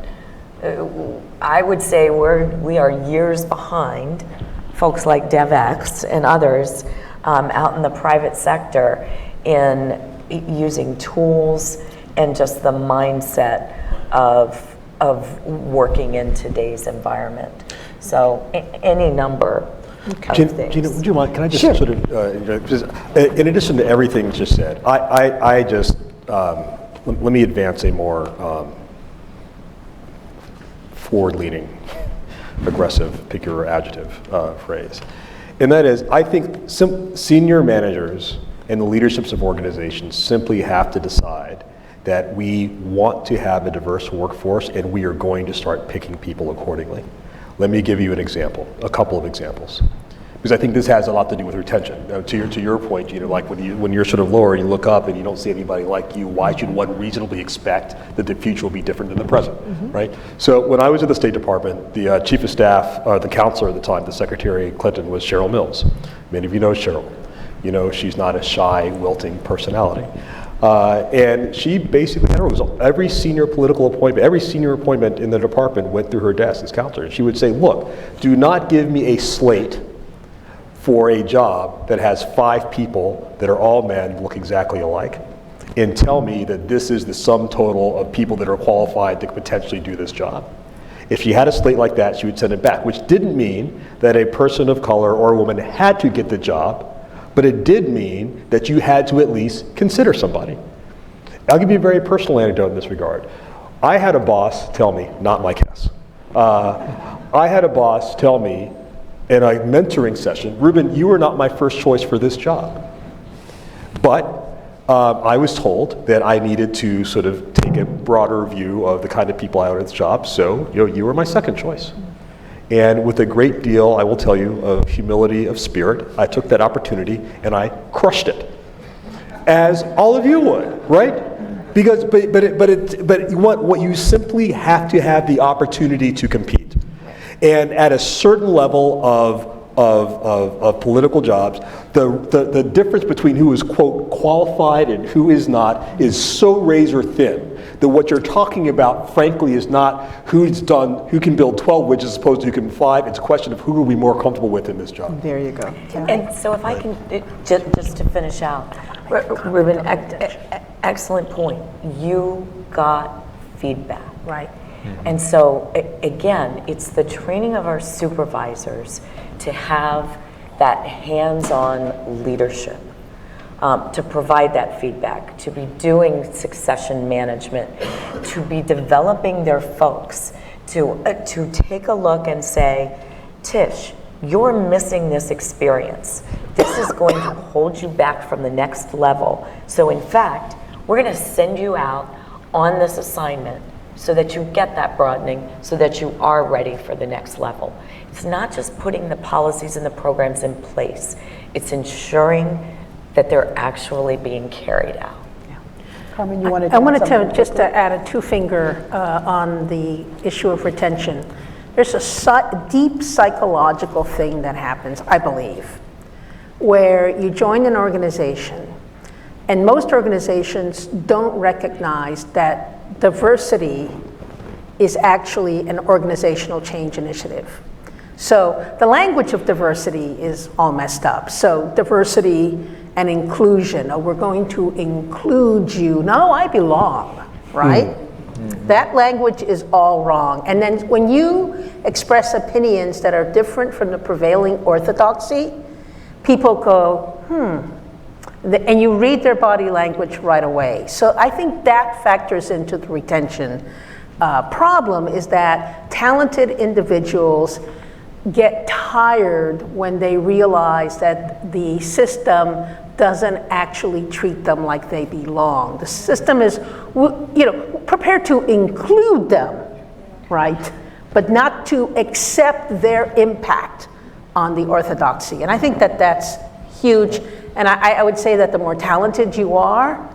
I would say we are years behind folks like DevX and others out in the private sector in using tools and just the mindset of working in today's environment. So any number of things. Gina, would you mind, can I just Sure. sort of, just, in addition to everything just said, I just, let me advance a more forward-leaning, aggressive, pick your adjective phrase. And that is, I think senior managers and the leaderships of organizations simply have to decide that we want to have a diverse workforce and we are going to start picking people accordingly. Let me give you an example, a couple of examples. Because I think this has a lot to do with retention. To your point, like when you're sort of lower, you look up and you don't see anybody like you, why should one reasonably expect that the future will be different than the present, right? So when I was at the State Department, the chief of staff, the counselor at the time, the Secretary Clinton, was Cheryl Mills. Many of you know Cheryl. You know, she's not a shy, wilting personality. And she basically, every senior political appointment, every senior appointment in the department went through her desk as counselor. And she would say, look, do not give me a slate for a job that has 5 people that are all men who look exactly alike, and tell me that this is the sum total of people that are qualified to potentially do this job. If she had a slate like that, she would send it back, which didn't mean that a person of color or a woman had to get the job, but it did mean that you had to at least consider somebody. I'll give you a very personal anecdote in this regard. I had a boss tell me, not Mike Hess, I had a boss tell me in a mentoring session, Ruben, you were not my first choice for this job. But I was told that I needed to sort of take a broader view of the kind of people I wanted at this job, so you were my second choice. And with a great deal, I will tell you, of humility of spirit, I took that opportunity and I crushed it, as all of you would, right? Because, but what you simply have to have the opportunity to compete, and at a certain level of political jobs, the difference between who is quote qualified and who is not is so razor thin that what you're talking about, frankly, is not who can build 12 widgets as opposed to who can 5. It's a question of who are we more comfortable with in this job. There you go. And so if I can, just to finish out, Ruben, excellent point. You got feedback. Right. And so, again, it's the training of our supervisors to have that hands-on leadership, to provide that feedback, to be doing succession management, to be developing their folks, to take a look and say, Tish, you're missing this experience. This is going to hold you back from the next level. So in fact, we're going to send you out on this assignment so that you get that broadening, so that you are ready for the next level. It's not just putting the policies and the programs in place, it's ensuring that they're actually being carried out. Carmen, you wanted to I add wanted to something? just to add a 2-finger on the issue of retention. There's a deep psychological thing that happens, I believe, where you join an organization, and most organizations don't recognize that diversity is actually an organizational change initiative. So the language of diversity is all messed up. So diversity and inclusion, we're going to include you. No, I belong, right? That language is all wrong. And then when you express opinions that are different from the prevailing orthodoxy, people go, and you read their body language right away. So I think that factors into the retention problem, is that talented individuals get tired when they realize that the system doesn't actually treat them like they belong. The system is, prepared to include them, right? But not to accept their impact on the orthodoxy. And I think that that's huge. And I would say that the more talented you are,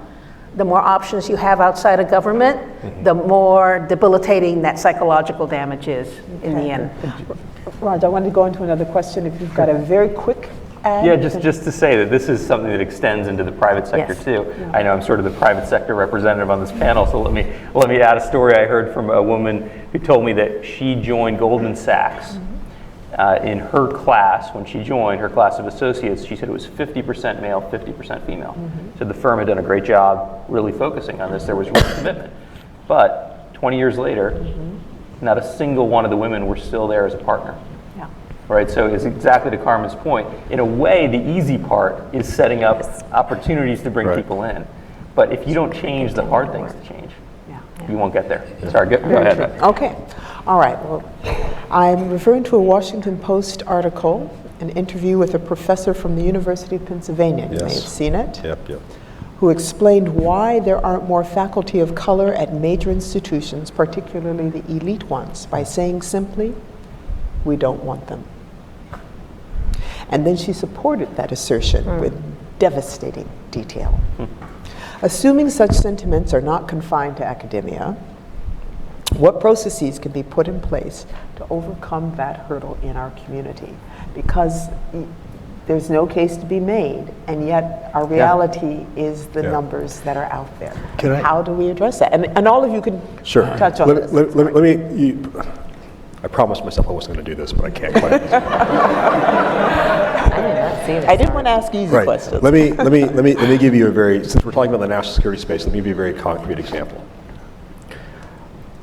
the more options you have outside of government, the more debilitating that psychological damage is in the end. Raj, I wanted to go into another question. If you've got a very quick add. Yeah, just to say that this is something that extends into the private sector too. Yeah. I know I'm sort of the private sector representative on this panel, so let me add a story I heard from a woman who told me that she joined Goldman Sachs. In her class, when she joined her class of associates, she said it was 50% male, 50% female. So the firm had done a great job really focusing on this. There was real commitment. But 20 years later, not a single one of the women were still there as a partner. Yeah. Right, so it's exactly to Carmen's point. In a way, the easy part is setting up opportunities to bring people in. But if you don't change the hard things to change, you won't get there. Sorry, go ahead. Okay. All right. Well, I'm referring to a Washington Post article, an interview with a professor from the University of Pennsylvania. You may have seen it. Yep. Who explained why there aren't more faculty of color at major institutions, particularly the elite ones, by saying simply, we don't want them. And then she supported that assertion with devastating detail. Assuming such sentiments are not confined to academia, what processes can be put in place to overcome that hurdle in our community? Because there's no case to be made, and yet our reality is the numbers that are out there. How do we address that? And all of you can touch on this. Let me I promised myself I wasn't going to do this, but I can't quite. I didn't want to ask easy questions. Let me give you a very, since we're talking about the national security space, let me give you a very concrete example.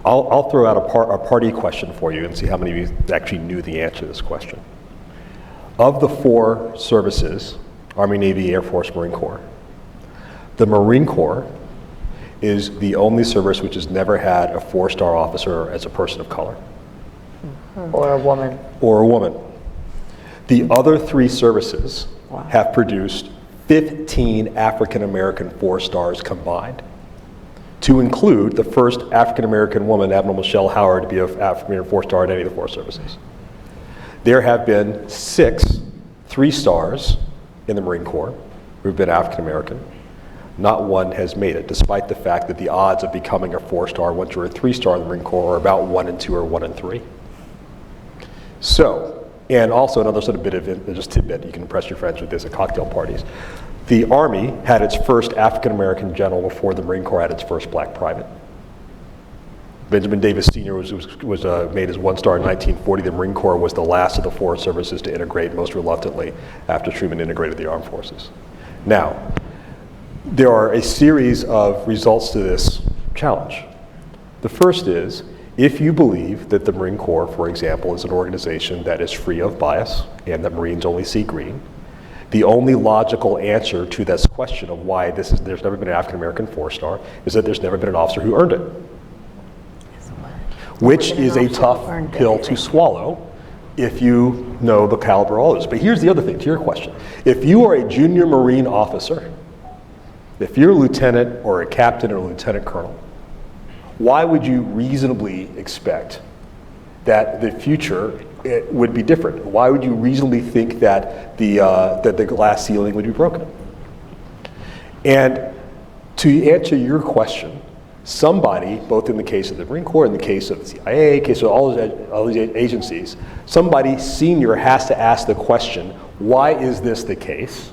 I'll throw out a party question for you and see how many of you actually knew the answer to this question. Of the 4 services, Army, Navy, Air Force, Marine Corps, the Marine Corps is the only service which has never had a 4-star officer as a person of color. Or a woman. Or a woman. The other 3 services have produced 15 African American 4-stars combined, to include the first African American woman, Admiral Michelle Howard, to be an African American 4-star in any of the 4 services. There have been 6 3-stars in the Marine Corps who have been African American. Not one has made it, despite the fact that the odds of becoming a 4-star once you're a 3-star in the Marine Corps are about 1 in 2 or 1 in 3. So, and also another sort of bit of just tidbit, you can impress your friends with this at cocktail parties. The Army had its first African American general before the Marine Corps had its first black private. Benjamin Davis Sr. was made as 1-star in 1940. The Marine Corps was the last of the 4 services to integrate most reluctantly after Truman integrated the armed forces. Now, there are a series of results to this challenge. The first is, if you believe that the Marine Corps, for example, is an organization that is free of bias and that Marines only see green, the only logical answer to this question of why there's never been an African American 4-star is that there's never been an officer who earned it. Which is a tough pill to swallow if you know the caliber of all this. But here's the other thing to your question. If you are a junior Marine officer, if you're a lieutenant or a captain or a lieutenant colonel, why would you reasonably expect that the future would be different? Why would you reasonably think that the glass ceiling would be broken? And to answer your question, somebody, both in the case of the Marine Corps, in the case of the CIA, in the case of all these agencies, somebody senior has to ask the question, why is this the case?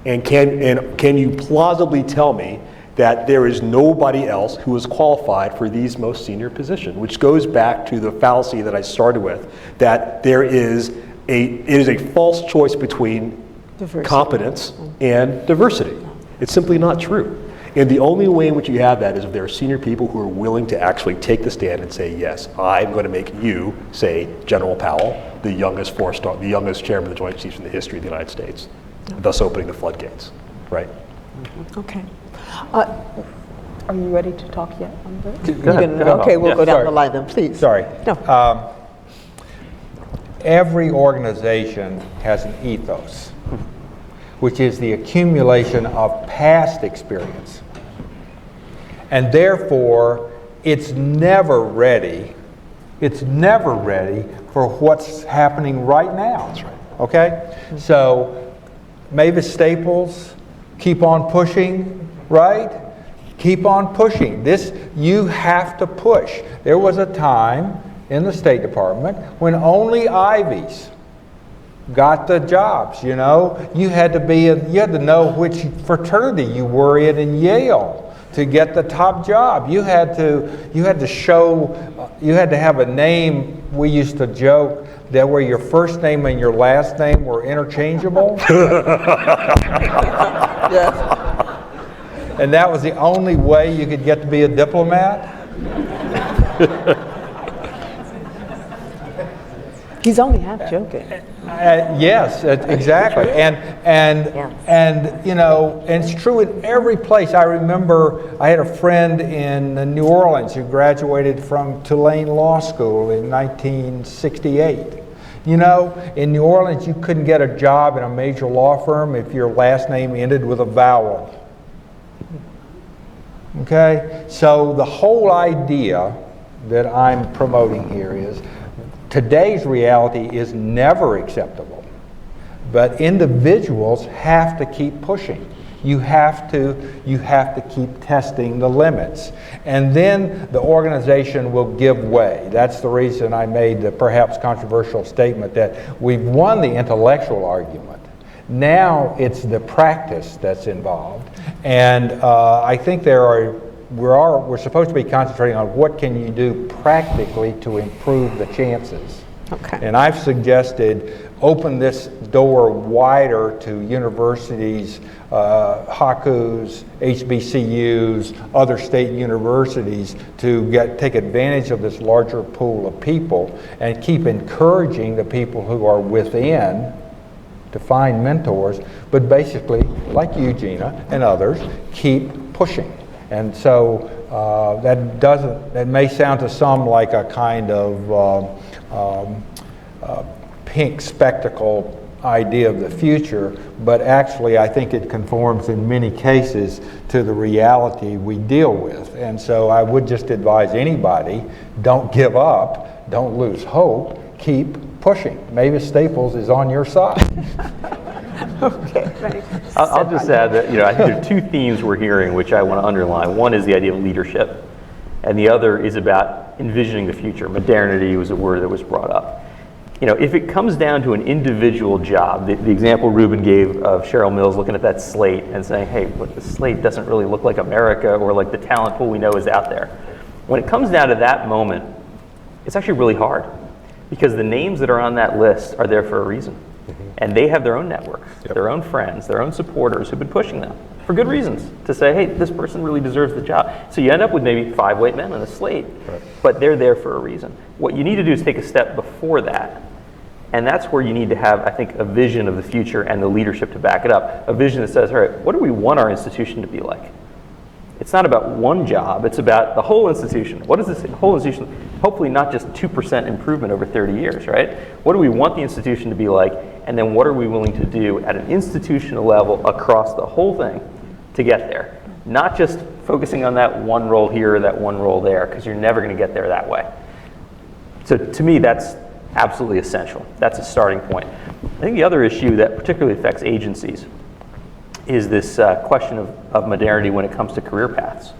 And can you plausibly tell me that there is nobody else who is qualified for these most senior positions, which goes back to the fallacy that I started with, that it is a false choice between competence and diversity. It's simply not true. And the only way in which you have that is if there are senior people who are willing to actually take the stand and say, yes, I'm going to make you, say, General Powell, the youngest the youngest chairman of the Joint Chiefs in the history of the United States, thus opening the floodgates, right? Okay. Are you ready to talk yet? Go ahead. Okay, we'll go down Sorry. the line then, please. Sorry. No. Every organization has an ethos, which is the accumulation of past experience. And therefore, it's never ready for what's happening right now. That's right. Okay? So, Mavis Staples, keep on pushing, right? Keep on pushing. You have to push. There was a time in the State Department when only Ivies got the jobs, you know. You had to know which fraternity you were in Yale to get the top job. You had to have a name. We used to joke that where your first name and your last name were interchangeable. Yes. And that was the only way you could get to be a diplomat. He's only half joking. Yes, exactly. And you know, and it's true in every place. I remember I had a friend in New Orleans who graduated from Tulane Law School in 1968. You know, in New Orleans, you couldn't get a job in a major law firm if your last name ended with a vowel. Okay? So the whole idea that I'm promoting here is today's reality is never acceptable, but individuals have to keep pushing. You have to keep testing the limits, and then the organization will give way. That's the reason I made the perhaps controversial statement that we've won the intellectual argument. Now it's the practice that's involved, and I think we're supposed to be concentrating on what can you do practically to improve the chances. Okay. And I've suggested open this door wider to universities, HACUs, HBCUs, other state universities to take advantage of this larger pool of people and keep encouraging the people who are within to find mentors, but basically, like you, Gina, and others, keep pushing. And so that may sound to some like a kind of pink spectacle idea of the future, but actually I think it conforms in many cases to the reality we deal with. And so I would just advise anybody, don't give up, don't lose hope, keep pushing. Mavis Staples is on your side. Okay, right. I'll just add that, I think there are two themes we're hearing which I want to underline. One is the idea of leadership, and the other is about envisioning the future. Modernity was a word that was brought up. If it comes down to an individual job, the example Ruben gave of Cheryl Mills looking at that slate and saying, hey, look, the slate doesn't really look like America or like the talent pool we know is out there. When it comes down to that moment, it's actually really hard because the names that are on that list are there for a reason. And they have their own networks, their own friends, their own supporters who've been pushing them for good reasons to say, hey, this person really deserves the job. So you end up with maybe 5 white men on the slate, but they're there for a reason. What you need to do is take a step before that. And that's where you need to have, I think, a vision of the future and the leadership to back it up. A vision that says, all right, what do we want our institution to be like? It's not about one job, it's about the whole institution. What is this whole institution? Hopefully not just 2% improvement over 30 years, right? What do we want the institution to be like? And then what are we willing to do at an institutional level across the whole thing to get there? Not just focusing on that one role here or that one role there, because you're never going to get there that way. So to me, that's absolutely essential. That's a starting point. I think the other issue that particularly affects agencies is this question of modernity when it comes to career paths.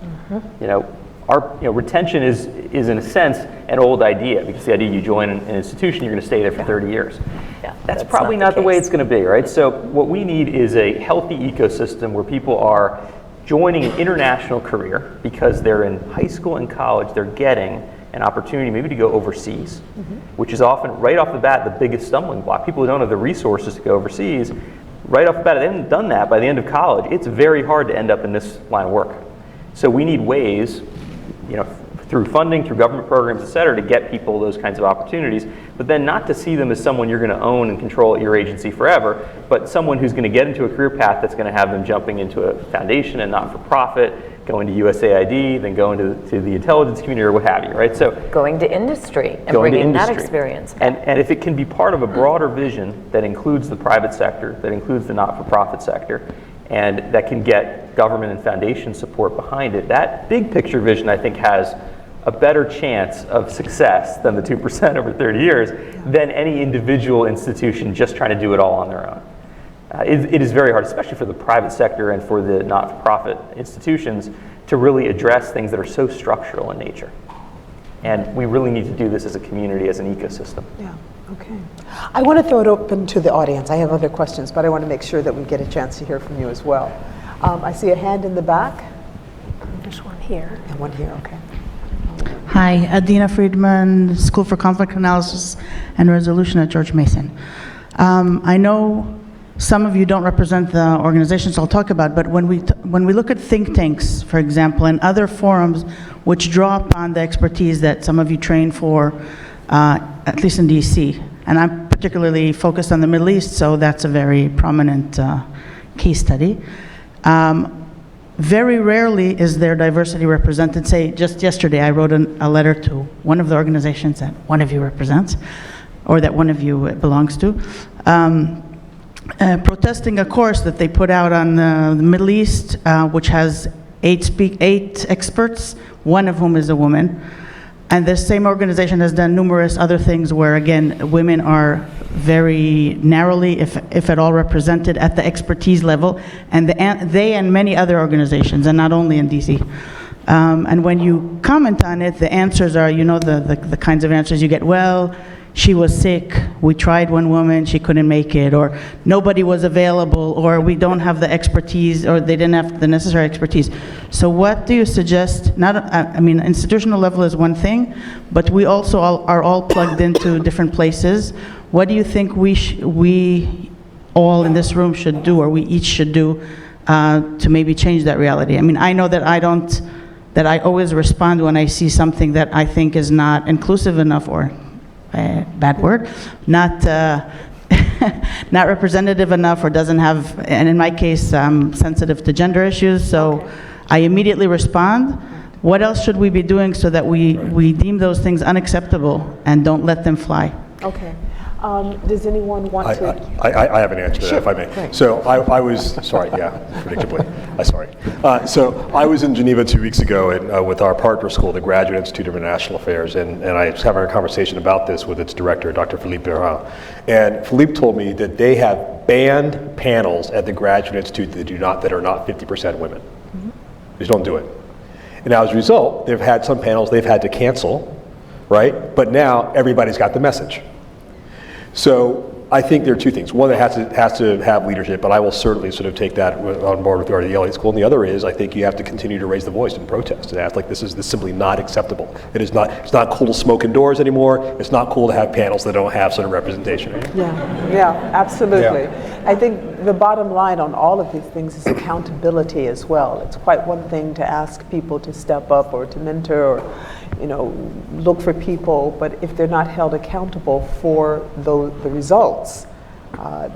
Retention is in a sense an old idea, because the idea you join an institution, you're going to stay there for 30 years. Yeah, that's probably not the way it's going to be, right? So what we need is a healthy ecosystem where people are joining an international career because they're in high school and college, they're getting an opportunity maybe to go overseas, which is often right off the bat the biggest stumbling block. People who don't have the resources to go overseas right off the bat, if they haven't done that by the end of college, it's very hard to end up in this line of work. So we need ways, through funding, through government programs, et cetera, to get people those kinds of opportunities, but then not to see them as someone you're going to own and control at your agency forever, but someone who's going to get into a career path that's going to have them jumping into a foundation and not-for-profit, going to USAID, then going to the intelligence community or what have you, right? So going to industry and bringing that experience back. And if it can be part of a broader vision that includes the private sector, that includes the not-for-profit sector, and that can get government and foundation support behind it, that big picture vision, I think, has a better chance of success than the 2% over 30 years than any individual institution just trying to do it all on their own. It is very hard, especially for the private sector and for the not-for-profit institutions, to really address things that are so structural in nature. And we really need to do this as a community, as an ecosystem. Yeah, okay. I want to throw it open to the audience. I have other questions, but I want to make sure that we get a chance to hear from you as well. I see a hand in the back. There's one here. And one here, okay. Hi, Adina Friedman, School for Conflict Analysis and Resolution at George Mason. I know some of you don't represent the organizations I'll talk about, but when we look at think tanks, for example, and other forums which draw upon the expertise that some of you train for, at least in DC, and I'm particularly focused on the Middle East, so that's a very prominent case study. Very rarely is there diversity represented. Say, just yesterday, I wrote a letter to one of the organizations that one of you represents, or that one of you belongs to, protesting a course that they put out on the Middle East, which has eight experts, one of whom is a woman. And this same organization has done numerous other things where, again, women are very narrowly, if at all, represented at the expertise level, and they and many other organizations, and not only in DC. And when you comment on it, the answers are, the kinds of answers you get. Well, she was sick, we tried one woman, she couldn't make it, or nobody was available, or we don't have the expertise, or they didn't have the necessary expertise. So what do you suggest? Institutional level is one thing, but we also are all plugged into different places. What do you think we all in this room should do, or we each should do, to maybe change that reality? I know that I always respond when I see something that I think is not inclusive enough, or bad word, not not representative enough, or doesn't have, and in my case, I'm sensitive to gender issues, so I immediately respond. What else should we be doing so that we deem those things unacceptable and don't let them fly? Okay. Does anyone want to? I have an answer to that, if I may. Great. So I was, sorry, yeah, predictably, sorry. So I was in Geneva 2 weeks ago with our partner school, the Graduate Institute of International Affairs, and I was having a conversation about this with its director, Dr. Philippe Perrin. And Philippe told me that they have banned panels at the Graduate Institute that are not 50% women. Mm-hmm. They just don't do it. And as a result, they've had some panels they've had to cancel, right? But now everybody's got the message. So I think there are two things. One, it has to have leadership, but I will certainly sort of take that on board with the Elliott School. And the other is, I think you have to continue to raise the voice and protest and act like this is simply not acceptable. It's not cool to smoke indoors anymore. It's not cool to have panels that don't have sort of representation. Yeah, absolutely. Yeah. I think the bottom line on all of these things is accountability as well. It's quite one thing to ask people to step up or to mentor or look for people, but if they're not held accountable for the results,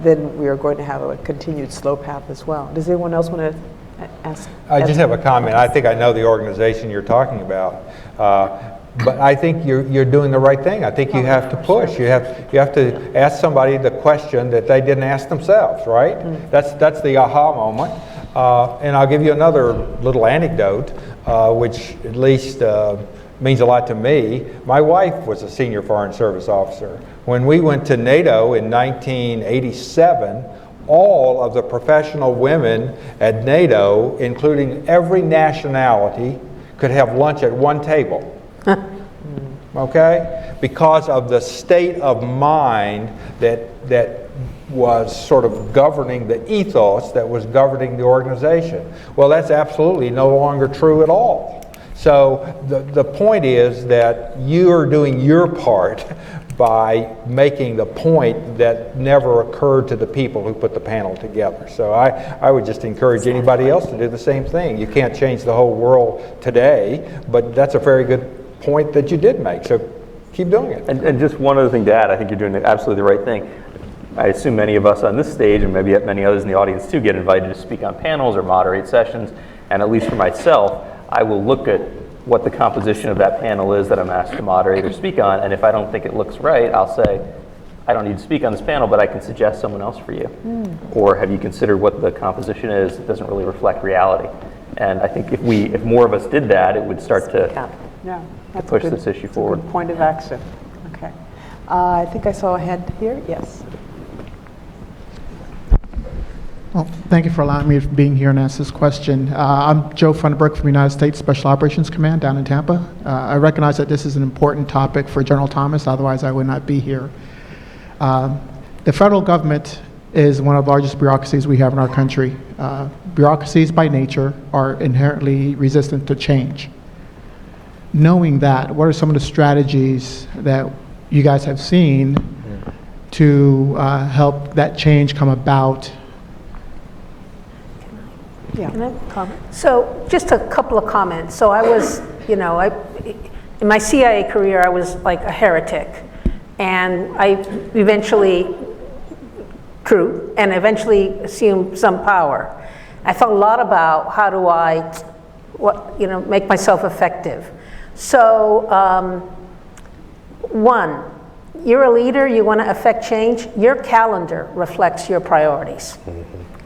then we are going to have a continued slow path as well. Does anyone else want to ask? I just have a comment. I think I know the organization you're talking about, but I think you're doing the right thing. I think you have to push. You have to ask somebody the question that they didn't ask themselves, right? Mm. That's the aha moment. And I'll give you another little anecdote, which at least means a lot to me. My wife was a senior Foreign Service officer. When we went to NATO in 1987, all of the professional women at NATO, including every nationality, could have lunch at one table. Okay? Because of the state of mind that was sort of governing the ethos that was governing the organization. Well, that's absolutely no longer true at all. So the point is that you are doing your part by making the point that never occurred to the people who put the panel together. So I would just encourage anybody else to do the same thing. You can't change the whole world today, but that's a very good point that you did make. So keep doing it. And just one other thing to add, I think you're doing absolutely the right thing. I assume many of us on this stage, and maybe many others in the audience too, get invited to speak on panels or moderate sessions. And at least for myself, I will look at what the composition of that panel is that I'm asked to moderate or speak on, and if I don't think it looks right, I'll say, I don't need to speak on this panel, but I can suggest someone else for you. Or have you considered what the composition is? It doesn't really reflect reality. And I think if more of us did that, it would start to push this issue forward. Good point of action. Okay. I think I saw a hand here. Yes. Well, thank you for allowing me to being here and ask this question. I'm Joe Funderburk from the United States Special Operations Command down in Tampa. I recognize that this is an important topic for General Thomas, otherwise I would not be here. The federal government is one of the largest bureaucracies we have in our country. Bureaucracies by nature are inherently resistant to change. Knowing that, what are some of the strategies that you guys have seen to help that change come about? Yeah. Can I comment? So just a couple of comments. So I was, in my CIA career, I was like a heretic. And I eventually grew and eventually assumed some power. I thought a lot about how do I, make myself effective. So one, you're a leader, you want to affect change, your calendar reflects your priorities,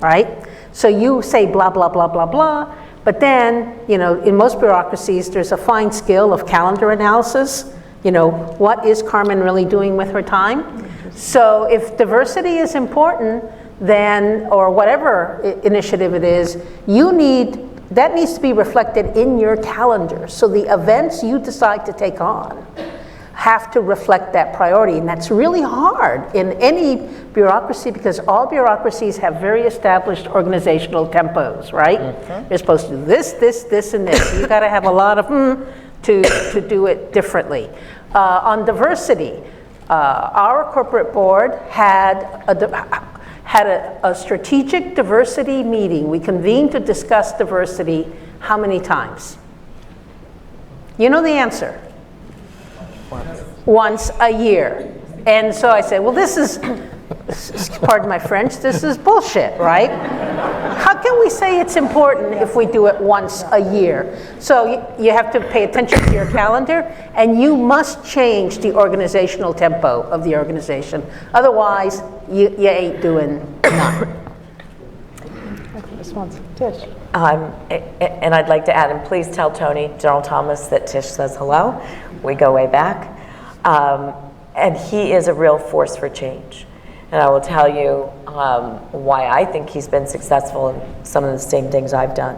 right? So you say blah, blah, blah, blah, blah, but then, in most bureaucracies, there's a fine skill of calendar analysis. What is Carmen really doing with her time? So if diversity is important, then, or whatever initiative it is, that needs to be reflected in your calendar. So the events you decide to take on have to reflect that priority. And that's really hard in any bureaucracy because all bureaucracies have very established organizational tempos, right? You're supposed to do this, this, this, and this. You've got to have a lot of to do it differently. On diversity, our corporate board had a strategic diversity meeting. We convened to discuss diversity how many times? You know the answer. Once a year. And so I said, well, this is, pardon my French, this is bullshit, right? How can we say it's important if we do it once a year? So you have to pay attention to your calendar, and you must change the organizational tempo of the organization. Otherwise, you ain't doing none. Response. Tish. And I'd like to add, and please tell Tony, General Thomas, that Tish says hello. We go way back. And he is a real force for change. And I will tell you why I think he's been successful in some of the same things I've done.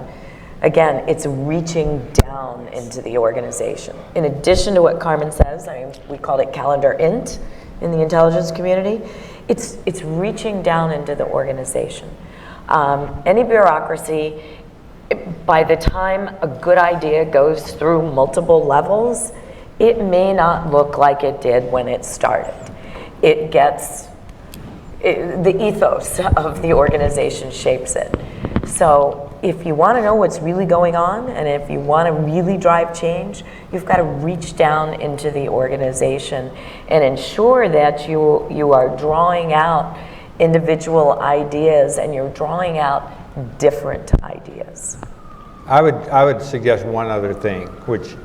Again, it's reaching down into the organization. In addition to what Carmen says, we called it calendar int in the intelligence community, it's reaching down into the organization. Any bureaucracy, by the time a good idea goes through multiple levels, it may not look like it did when it started. The ethos of the organization shapes it. So if you want to know what's really going on, and if you want to really drive change, you've got to reach down into the organization and ensure that you are drawing out individual ideas and you're drawing out different ideas. I would suggest one other thing, which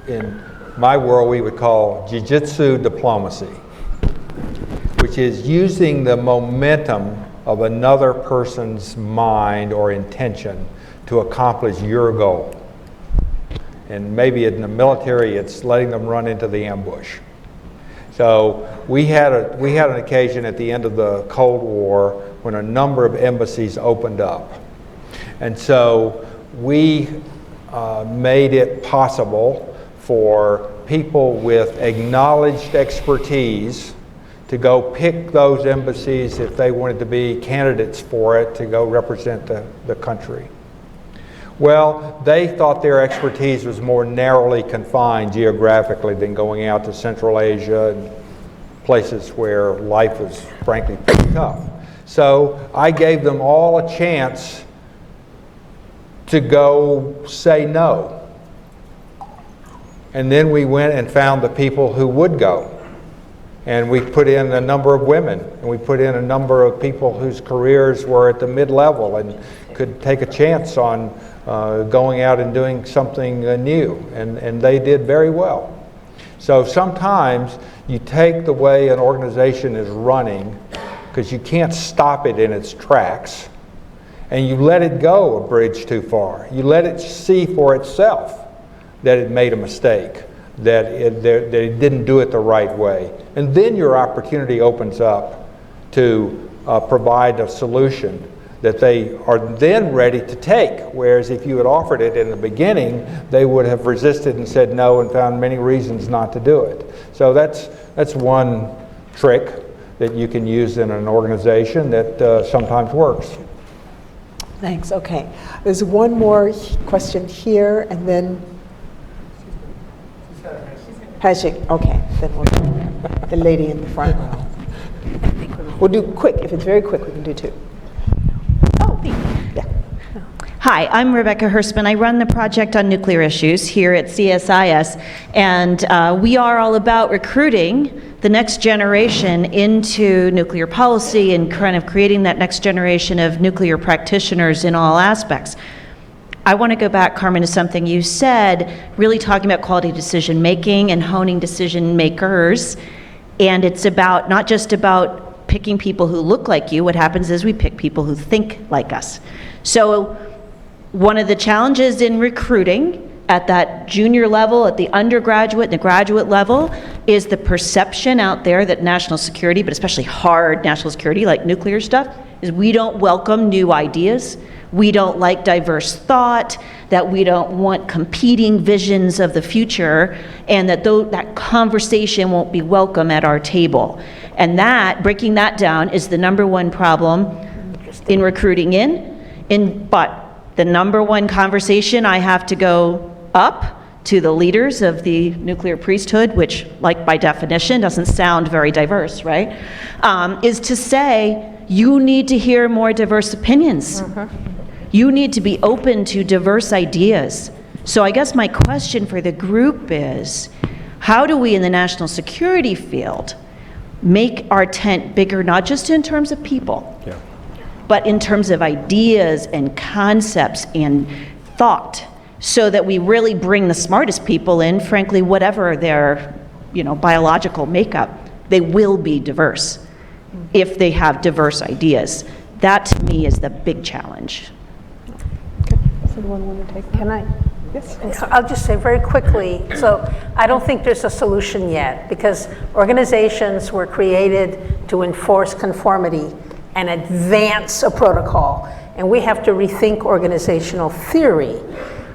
in my world, we would call jiu-jitsu diplomacy, which is using the momentum of another person's mind or intention to accomplish your goal. And maybe in the military, it's letting them run into the ambush. So we had an occasion at the end of the Cold War when a number of embassies opened up. And so we made it possible for people with acknowledged expertise to go pick those embassies if they wanted to be candidates for it to go represent the country. Well, they thought their expertise was more narrowly confined geographically than going out to Central Asia and places where life was frankly pretty tough. So I gave them all a chance to go say no. And then we went and found the people who would go. And we put in a number of women, and we put in a number of people whose careers were at the mid-level and could take a chance on going out and doing something new, and they did very well. So sometimes you take the way an organization is running, because you can't stop it in its tracks, and you let it go a bridge too far. You let it see for itself that it made a mistake, that it didn't do it the right way. And then your opportunity opens up to provide a solution that they are then ready to take. Whereas if you had offered it in the beginning, they would have resisted and said no and found many reasons not to do it. So that's one trick that you can use in an organization that sometimes works. Thanks. Okay. There's one more question here, and then Hashik. Okay. Then we'll do the lady in the front row. We'll do quick. If it's very quick, we can do two. Hi, I'm Rebecca Hirschman. I run the project on nuclear issues here at CSIS, and we are all about recruiting the next generation into nuclear policy and kind of creating that next generation of nuclear practitioners in all aspects. I want to go back, Carmen, to something you said, really talking about quality decision making and honing decision makers, and it's about not just about picking people who look like you. What happens is we pick people who think like us. So one of the challenges in recruiting at that junior level, at the undergraduate and the graduate level, is the perception out there that national security, but especially hard national security like nuclear stuff, is we don't welcome new ideas, we don't like diverse thought, that we don't want competing visions of the future, and that that conversation won't be welcome at our table. And that, breaking that down, is the number one problem in recruiting but the number one conversation I have to go up to the leaders of the nuclear priesthood, which, like by definition, doesn't sound very diverse, right? Is to say, you need to hear more diverse opinions. You need to be open to diverse ideas. So I guess my question for the group is, how do we in the national security field make our tent bigger, not just in terms of people, but in terms of ideas and concepts and thought, so that we really bring the smartest people in, frankly, whatever their biological makeup, they will be diverse if they have diverse ideas. That, to me, is the big challenge. Someone want to take that? Can I? Yes. I'll just say very quickly, so I don't think there's a solution yet, because organizations were created to enforce conformity and advance a protocol, and we have to rethink organizational theory.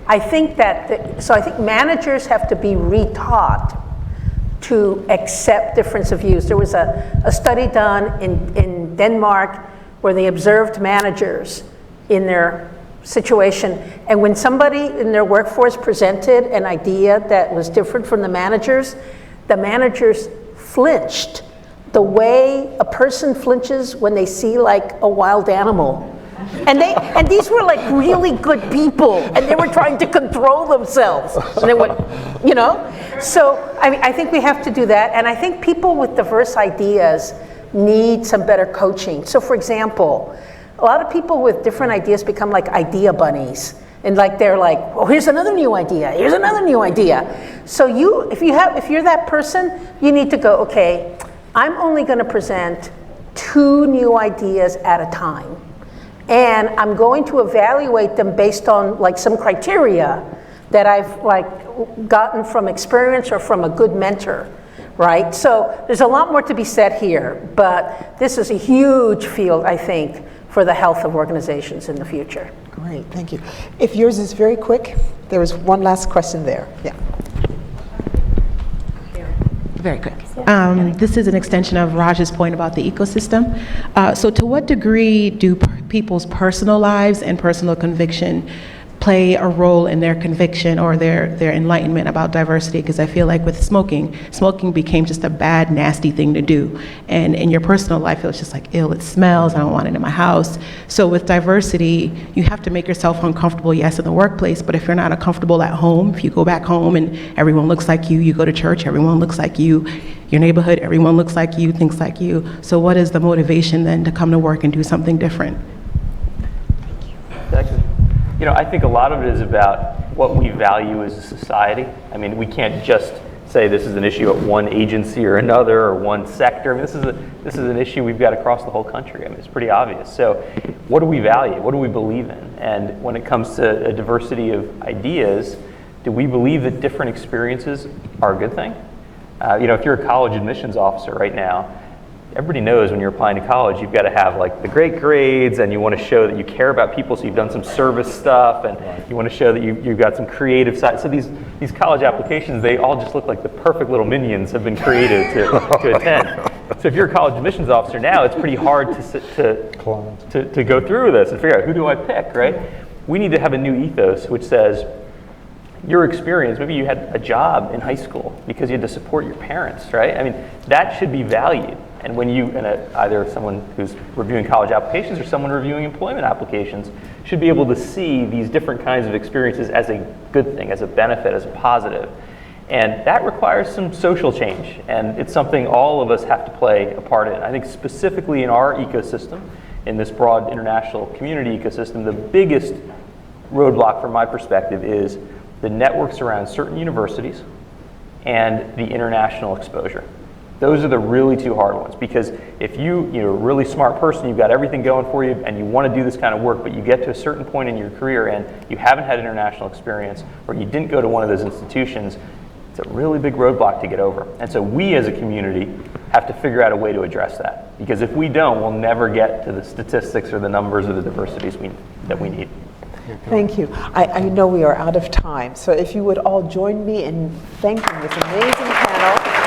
I think that, I think managers have to be retaught to accept difference of views. There was a study done in Denmark where they observed managers in their situation, and when somebody in their workforce presented an idea that was different from the managers flinched the way a person flinches when they see like a wild animal. And these were like really good people, and they were trying to control themselves. And they went, So I think we have to do that, and I think people with diverse ideas need some better coaching. So for example, a lot of people with different ideas become like idea bunnies. And like they're like, well, here's another new idea, here's another new idea. So if you're that person, you need to go, okay, I'm only going to present 2 new ideas at a time. And I'm going to evaluate them based on like some criteria that I've like gotten from experience or from a good mentor, right? So there's a lot more to be said here, but this is a huge field, I think, for the health of organizations in the future. Great, thank you. If yours is very quick, there was one last question there. Yeah. Very quick. This is an extension of Raj's point about the ecosystem. So to what degree do people's personal lives and personal conviction play a role in their conviction or their enlightenment about diversity, because I feel like with smoking became just a bad, nasty thing to do. And in your personal life, it was just like, ew, it smells, I don't want it in my house. So with diversity, you have to make yourself uncomfortable, yes, in the workplace, but if you're not uncomfortable at home, if you go back home and everyone looks like you go to church, everyone looks like you, your neighborhood, everyone looks like you, thinks like you. So what is the motivation then to come to work and do something different? You know, I think a lot of it is about what we value as a society. I mean, we can't just say this is an issue at one agency or another or one sector. I mean, this is an issue we've got across the whole country. I mean, it's pretty obvious. So what do we value? What do we believe in? And when it comes to a diversity of ideas, do we believe that different experiences are a good thing? You know, if you're a college admissions officer right now, everybody knows when you're applying to college, you've got to have like the great grades, and you want to show that you care about people, so you've done some service stuff, and you want to show that you've got some creative side. So these college applications, they all just look like the perfect little minions have been created to attend. So if you're a college admissions officer now, it's pretty hard to go through this and figure out, who do I pick, right? We need to have a new ethos which says, your experience, maybe you had a job in high school because you had to support your parents, right? I mean, that should be valued. And when you, either someone who's reviewing college applications or someone reviewing employment applications, should be able to see these different kinds of experiences as a good thing, as a benefit, as a positive. And that requires some social change. And it's something all of us have to play a part in. I think specifically in our ecosystem, in this broad international community ecosystem, the biggest roadblock from my perspective is the networks around certain universities and the international exposure. Those are the really two hard ones, because if you're a really smart person, you've got everything going for you, and you want to do this kind of work, but you get to a certain point in your career and you haven't had international experience, or you didn't go to one of those institutions, it's a really big roadblock to get over. And so we as a community have to figure out a way to address that, because if we don't, we'll never get to the statistics or the numbers or the diversities that we need. Thank you. I know we are out of time, so if you would all join me in thanking this amazing panel.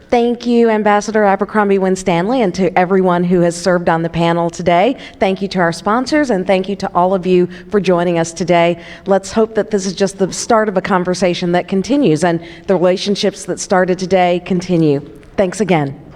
Thank you, Ambassador Abercrombie-Winstanley, and to everyone who has served on the panel today. Thank you to our sponsors, and thank you to all of you for joining us today. Let's hope that this is just the start of a conversation that continues, and the relationships that started today continue. Thanks again.